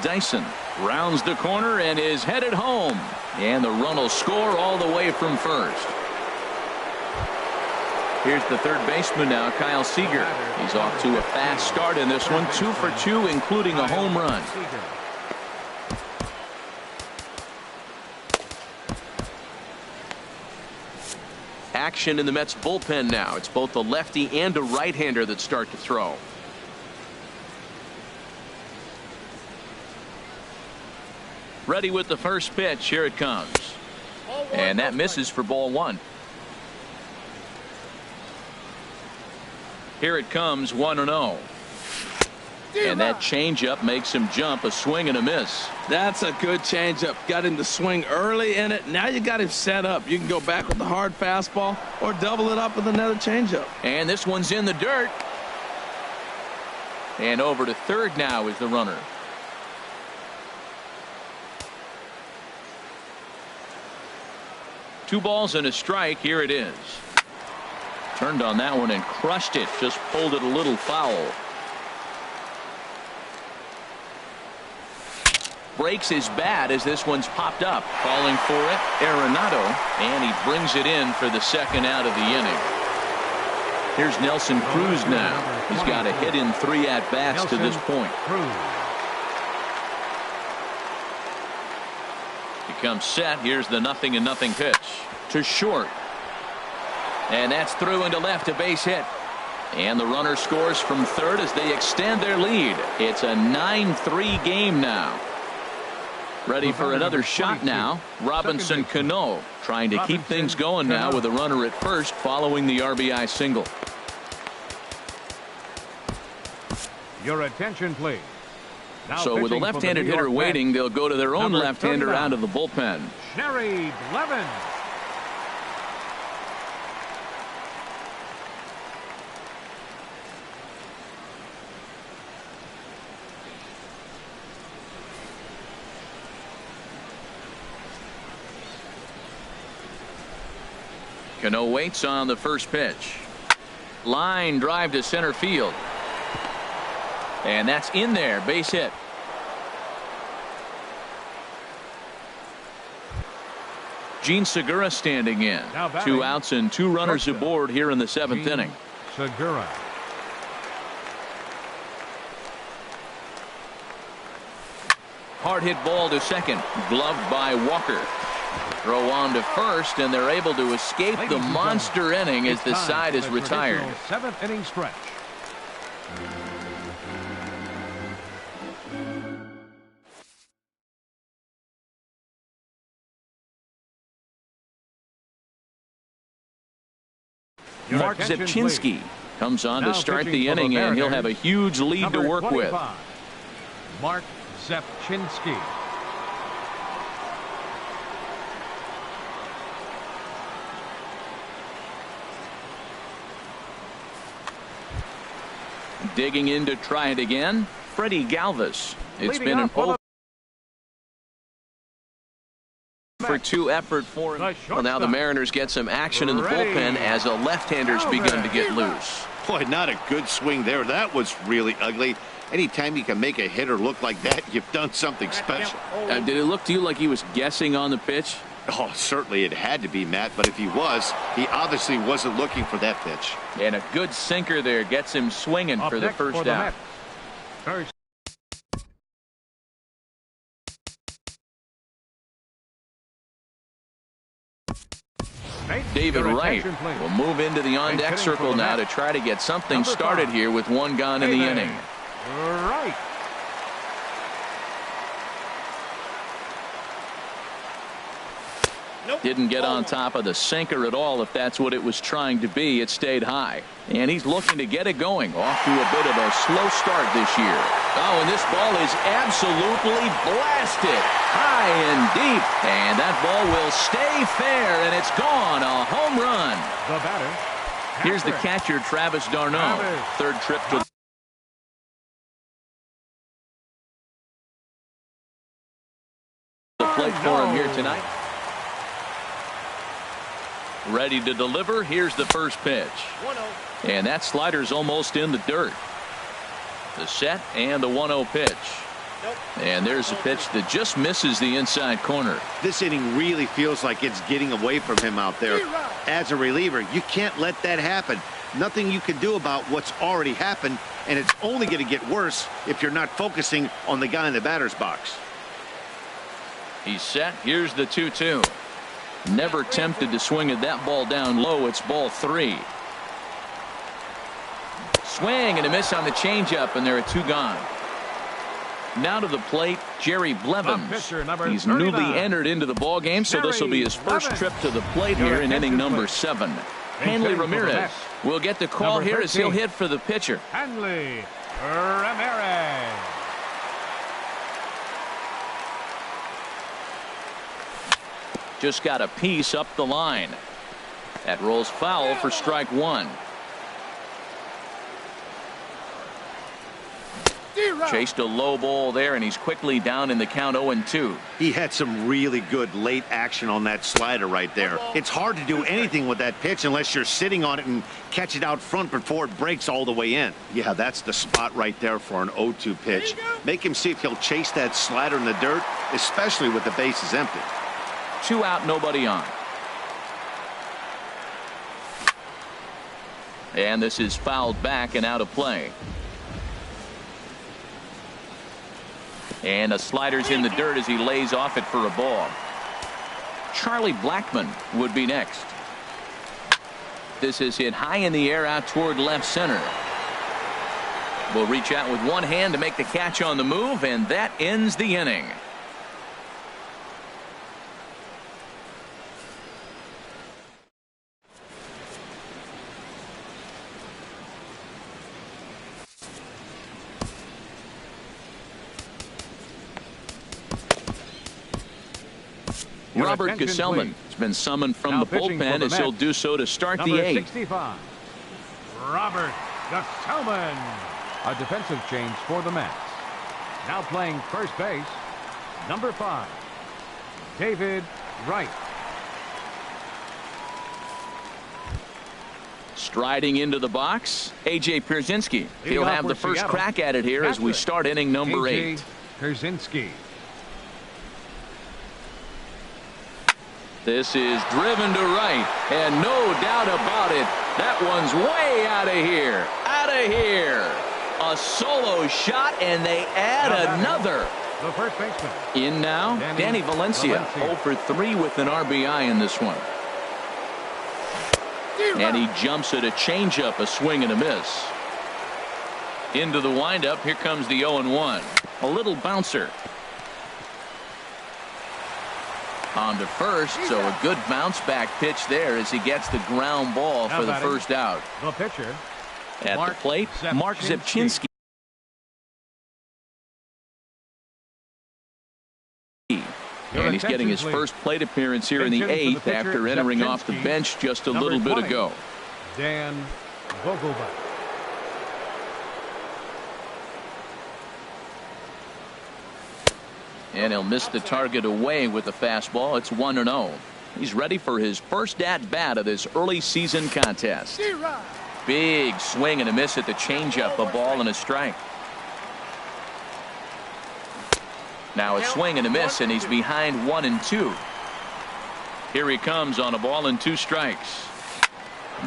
Dyson rounds the corner and is headed home. And the run will score all the way from first. Here's the third baseman now, Kyle Seager. He's off to a fast start in this one. 2 for 2, including a home run. Action in the Mets bullpen now. It's both a lefty and a right-hander that start to throw. Ready with the first pitch. Here it comes. And that misses for ball 1. Here it comes, 1-0. And that changeup makes him jump. A swing and a miss. That's a good changeup. Got him to swing early in it. Now you got him set up. You can go back with the hard fastball or double it up with another changeup. And this one's in the dirt. And over to third now is the runner. Two balls and a strike. Here it is. Turned on that one and crushed it. Just pulled it a little foul. Breaks his bat as this one's popped up. Calling for it, Arenado, and he brings it in for the second out of the inning. Here's Nelson Cruz now. He's got a hit in 3 at-bats to this point. He comes set. Here's the 0-0 pitch to short. And that's through into left, a base hit. And the runner scores from third as they extend their lead. It's a 9-3 game now. Ready for another shot now. Robinson Cano trying to keep things going now with a runner at first following the RBI single. Your attention, please. Now So with a pitching for the left-handed New hitter York waiting, Mets, they'll go to their own number left-hander 39, out of the bullpen. Sherry Blevins. Cano waits on the first pitch. Line drive to center field. And that's in there. Base hit. Gene Segura standing in. 2 outs and 2 runners aboard here in the 7th inning. Segura. Hard hit ball to second. Gloved by Walker. Throw on to first, and they're able to escape the monster inning as the side is retired. 7th inning stretch. Mark Zepchinski comes on to start the inning, and he'll have a huge lead to work with. Mark Zepchinski. Digging in to try it again, Freddie Galvis. It's been an over for 2 effort for him. Well, now the Mariners get some action in the bullpen as a left-hander's begun to get loose. Boy, not a good swing there. That was really ugly. Anytime you can make a hitter look like that, you've done something special. Did it look to you like he was guessing on the pitch? Oh, certainly it had to be, Matt, but if he was, he obviously wasn't looking for that pitch. And a good sinker there gets him swinging for the first out. First. David Wright will move into the on-deck circle now to try to get something started here with 1 gone in the inning. Right. Didn't get on top of the sinker at all, if that's what it was trying to be. It stayed high. And he's looking to get it going. Off to a bit of a slow start this year. Oh, and this ball is absolutely blasted. High and deep. And that ball will stay fair, and it's gone. A home run. The batter. Here's the catcher, Travis d'Arnaud. 3rd trip to the plate for him here tonight. Ready to deliver. Here's the first pitch. And that slider's almost in the dirt. The set and the 1-0 pitch. And there's a pitch that just misses the inside corner. This inning really feels like it's getting away from him out there. As a reliever, you can't let that happen. Nothing you can do about what's already happened, and it's only going to get worse if you're not focusing on the guy in the batter's box. He's set. Here's the 2-2. Never tempted to swing at that ball down low. It's ball 3. Swing and a miss on the changeup, and there are 2 gone. Now to the plate, Jerry Blevins. He's newly entered into the ball game, so this will be his first trip to the plate here in inning number 7. Hanley Ramirez will get the call here as he'll hit for the pitcher. Hanley Ramirez. Just got a piece up the line. That rolls foul for strike 1. Chased a low ball there, and he's quickly down in the count 0-2. He had some really good late action on that slider right there. It's hard to do anything with that pitch unless you're sitting on it and catch it out front before it breaks all the way in. Yeah, that's the spot right there for an 0-2 pitch. Make him see if he'll chase that slider in the dirt, especially with the bases empty. 2 out, nobody on. And this is fouled back and out of play. And a slider's in the dirt as he lays off it for a ball. Charlie Blackmon would be next. This is hit high in the air out toward left center. Will reach out with one hand to make the catch on the move, and that ends the inning. Your Robert attention, Gesellman please. has been summoned from Now the pitching for bullpen the as he'll Mets, do so to start number the eighth. 65, Robert Gesellman. A defensive change for the Mets. Now playing first base, number 5, David Wright. Striding into the box, A.J. Pierzynski. He'll off have for the first Seattle, crack at it here as we Patrick start inning number A.J. 8. Pierzynski. This is driven to right, and no doubt about it, that one's way out of here. Out of here. A solo shot, and they add another. The first baseman. In now, Danny Valencia. 0 for 3 with an RBI in this one. And he jumps at a changeup, a swing and a miss. Into the windup, here comes the 0-1. A little bouncer. On to first, so a good bounce back pitch there as he gets the ground ball for the first out. The pitcher. At the plate, Mark Zepchinski. And he's getting his first plate appearance here in the 8th after entering off the bench just a little bit ago. Dan Vogelbach. And he'll miss the target away with the fastball. It's 1-0. He's ready for his first at-bat of this early season contest. Big swing and a miss at the changeup, a ball and a strike. Now a swing and a miss, and he's behind 1-2. Here he comes on a ball and 2 strikes.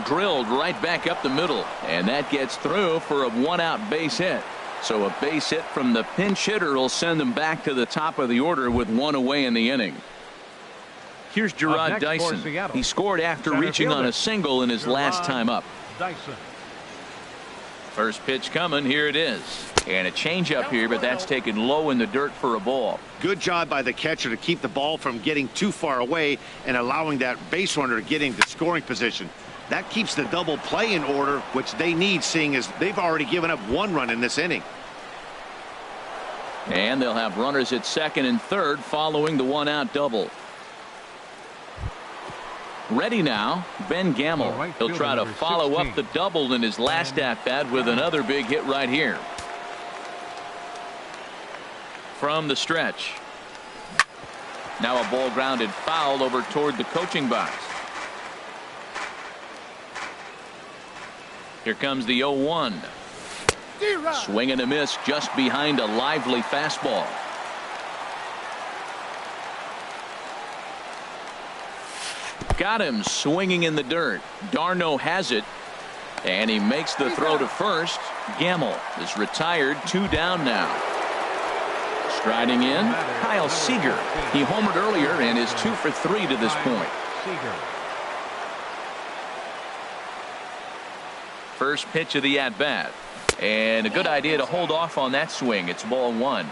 Drilled right back up the middle, and that gets through for a 1-out base hit. So a base hit from the pinch hitter will send them back to the top of the order with 1 away in the inning. Here's Gerard Dyson. He scored after reaching on a single in his last time up. Dyson. First pitch coming. Here it is. And a changeup here, but that's taken low in the dirt for a ball. Good job by the catcher to keep the ball from getting too far away and allowing that base runner to get into scoring position. That keeps the double play in order, which they need, seeing as they've already given up 1 run in this inning. And they'll have runners at second and third following the 1-out double. Ready now, Ben Gamble. He'll try to follow up the double in his last at-bat with another big hit right here. From the stretch. Now a ball grounded foul over toward the coaching box. Here comes the 0-1. Swing and a miss just behind a lively fastball. Got him swinging in the dirt. Darno has it, and he makes the throw to first. Gamble is retired, 2 down now. Striding in, Kyle Seager. He homered earlier and is 2 for 3 to this point. First pitch of the at-bat, and a good idea to hold off on that swing. It's ball 1.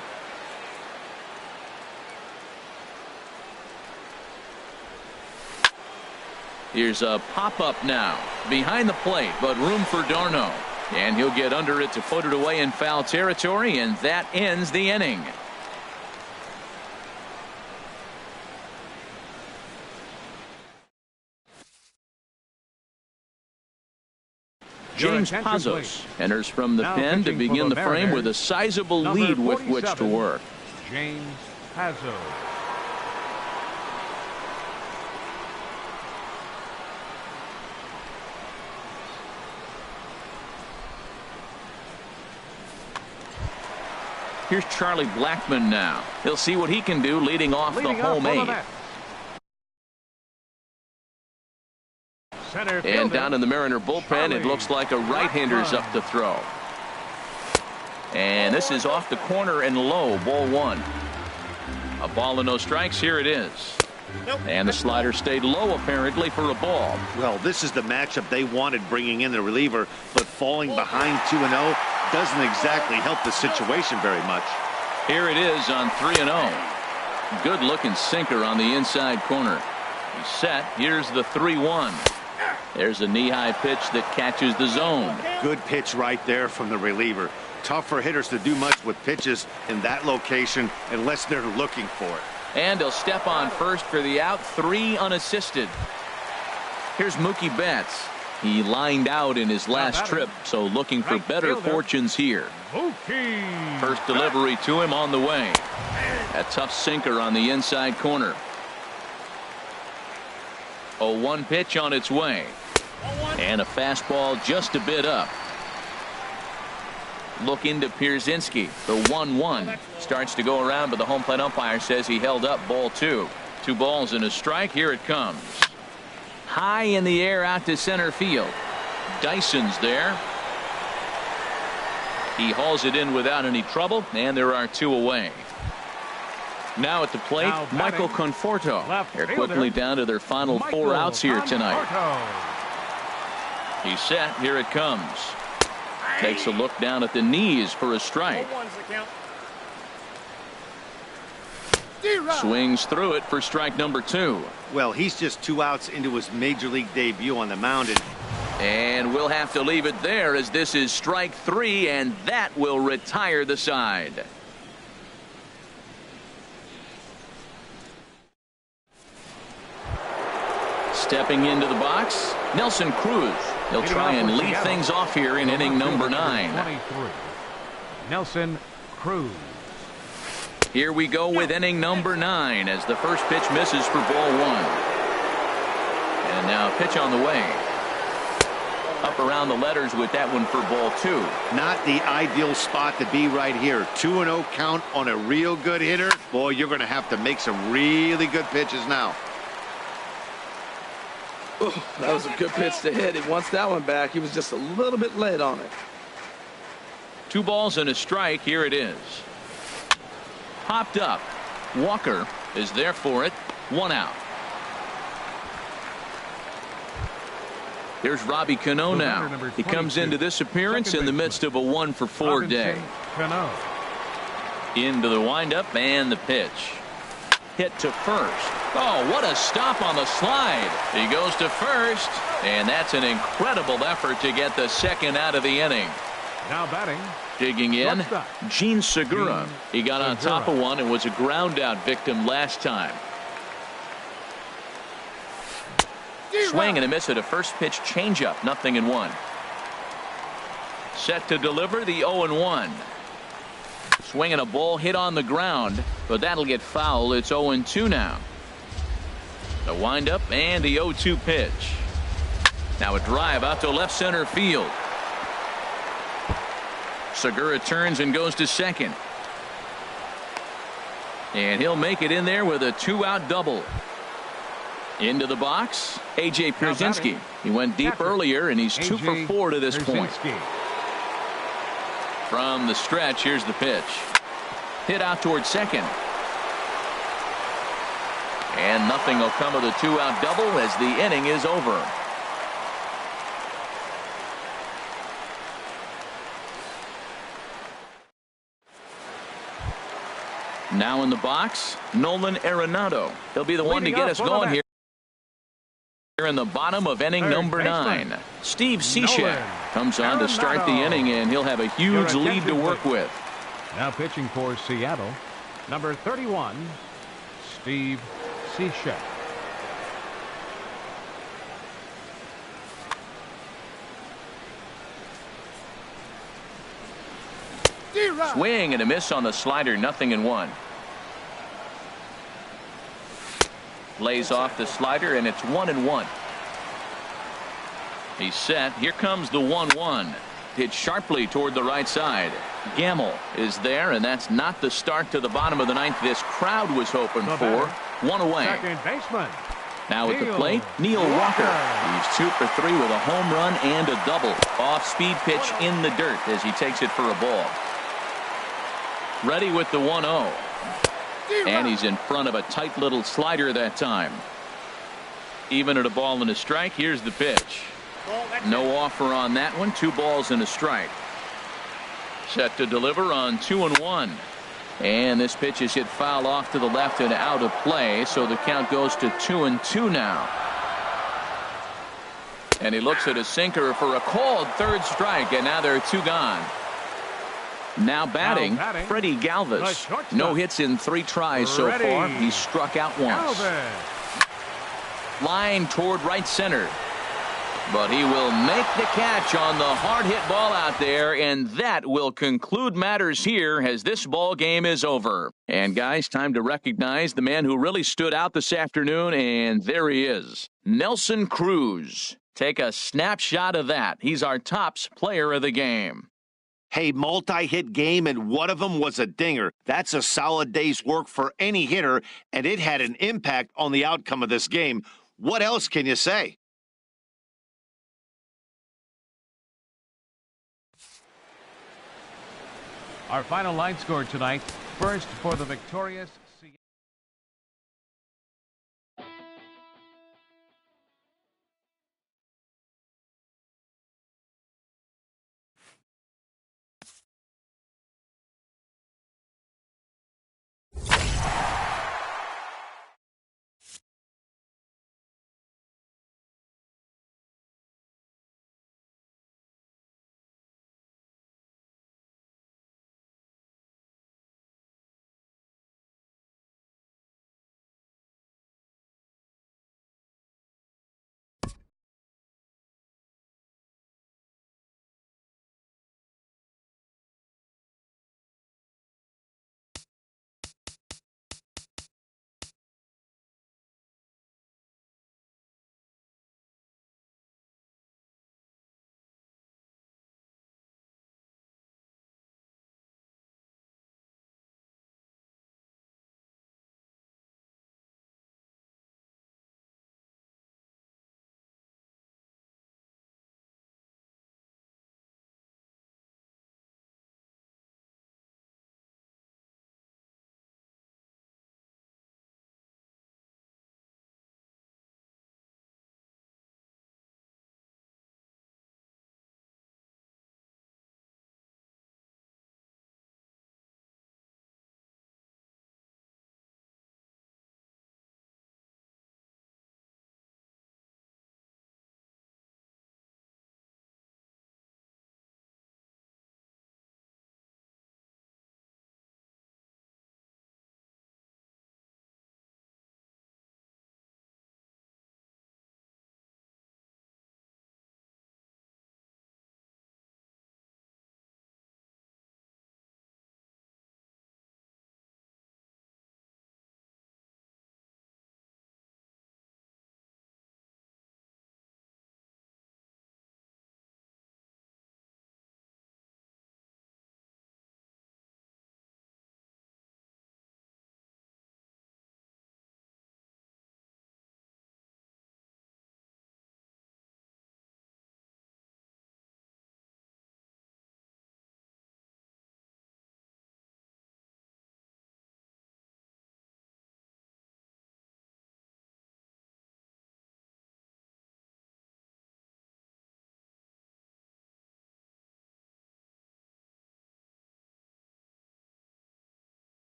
Here's a pop-up now behind the plate, but room for Darno, and he'll get under it to put it away in foul territory, and that ends the inning. James Pazos enters from the pen to begin the frame with a sizable lead with which to work. James Pazos. Here's Charlie Blackmon now. He'll see what he can do leading off the home 8. And down in the Mariner bullpen, it looks like a right-hander's up to throw. And this is off the corner and low, ball 1. A ball and no strikes. Here it is. And the slider stayed low apparently for a ball. Well, this is the matchup they wanted, bringing in the reliever, but falling behind 2-0 doesn't exactly help the situation very much. Here it is on 3-0. Good looking sinker on the inside corner. He's set. Here's the 3-1. There's a knee-high pitch that catches the zone. Good pitch right there from the reliever. Tough for hitters to do much with pitches in that location unless they're looking for it. And he'll step on first for the out, 3 unassisted. Here's Mookie Betts. He lined out in his last trip, so looking for better fortunes here. First delivery to him on the way. A tough sinker on the inside corner. 0-1 pitch on its way. And a fastball just a bit up. Look into Pierzynski. The 1-1 starts to go around, but the home plate umpire says he held up ball 2. 2 balls and a strike. Here it comes. High in the air out to center field. Dyson's there. He hauls it in without any trouble, and there are 2 away. Now at the plate, Michael Conforto. They're quickly down to their final 4 outs here tonight. He's set. Here it comes. Takes a look down at the knees for a strike. Swings through it for strike number 2. Well, he's just 2 outs into his major league debut on the mound. And we'll have to leave it there as this is strike 3, and that will retire the side. Stepping into the box, Nelson Cruz. He'll try and lead things off here in inning number 9. 23. Nelson Cruz. Here we go with inning number 9 as the first pitch misses for ball 1. And now a pitch on the way. Up around the letters with that one for ball 2. Not the ideal spot to be right here. 2-0 count on a real good hitter. Boy, you're going to have to make some really good pitches now. Oh, that was a good pitch to hit. He wants that one back. He was just a little bit late on it. 2 balls and a strike. Here it is. Popped up. Walker is there for it. 1 out. Here's Robbie Cano now. He comes into this appearance in the midst of a 1-for-4 day. Into the windup and the pitch. Hit to first. Oh, what a stop on the slide. He goes to first, and that's an incredible effort to get the 2nd out of the inning. Now batting. Digging in, Gene Segura. He got on top of one and was a ground out victim last time. Swing and a miss at a first pitch changeup. 0-1. Set to deliver the 0-1. Swinging a ball hit on the ground, but that'll get foul. It's 0-2 now. The windup and the 0-2 pitch. Now a drive out to left center field. Segura turns and goes to second. And he'll make it in there with a 2-out double. Into the box, A.J. Pierzynski. He went deep earlier, and he's 2 for 4 to this point. From the stretch, here's the pitch. Hit out towards second. And nothing will come of the 2-out double as the inning is over. Now in the box, Nolan Arenado. He'll be the one to get us going here in the bottom of inning number 9. Steve Cishek comes on to start the inning, and he'll have a huge lead to work with. Now pitching for Seattle, number 31, Steve Cishek. Swing and a miss on the slider. 0-1. Lays off the slider, and it's 1-1. He's set. Here comes the 1-1. Hit sharply toward the right side. Gamble is there, and that's not the start to the bottom of the 9th this crowd was hoping for. 1 away. Second baseman. Now at the plate, Neil Walker. He's 2 for 3 with a home run and a double. Off-speed pitch in the dirt as he takes it for a ball. Ready with the 1-0. And he's in front of a tight little slider that time. Even at a ball and a strike, here's the pitch. No offer on that one. 2 balls and a strike. Set to deliver on 2-1. And this pitch is hit foul off to the left and out of play, so the count goes to 2-2 now. And he looks at a sinker for a called 3rd strike, and now there are 2 gone. Now batting, Freddie Galvis. No hits in 3 tries so far. He struck out once. Line toward right center. But he will make the catch on the hard hit ball out there, and that will conclude matters here as this ball game is over. And guys, time to recognize the man who really stood out this afternoon, and there he is, Nelson Cruz. Take a snapshot of that. He's our tops player of the game. Hey, multi-hit game, and one of them was a dinger. That's a solid day's work for any hitter, and it had an impact on the outcome of this game. What else can you say? Our final line score tonight, first for the victorious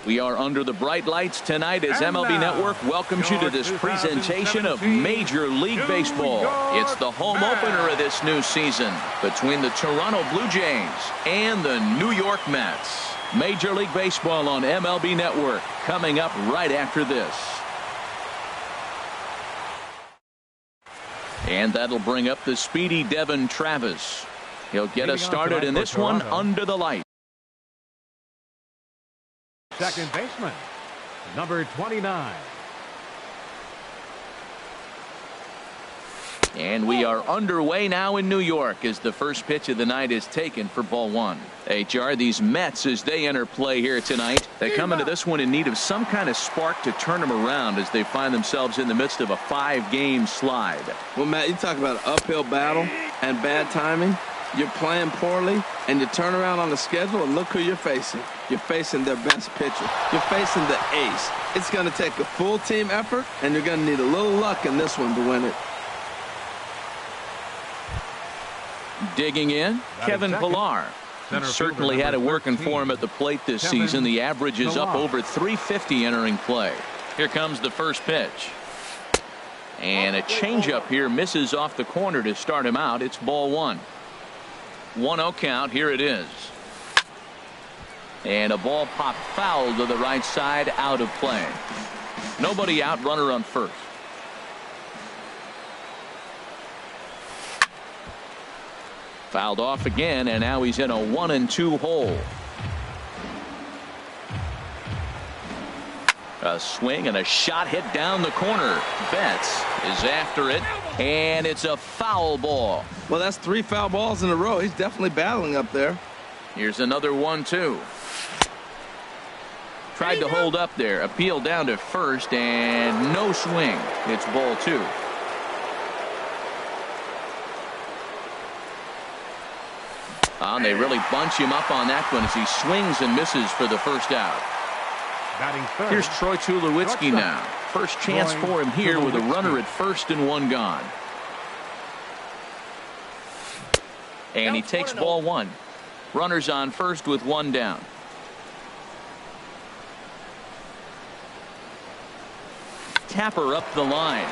We are under the bright lights tonight as MLB Network welcomes you to this presentation of Major League Baseball. It's the home opener of this new season between the Toronto Blue Jays and the New York Mets. Major League Baseball on MLB Network coming up right after this. And that'll bring up the speedy Devin Travis. He'll get us started in this one under the light. Second baseman, number 29. And we are underway now in New York as the first pitch of the night is taken for ball one. HR, these Mets, as they enter play here tonight, they come into this one in need of some kind of spark to turn them around as they find themselves in the midst of a 5-game slide. Well, Matt, you talk about an uphill battle and bad timing. You're playing poorly, and you turn around on the schedule, and look who you're facing. You're facing their best pitcher. You're facing the ace. It's going to take a full team effort, and you're going to need a little luck in this one to win it. Digging in, Kevin Pillar. He certainly had it working for him at the plate this season. The average is up over 350 entering play. Here comes the first pitch. And a changeup here misses off the corner to start him out. It's ball one. 1-0 count. Here it is. And a ball popped foul to the right side, out of play. Nobody out, runner on first. Fouled off again, and now he's in a 1-2 hole. A swing and a shot hit down the corner. Betts is after it, and it's a foul ball. Well, that's 3 foul balls in a row. He's definitely battling up there. Here's another 1-2. Tried to hold up there. Appeal down to first, and no swing. It's ball 2. And they really bunch him up on that one as he swings and misses for the first out. Here's Troy Tulowitzki now. First chance for him here with a runner at first and 1 gone. And he takes ball 1. Runners on first with 1 down. Tapper up the line.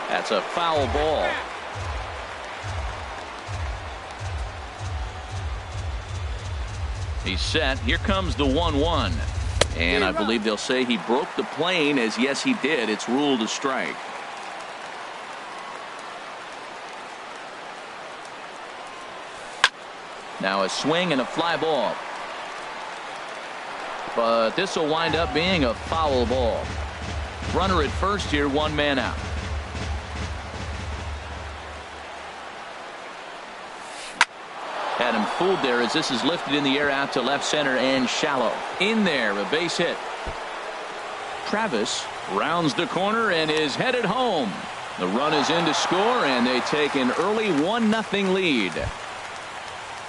That's a foul ball. He's set. Here comes the 1-1. And I believe they'll say he broke the plane, as yes he did. It's ruled a strike. Now a swing and a fly ball. But this will wind up being a foul ball. Runner at first here, 1 man out. Had him fooled there as this is lifted in the air out to left center and shallow. In there, a base hit. Travis rounds the corner and is headed home. The run is in to score, and they take an early 1-0 lead.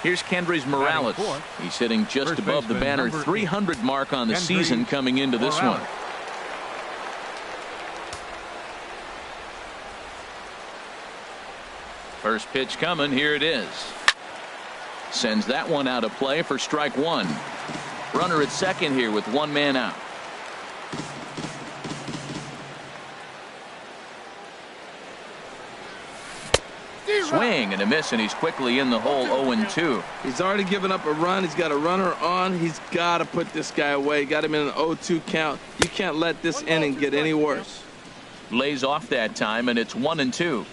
Here's Kendrys Morales. He's hitting just above the banner 300 mark on the season coming into this one. First pitch coming. Here it is. Sends that one out of play for strike one. Runner at second here with one man out. Swing and a miss, and he's quickly in the hole. 0-2. He's already given up a run. He's got a runner on. He's got to put this guy away. Got him in an 0-2 count. You can't let this inning get any worse. Lays off that time, and it's 1-2.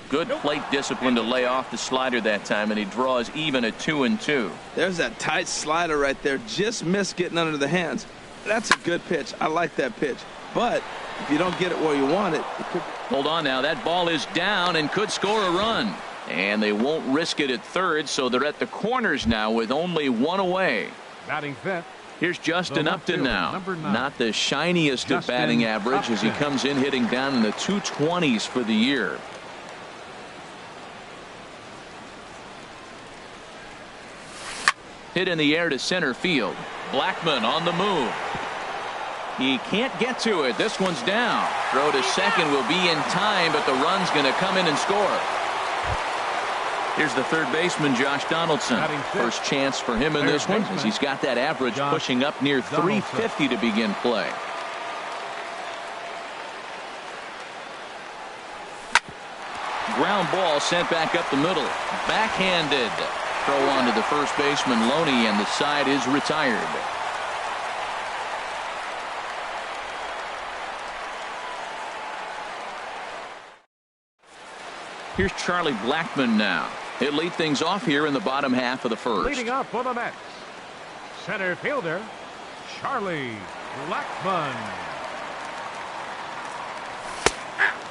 Good plate discipline to lay off the slider that time, and he draws even at 2-2. There's that tight slider right there. Just missed getting under the hands. That's a good pitch. I like that pitch. But if you don't get it where you want it, hold on now. That ball is down and could score a run. And they won't risk it at third, so they're at the corners now with only one away. Batting fifth. Here's Justin Upton now. Not the shiniest of Justin batting average Upton. as he comes in hitting down in the 220s for the year. Hit in the air to center field. Blackmon on the move. He can't get to it. This one's down. Throw to second will be in time, but the run's going to come in and score. Here's the third baseman, Josh Donaldson. First chance for him in this one, as he's got that average pushing up near 350 to begin play. Ground ball sent back up the middle. Backhanded. Throw on to the first baseman, Loney, and the side is retired. Here's Charlie Blackmon now. He'll lead things off here in the bottom half of the first. Leading up for the Mets, center fielder, Charlie Blackmon.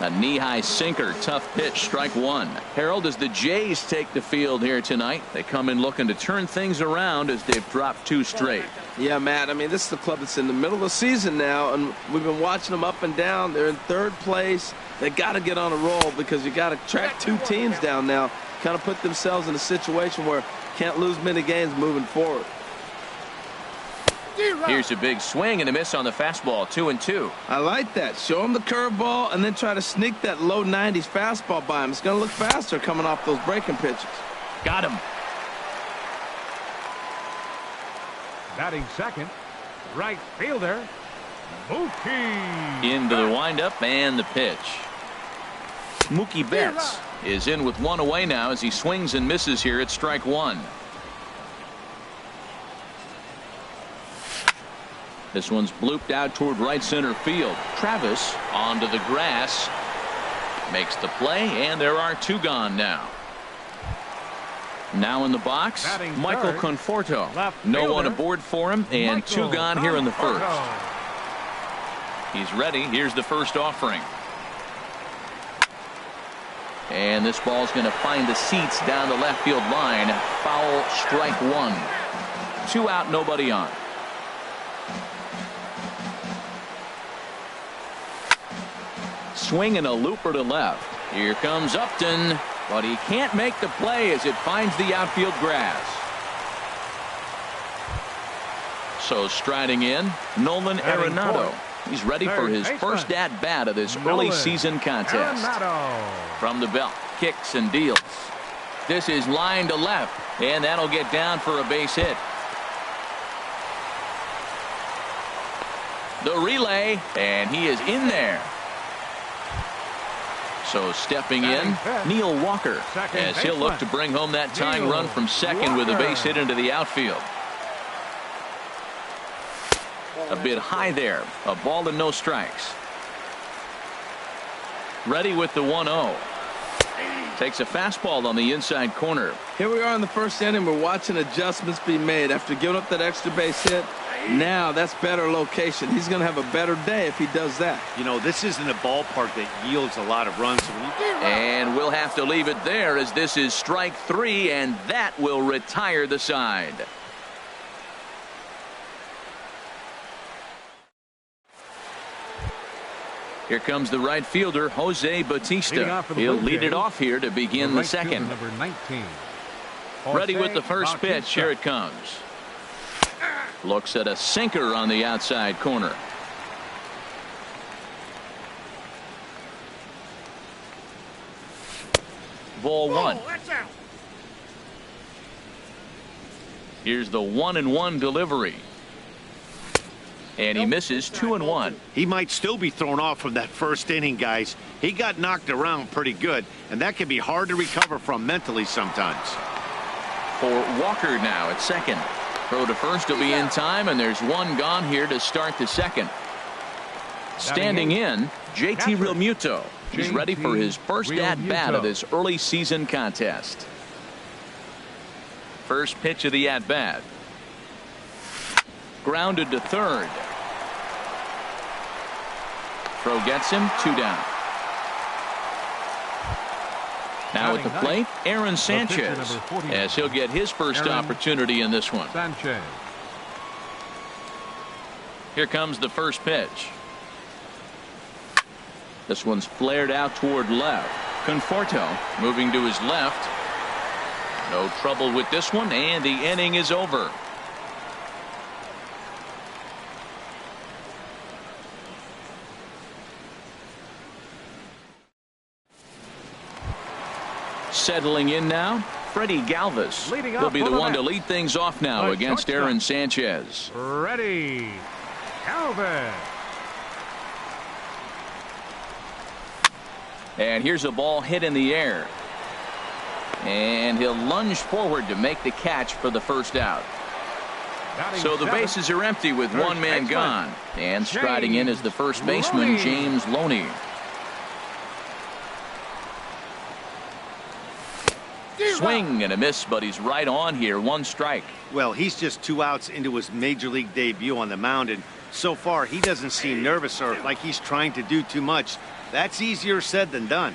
A knee-high sinker, tough pitch, strike one. Harold, as the Jays take the field here tonight, they come in looking to turn things around as they've dropped two straight. Yeah, Matt, I mean, this is the club that's in the middle of the season now, and we've been watching them up and down. They're in third place. They got to get on a roll because you got to track two teams down now, kind of put themselves in a situation where can't lose many games moving forward. Here's a big swing and a miss on the fastball. 2-2. I like that. Show him the curveball and then try to sneak that low 90s fastball by him. It's going to look faster coming off those breaking pitches. Got him. Batting second, right fielder, Mookie. Into the windup and the pitch. Mookie Betts is in with one away now as he swings and misses here at strike one. This one's blooped out toward right center field. Travis onto the grass. Makes the play, and there are two gone now. Now in the box, Batting Michael third, Conforto. left No fielder, one aboard for him, and Michael two gone here in the first. Conforto. He's ready. Here's the first offering. And this ball's going to find the seats down the left field line. Foul, strike one. Two out, nobody on. Swing and a looper to left. Here comes Upton, but he can't make the play as it finds the outfield grass. So striding in, Nolan Arenado. He's ready for his first at-bat of this early season contest. From the belt, kicks and deals. This is line to left, and that'll get down for a base hit. The relay, and he is in there. So stepping in, Neil Walker, as he'll look to bring home that tying run from second with a base hit into the outfield. A bit high there. A ball and no strikes. Ready with the 1-0. Takes a fastball on the inside corner. Here we are in the first inning. We're watching adjustments be made after giving up that extra base hit. Now that's better location. He's going to have a better day if he does that. You know, this isn't a ballpark that yields a lot of runs. And we'll have to leave it there as this is strike three, and that will retire the side. Here comes the right fielder, Jose Bautista. He'll lead it off here to begin the second. Number 19. Ready with the first pitch. Here it comes. Looks at a sinker on the outside corner. Ball one. Here's the 1-1 delivery. And he misses 2-1. He might still be thrown off from that first inning, guys. He got knocked around pretty good, and that can be hard to recover from mentally sometimes. For Walker now at second. Throw to first will be in time, and there's one gone here to start the second. Standing in, JT Realmuto. He's ready for his first at-bat of this early season contest. First pitch of the at-bat. Grounded to third. Throw gets him, 2 down. Now at the plate, Aaron Sanchez, as he'll get his first opportunity in this one. Sanchez. Here comes the first pitch. This one's flared out toward left. Conforto moving to his left. No trouble with this one, and the inning is over. Settling in now, Freddie Galvis. He'll be the one to lead things off now against Aaron Sanchez. Ready, Galvis. And here's a ball hit in the air. And he'll lunge forward to make the catch for the first out. So the bases are empty with one man gone. And striding in is the first baseman, James Loney. Swing and a miss, but he's right on here. 1 strike. Well, he's just 2 outs into his major league debut on the mound, and so far he doesn't seem nervous or like he's trying to do too much. That's easier said than done.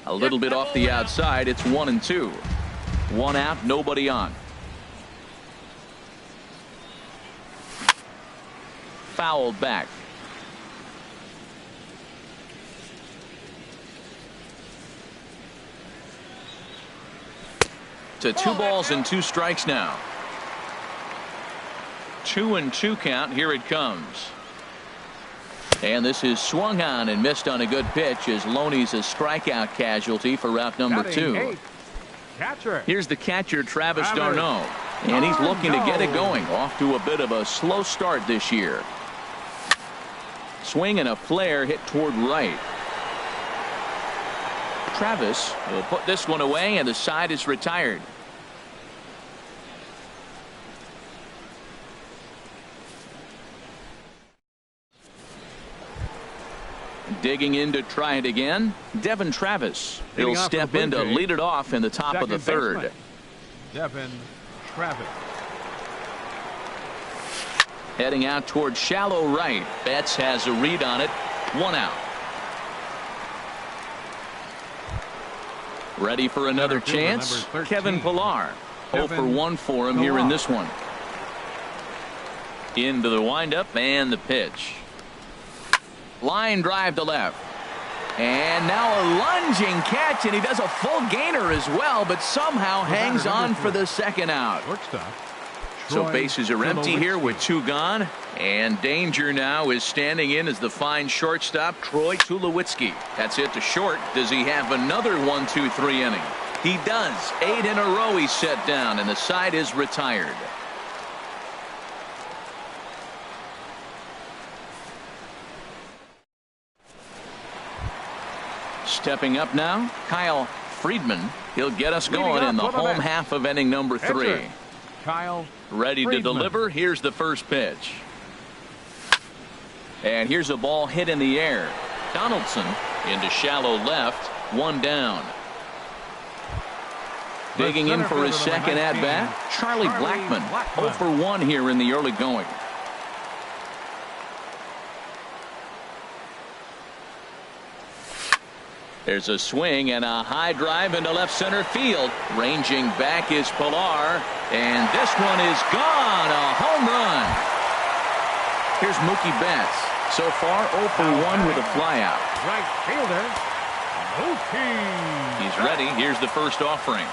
A little bit off the outside. It's 1-2. 1 out, nobody on. Fouled back. To 2 balls and 2 strikes now. 2-2 count. Here it comes. And this is swung on and missed on a good pitch as Loney's a strikeout casualty for route number 2. Here's the catcher, Travis d'Arnaud, and he's looking to get it going. Off to a bit of a slow start this year. Swing and a flare hit toward right. Travis will put this one away, and the side is retired. Digging in to try it again, Devin Travis. He'll step in to lead it off in the top of the third. Devin Travis. Heading out toward shallow right. Betts has a read on it. 1 out. Ready for another chance. Kevin Pillar. 0 for 1 for him here in this one. Into the windup and the pitch. Line drive to left. And now a lunging catch, and he does a full gainer as well, but somehow hangs on for the second out. So bases are empty here with 2 gone, and danger now is standing in as the fine shortstop, Troy Tulowitzki. That's it to short. Does he have another 1-2-3 inning? He does. 8 in a row he's set down, and the side is retired. Stepping up now, Kyle Friedman. He'll get us going in the home half of inning number 3. Kyle ready to deliver. Here's the first pitch. And here's a ball hit in the air. Donaldson into shallow left. 1 down. Digging in for his second at-bat, Charlie Blackmon. 0 for 1 here in the early going. There's a swing and a high drive into left center field. Ranging back is Pillar, and this one is gone. A home run. Here's Mookie Betts. So far 0 for 1 with a flyout. Right fielder, Mookie. He's ready. Here's the first offering.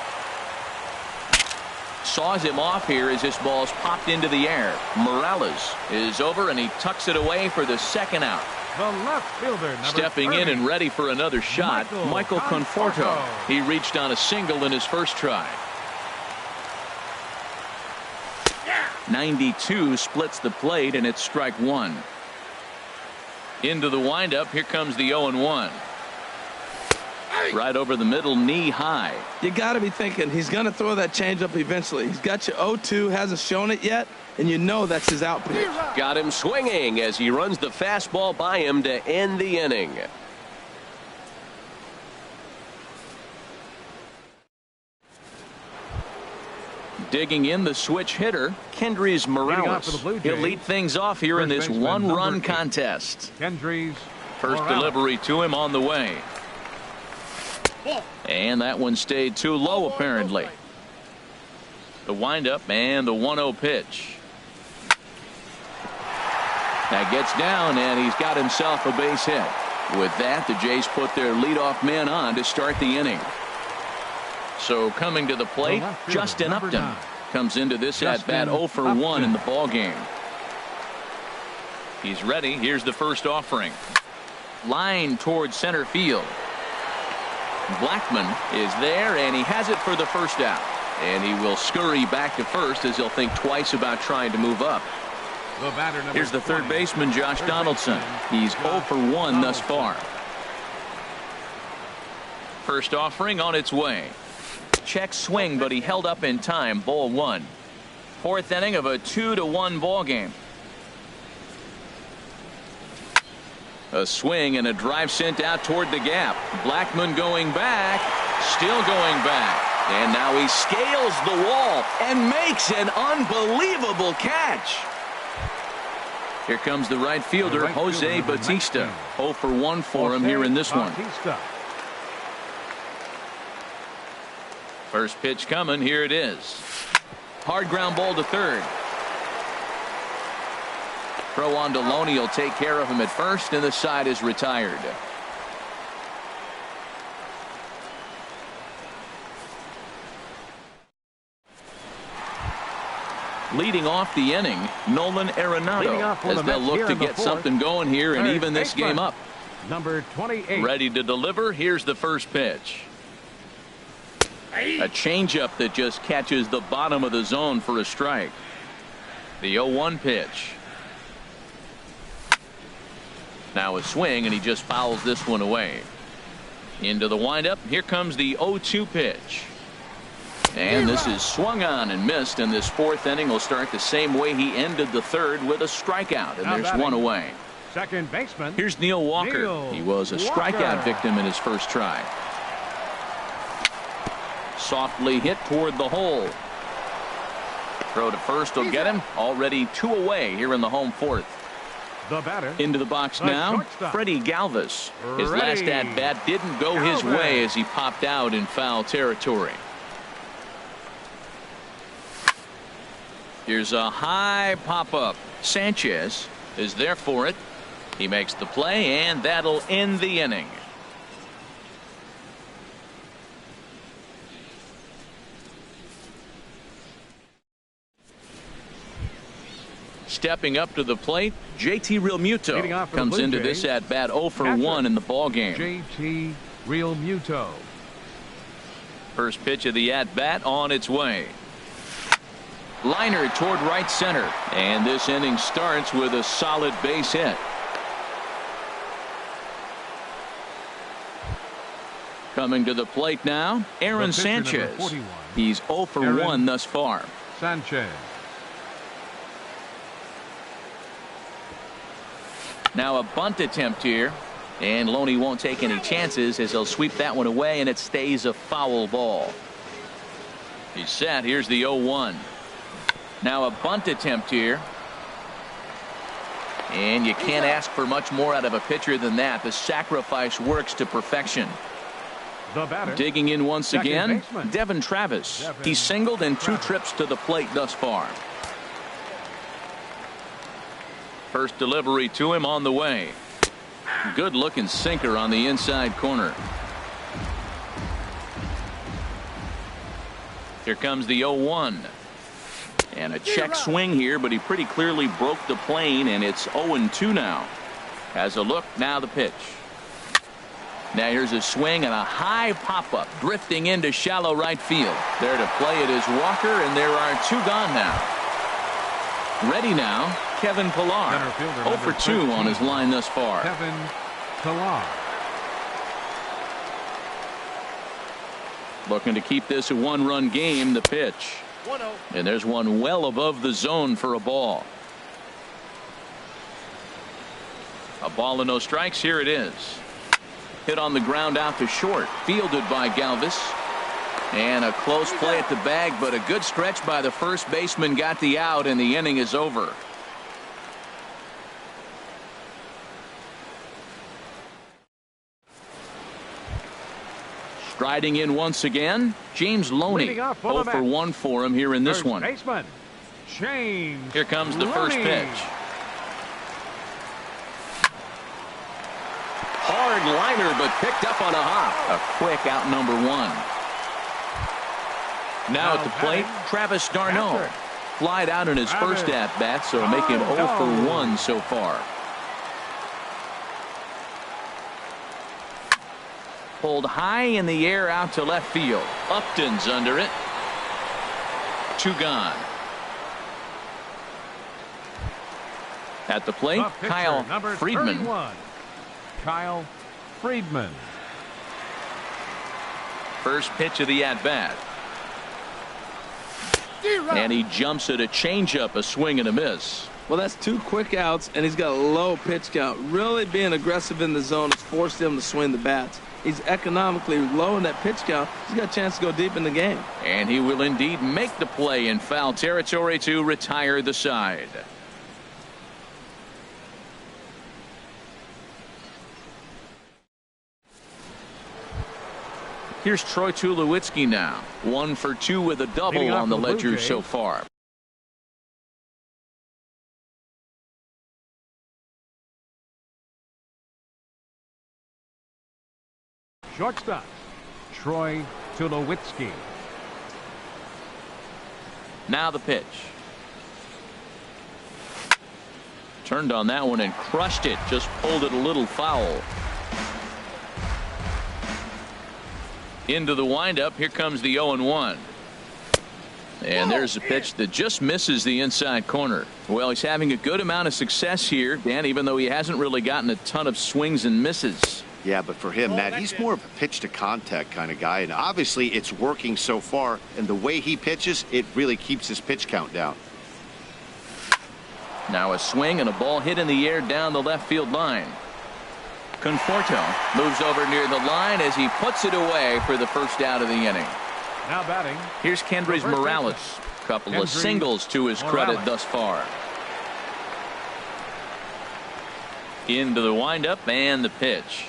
Saws him off here as this ball's popped into the air. Morales is over, and he tucks it away for the second out. The left fielder, number Stepping 30. in and ready for another shot, Michael Conforto. He reached on a single in his first try. 92 splits the plate, and it's strike one. Into the windup. Here comes the 0-1. Right over the middle, knee high. You got to be thinking he's going to throw that changeup eventually. He's got your 0-2, hasn't shown it yet, and you know that's his out pitch. Got him swinging as he runs the fastball by him to end the inning. Digging in the switch hitter, Kendrys Morales. He'll lead things off here in this one-run contest. Kendrys First Morales. delivery to him on the way. And that one stayed too low, apparently. The windup and the 1-0 pitch. That gets down, and he's got himself a base hit. With that, the Jays put their leadoff man on to start the inning. So coming to the plate, Justin Upton comes into this at-bat 0 for 1 in the ballgame. He's ready. Here's the first offering. Line towards center field. Blackman is there, and he has it for the first out. And he will scurry back to first as he'll think twice about trying to move up. Here's the third baseman, Josh Donaldson. He's 0 for 1 thus far. First offering on its way. Check swing, but he held up in time. Ball one. Fourth inning of a 2-1 ball game. A swing and a drive sent out toward the gap. Blackman going back, still going back. And now he scales the wall and makes an unbelievable catch. Here comes the right fielder, Jose Bautista. 0 for 1 for him here in this one. First pitch coming. Here it is. Hard ground ball to third. Throw on to Loney will take care of him at first, and the side is retired. Leading off the inning, Nolan Arenado, as they'll look to get something going here and even this game up. Number 28. Ready to deliver. Here's the first pitch. A changeup that just catches the bottom of the zone for a strike. The 0-1 pitch. Now a swing, and he just fouls this one away. Into the windup. Here comes the 0-2 pitch. And this is swung on and missed, and this fourth inning will start the same way he ended the third, with a strikeout, and there's one away. Second baseman. Here's Neil Walker. He was a strikeout victim in his first try. Softly hit toward the hole. Throw to first will get him. Already 2 away here in the home fourth. The batter. Into the box now, Freddie Galvis. His last at-bat didn't go his way as he popped out in foul territory. Here's a high pop-up. Sanchez is there for it. He makes the play, and that'll end the inning. Stepping up to the plate, JT Realmuto comes into this at bat 0 for 1 in the ball game. JT Realmuto. First pitch of the at bat on its way. Liner toward right center, and this inning starts with a solid base hit. Coming to the plate now, Aaron Sanchez. He's 0 for 1 thus far. Sanchez. Now a bunt attempt here, and Loney won't take any chances as he'll sweep that one away, and it stays a foul ball. He's set. Here's the 0-1. Now a bunt attempt here, and you can't ask for much more out of a pitcher than that. The sacrifice works to perfection. The batter. Digging in once again, Devin Travis. He's singled in 2 trips to the plate thus far. First delivery to him on the way. Good looking sinker on the inside corner. Here comes the 0-1. And a check swing here, but he pretty clearly broke the plane, and it's 0-2 now. Has a look, now the pitch. Now here's a swing and a high pop-up, drifting into shallow right field. There to play it is Walker, and there are 2 gone now. Ready now, Kevin Pillar. 0 for 2 on his line thus far. Kevin Pillar. Looking to keep this a 1-run game, the pitch. 1-0. And there's one well above the zone for a ball. A ball and no strikes. Here it is. Hit on the ground out to short. Fielded by Galvis. And a close play at the bag, but a good stretch by the first baseman got the out, and the inning is over. Striding in once again, James Loney. 0 for 1 for him here in this one. Baseman, James Here comes the first Loney. pitch. Hard liner, but picked up on a hop. A quick out number 1. Now at the plate, Travis d'Arnaud. Flied out in his first at-bat, so make him 0 for 1 so far. Pulled high in the air out to left field. Upton's under it. 2 gone. At the plate, The pitcher, Kyle number Friedman. 31, Kyle Friedman. First pitch of the at-bat. And he jumps at a changeup, a swing and a miss. Well, that's 2 quick outs, and he's got a low pitch count. Really being aggressive in the zone has forced him to swing the bats. He's economically low in that pitch count. He's got a chance to go deep in the game. And he will indeed make the play in foul territory to retire the side. Here's Troy Tulowitzki now. 1 for 2 with a double on the ledger so far. Shortstop, Troy Tulowitzki. Now the pitch. Turned on that one and crushed it. Just pulled it a little foul. Into the windup. Here comes the 0-1. And there's a pitch that just misses the inside corner. Well, he's having a good amount of success here, Dan, even though he hasn't really gotten a ton of swings and misses. Yeah, but for him, Matt, he's more of a pitch to contact kind of guy, and obviously it's working so far, and the way he pitches, it really keeps his pitch count down. Now a swing and a ball hit in the air down the left field line. Conforto moves over near the line as he puts it away for the first out of the inning. Now batting. Here's Kendrys Morales. Couple of singles to his credit thus far. Into the windup and the pitch.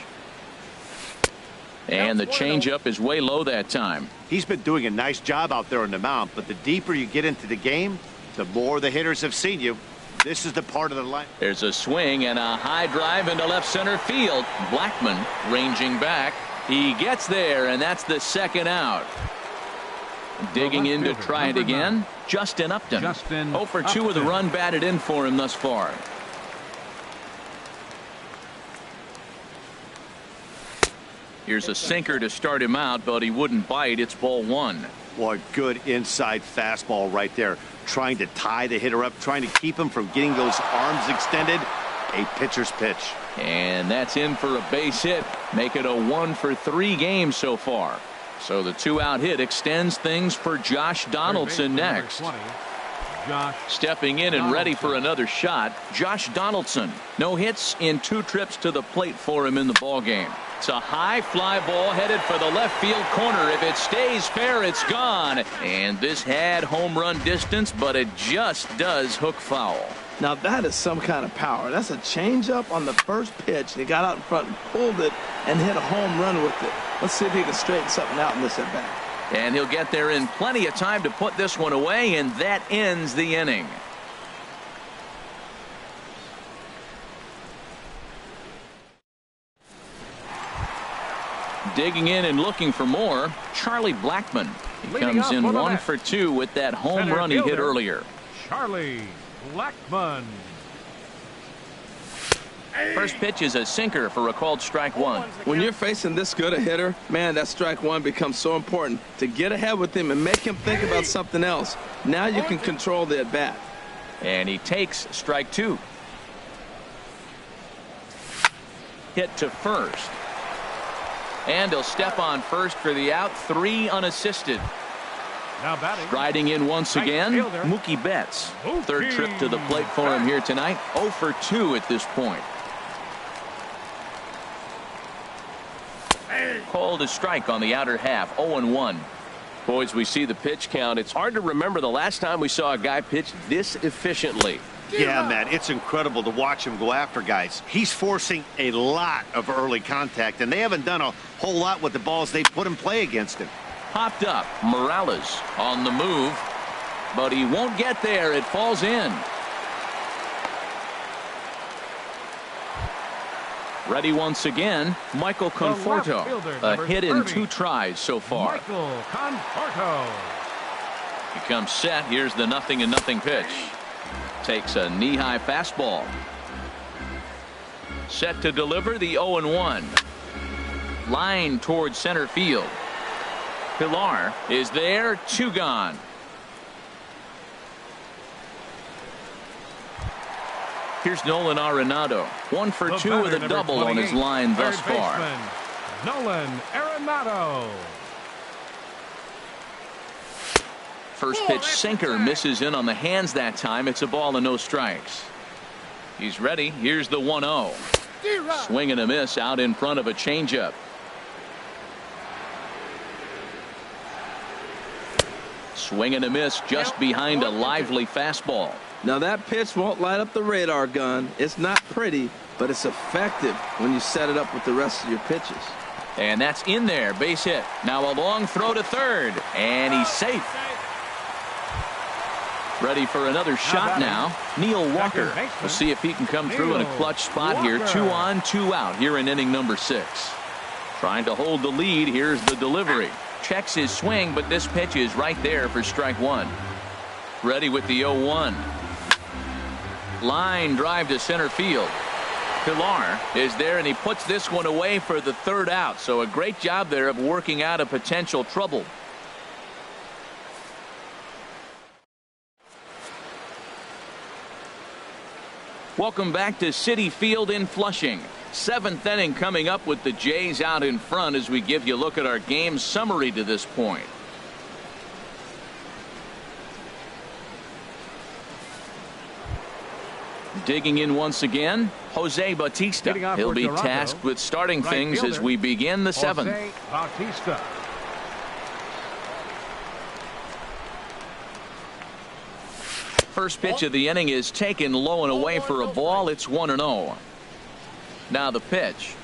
And the changeup is way low that time. He's been doing a nice job out there on the mound, but the deeper you get into the game, the more the hitters have seen you. This is the part of the line. There's a swing and a high drive into left center field. Blackman ranging back. He gets there, and that's the second out. Digging in to try it again, Justin Upton. 0 for 2 with a run batted in for him thus far. Here's a sinker to start him out, but he wouldn't bite. It's ball 1. Boy, good inside fastball right there. Trying to tie the hitter up, trying to keep him from getting those arms extended. A pitcher's pitch. And that's in for a base hit. Make it a 1 for 3 game so far. So the 2-out hit extends things for Josh Donaldson next. Stepping in and ready for another shot, Josh Donaldson. No hits in 2 trips to the plate for him in the ballgame. It's a high fly ball headed for the left field corner. If it stays fair, it's gone. And this had home run distance, but it just does hook foul. Now that is some kind of power. That's a changeup on the first pitch. He got out in front and pulled it and hit a home run with it. Let's see if he can straighten something out in this at bat. And he'll get there in plenty of time to put this one away, and that ends the inning. Digging in and looking for more, Charlie Blackman. He comes in 1 for 2 with that home run he hit earlier. Charlie Blackman. First pitch is a sinker for a called strike one. When you're facing this good a hitter, man, that strike one becomes so important to get ahead with him and make him think about something else. Now you can control the at-bat. And he takes strike two. Hit to first. And he'll step on first for the out. 3 unassisted. Now batting. Riding in once again, fielder. Mookie Betts. Mookie. Third trip to the plate for him here tonight. 0 for 2 at this point. Called a strike on the outer half. 0-1. Boys, we see the pitch count. It's hard to remember the last time we saw a guy pitch this efficiently. Yeah, Matt, it's incredible to watch him go after guys. He's forcing a lot of early contact, and they haven't done a whole lot with the balls they put in play against him. Popped up. Morales on the move, but he won't get there. It falls in. Ready once again, Michael Conforto. A hit in 2 tries so far. Michael Conforto. He comes set. Here's the 0-0 pitch. Takes a knee-high fastball. Set to deliver the 0-1. Line towards center field. Pilar is there. 2 gone. Here's Nolan Arenado. 1 for 2 with a double on his line thus far. Nolan Arenado. First pitch sinker misses in on the hands that time. It's a ball and no strikes. He's ready. Here's the 1-0. Swing and a miss out in front of a changeup. Swing and a miss just behind a lively fastball. Now that pitch won't light up the radar gun. It's not pretty, but it's effective when you set it up with the rest of your pitches. And that's in there. Base hit. Now a long throw to third. And he's safe. Ready for another shot now. Neil Walker. We'll see if he can come through in a clutch spot here. 2 on, 2 out here in inning number 6. Trying to hold the lead. Here's the delivery. Checks his swing, but this pitch is right there for strike one. Ready with the 0-1. Line drive to center field. Pilar is there, and he puts this one away for the 3rd out. So a great job there of working out a potential trouble. Welcome back to Citi Field in Flushing. 7th inning coming up with the Jays out in front as we give you a look at our game summary to this point. Digging in once again, Jose Bautista. He'll be tasked with starting things as we begin the 7th. Jose Bautista. First pitch of the inning is taken low and away for a ball. It's 1-0. Now the pitch.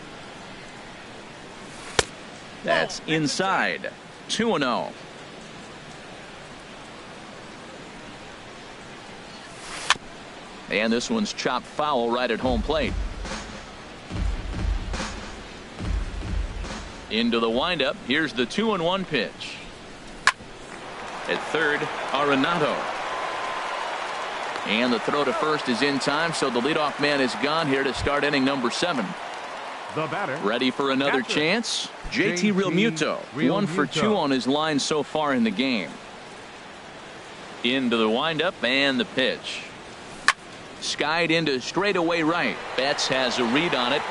That's inside. 2-0. And this one's chopped foul right at home plate. Into the windup. Here's the 2-1 pitch. At third, Arenado. And the throw to first is in time, so the leadoff man is gone here to start inning number 7. The batter. Ready for another chance? JT Realmuto. 1 for 2 on his line so far in the game. Into the windup and the pitch. Skied into straightaway right. Betts has a read on it.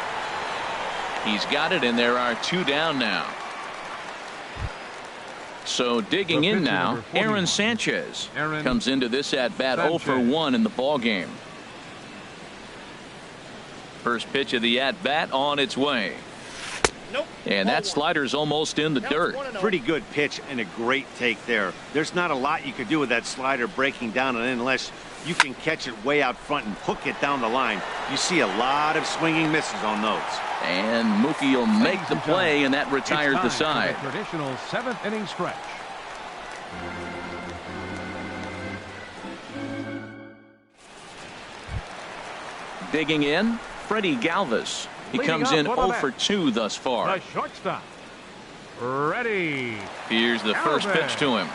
He's got it, and there are 2 down now. So digging in now, Aaron Sanchez comes into this at bat 0 for 1 in the ball game. First pitch of the at bat on its way. And that slider's almost in the dirt. Pretty good pitch and a great take there. There's not a lot you could do with that slider breaking down and in unless you can catch it way out front and hook it down the line. You see a lot of swinging misses on those. And Mookie will make the play, and that retired the side. Traditional 7th inning stretch. Digging in, Freddie Galvis. He comes in 0 for 2 thus far. The shortstop. Ready. Here's the first pitch to him.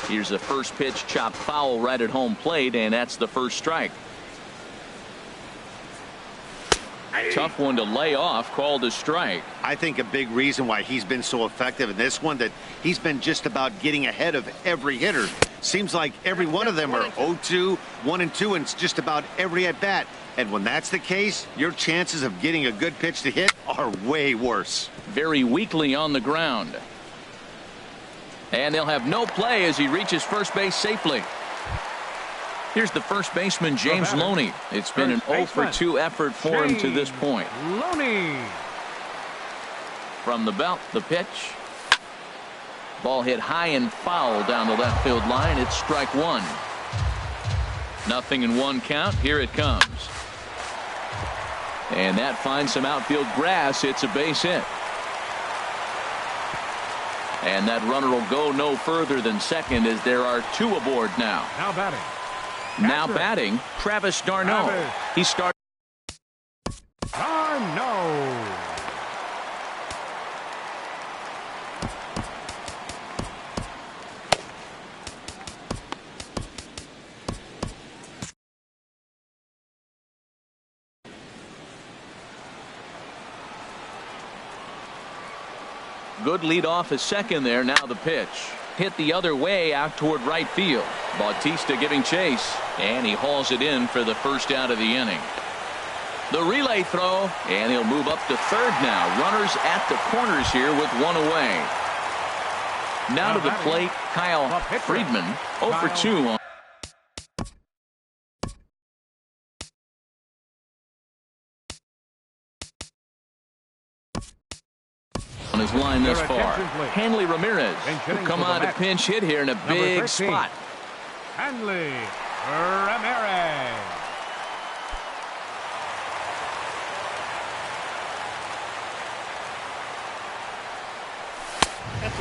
Here's the first pitch chopped foul right at home plate, and that's the first strike. Tough one to lay off, called a strike. I think a big reason why he's been so effective in this one, that he's been just about getting ahead of every hitter. Seems like every one of them are 0-2, 1-2, and it's just about every at-bat. And when that's the case, your chances of getting a good pitch to hit are way worse. Very weakly on the ground. And they'll have no play as he reaches first base safely. Here's the first baseman, James Loney. It's been an 0-for-2 effort for him to this point. Loney. From the belt, the pitch. Ball hit high and foul down the left field line. It's strike one. 0-1 count. Here it comes. And that finds some outfield grass. It's a base hit. And that runner will go no further than second as there are two aboard now. Now batting. Travis d'Arnaud. He starts. D'Arnaud. Good lead off at second there. Now the pitch. Hit the other way out toward right field. Bautista giving chase. And he hauls it in for the first out of the inning. The relay throw. And he'll move up to third now. Runners at the corners here with one away. Now to the plate, Kyle Friedman. 0-for-2 on his line thus far. Hanley Ramirez will come on to pinch hit here in a big spot. Hanley Ramirez.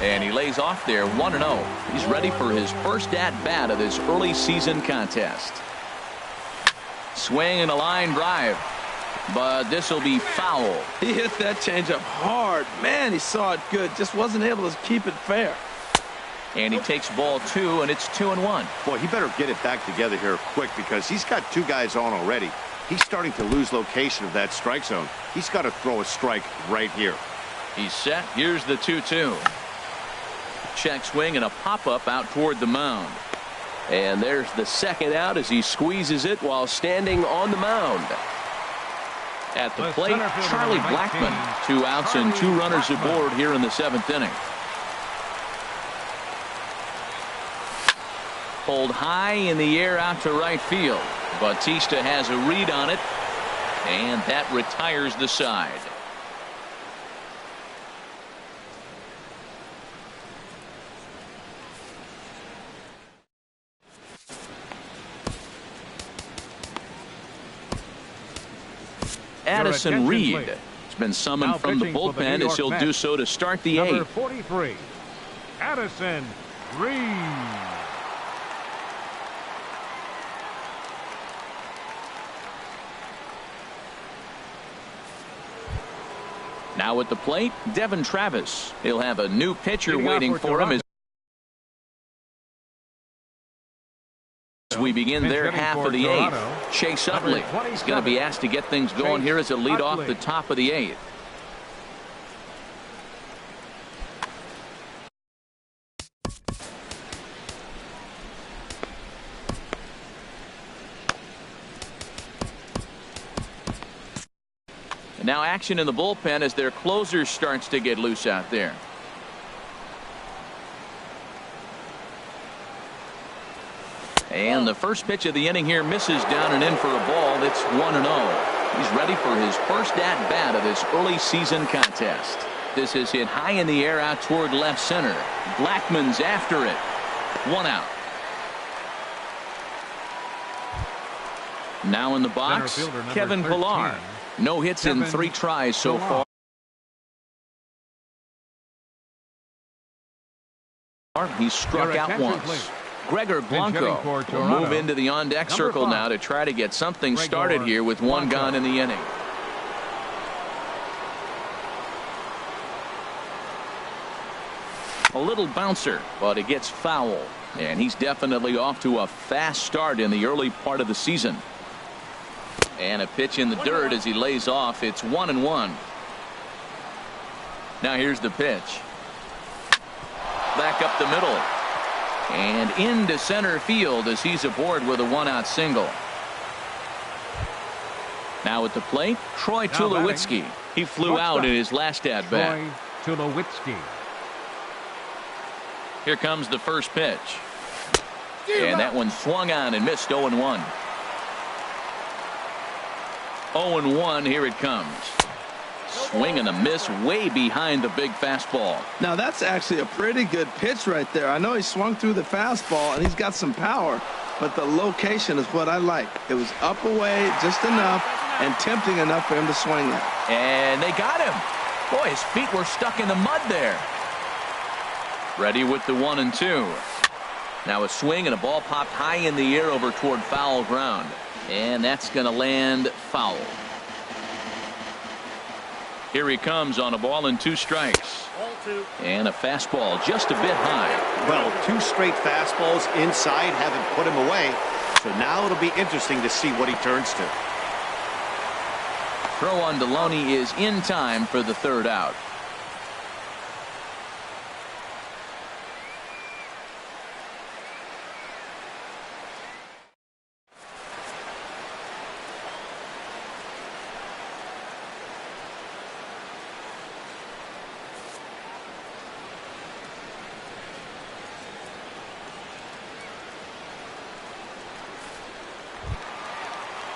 And he lays off there 1-0. He's ready for his first at-bat of this early season contest. Swing and a line drive. But this will be foul. He hit that changeup hard. Man, he saw it good. Just wasn't able to keep it fair. And he takes ball two, and it's 2-1. Boy, he better get it back together here quick, because he's got two guys on already. He's starting to lose location of that strike zone. He's got to throw a strike right here. He's set. Here's the 2-2. Check swing and a pop-up out toward the mound. And there's the second out as he squeezes it while standing on the mound. At the plate, Charlie Blackmon. 2 outs and 2 runners aboard here in the 7th inning. Pulled high in the air out to right field. Bautista has a read on it, and that retires the side. Addison Reed has been summoned from the bullpen as he'll do so to start the 8th. Number 43, Addison Reed. Now at the plate, Devin Travis. He'll have a new pitcher waiting for him as we begin their half of the 8th. Chase Utley is going to be asked to get things going here as a lead off the top of the 8th. And now action in the bullpen as their closer starts to get loose out there. And the first pitch of the inning here misses down and in for a ball. It's 1-0. He's ready for his first at-bat of this early season contest. This is hit high in the air out toward left center. Blackmon's after it. 1 out. Now in the box, Kevin Pillar. No hits in 3 tries so far. He's struck out once. Gregor Blanco will move into the on-deck circle now to try to get something started here with 1 gone in the inning. A little bouncer, but it gets foul. And he's definitely off to a fast start in the early part of the season. And a pitch in the dirt as he lays off. It's 1-1. Now here's the pitch. Back up the middle. And into center field as he's aboard with a 1-out single. Now at the plate, Troy Tulowitzki. He flew out in his last at-bat. Troy Tulowitzki. Here comes the first pitch. And that one swung on and missed. 0-1. 0-1. Here it comes. Swing and a miss way behind the big fastball. Now that's actually a pretty good pitch right there. I know he swung through the fastball and he's got some power, but the location is what I like. It was up away just enough and tempting enough for him to swing it. And they got him. Boy, his feet were stuck in the mud there. Ready with the 1-2. Now a swing and a ball popped high in the air over toward foul ground. And that's going to land foul. Here he comes on a ball and 2 strikes. And a fastball just a bit high. Well, 2 straight fastballs inside haven't put him away. So now it'll be interesting to see what he turns to. Throw on Deloney is in time for the 3rd out.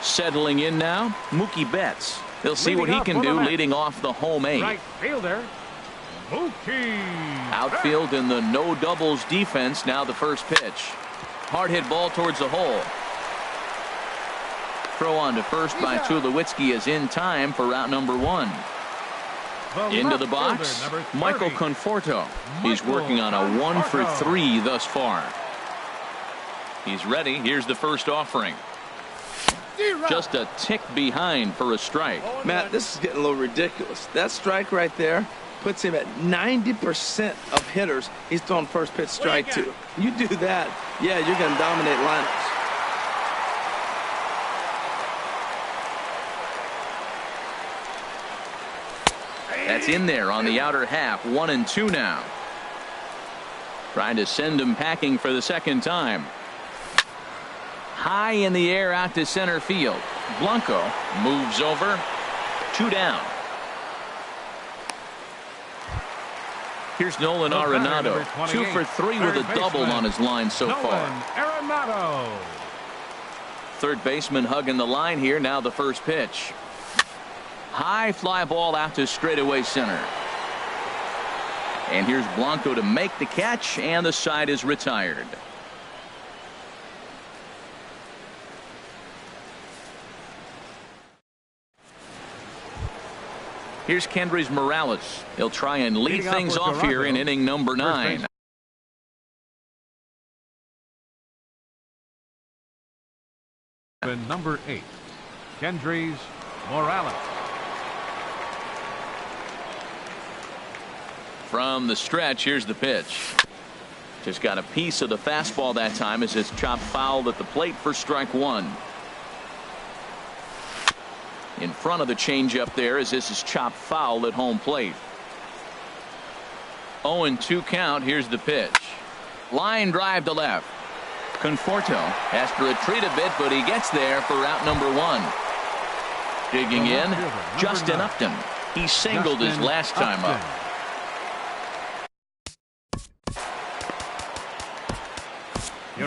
Settling in now, Mookie Betts. He'll see what he can do leading off the home 8. Right fielder, Mookie. Outfield in the no doubles defense. Now the first pitch. Hard hit ball towards the hole. Throw on to first by Tulowitzki is in time for route number 1. Into the box, Michael Conforto. He's working on a 1 for 3 thus far. He's ready. Here's the first offering. Just a tick behind for a strike. Matt, this is getting a little ridiculous. That strike right there puts him at 90% of hitters he's throwing first pitch strike to. You do that, yeah, you're going to dominate lineups. That's in there on the outer half. 1-2 now. Trying to send him packing for the 2nd time. High in the air out to center field. Blanco moves over. 2 down. Here's Nolan Arenado. 2 for 3 with a double on his line so far. Arenado. Third baseman hugging the line here. Now the first pitch. High fly ball out to straightaway center. And here's Blanco to make the catch, and the side is retired. Here's Kendrys Morales. He'll try and lead things off here in inning number 9. Number 8, Kendrys Morales. From the stretch, here's the pitch. Just got a piece of the fastball that time as it's chopped foul at the plate for strike 1. In front of the changeup there as this is chopped foul at home plate. 0-2 count. Here's the pitch. Line drive to left. Conforto has to retreat a bit, but he gets there for route number 1. Digging in, Justin Upton. He singled his last time up.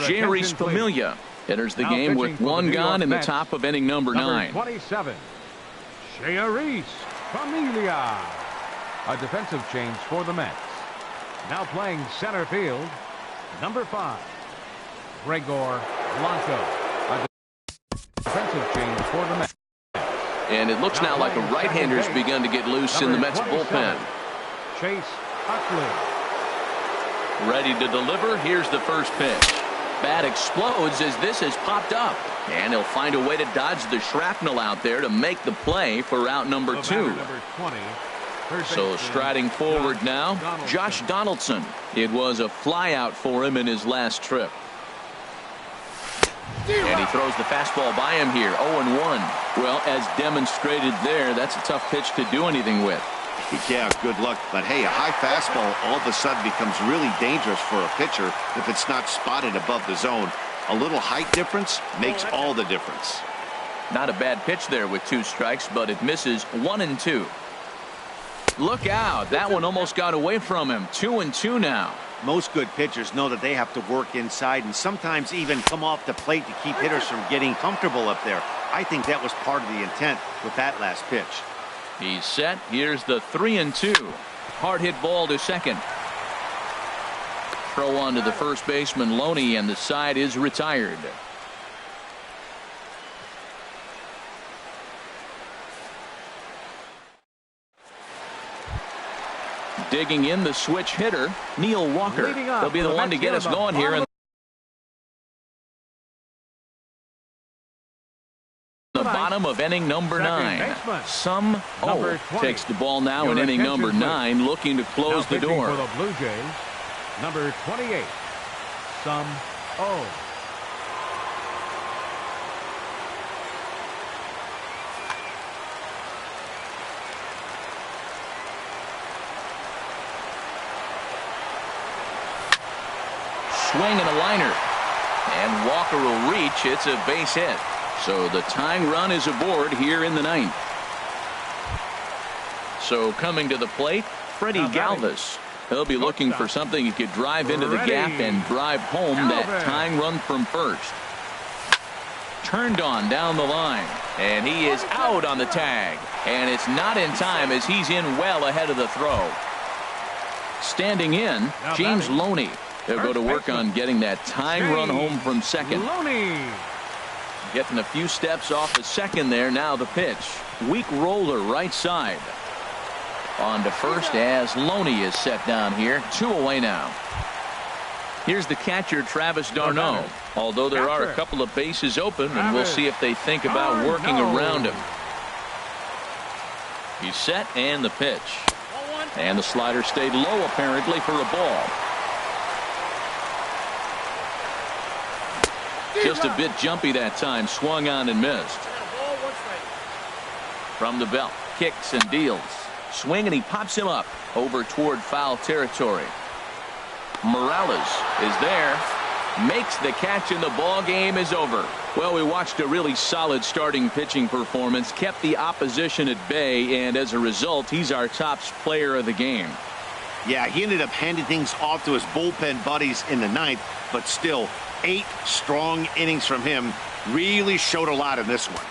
Jerry Familia enters the game with 1 gone in the top of inning number 9. 27, Jerry Familia. A defensive change for the Mets. Now playing center field, number 5, Gregor Blanco. A defensive change for the Mets. And it looks now like a right-hander's begun to get loose in the Mets bullpen. Chase Utley. Ready to deliver. Here's the first pitch. Bat explodes as this has popped up. And he'll find a way to dodge the shrapnel out there to make the play for route number 2. So striding forward now, Josh Donaldson. It was a flyout for him in his last trip. And he throws the fastball by him here, 0-1. Well, as demonstrated there, that's a tough pitch to do anything with. Yeah, good luck. But, hey, a high fastball all of a sudden becomes really dangerous for a pitcher if it's not spotted above the zone. A little height difference makes all the difference. Not a bad pitch there with 2 strikes, but it misses 1-2. Look out. That one almost got away from him. 2-2 now. Most good pitchers know that they have to work inside and sometimes even come off the plate to keep hitters from getting comfortable up there. I think that was part of the intent with that last pitch. He's set. Here's the 3-2. Hard hit ball to second. Throw on to the first baseman, Loney, and the side is retired. Digging in the switch hitter, Neil Walker. He'll be the one to get us going here in the bottom of inning number 9. Some takes the ball now in inning number 9, looking to close the door. For the Blue Jays, number 28, Some O. Swing and a liner. And Walker will reach. It's a base hit. So the tying run is aboard here in the 9th. So coming to the plate, Freddie Galvis. He'll be looking for something he could drive into the gap and drive home that tying run from first. Turned on down the line. And he is out on the tag. And it's not in time as he's in well ahead of the throw. Standing in, James Loney. He'll go to work on getting that tying run home from second. Getting a few steps off the second there. Now the pitch. Weak roller right side. On to first as Loney is set down here. 2 away now. Here's the catcher, Travis d'Arnaud. Although there are a couple of bases open, and we'll see if they think about working around him. He's set and the pitch. And the slider stayed low apparently for a ball. Just a bit jumpy that time. Swung on and missed. From the belt. Kicks and deals. Swing and he pops him up over toward foul territory. Morales is there. Makes the catch and the ball game is over. Well, we watched a really solid starting pitching performance. Kept the opposition at bay, and as a result, he's our top player of the game. Yeah, he ended up handing things off to his bullpen buddies in the 9th, but still 8 strong innings from him really showed a lot in this one.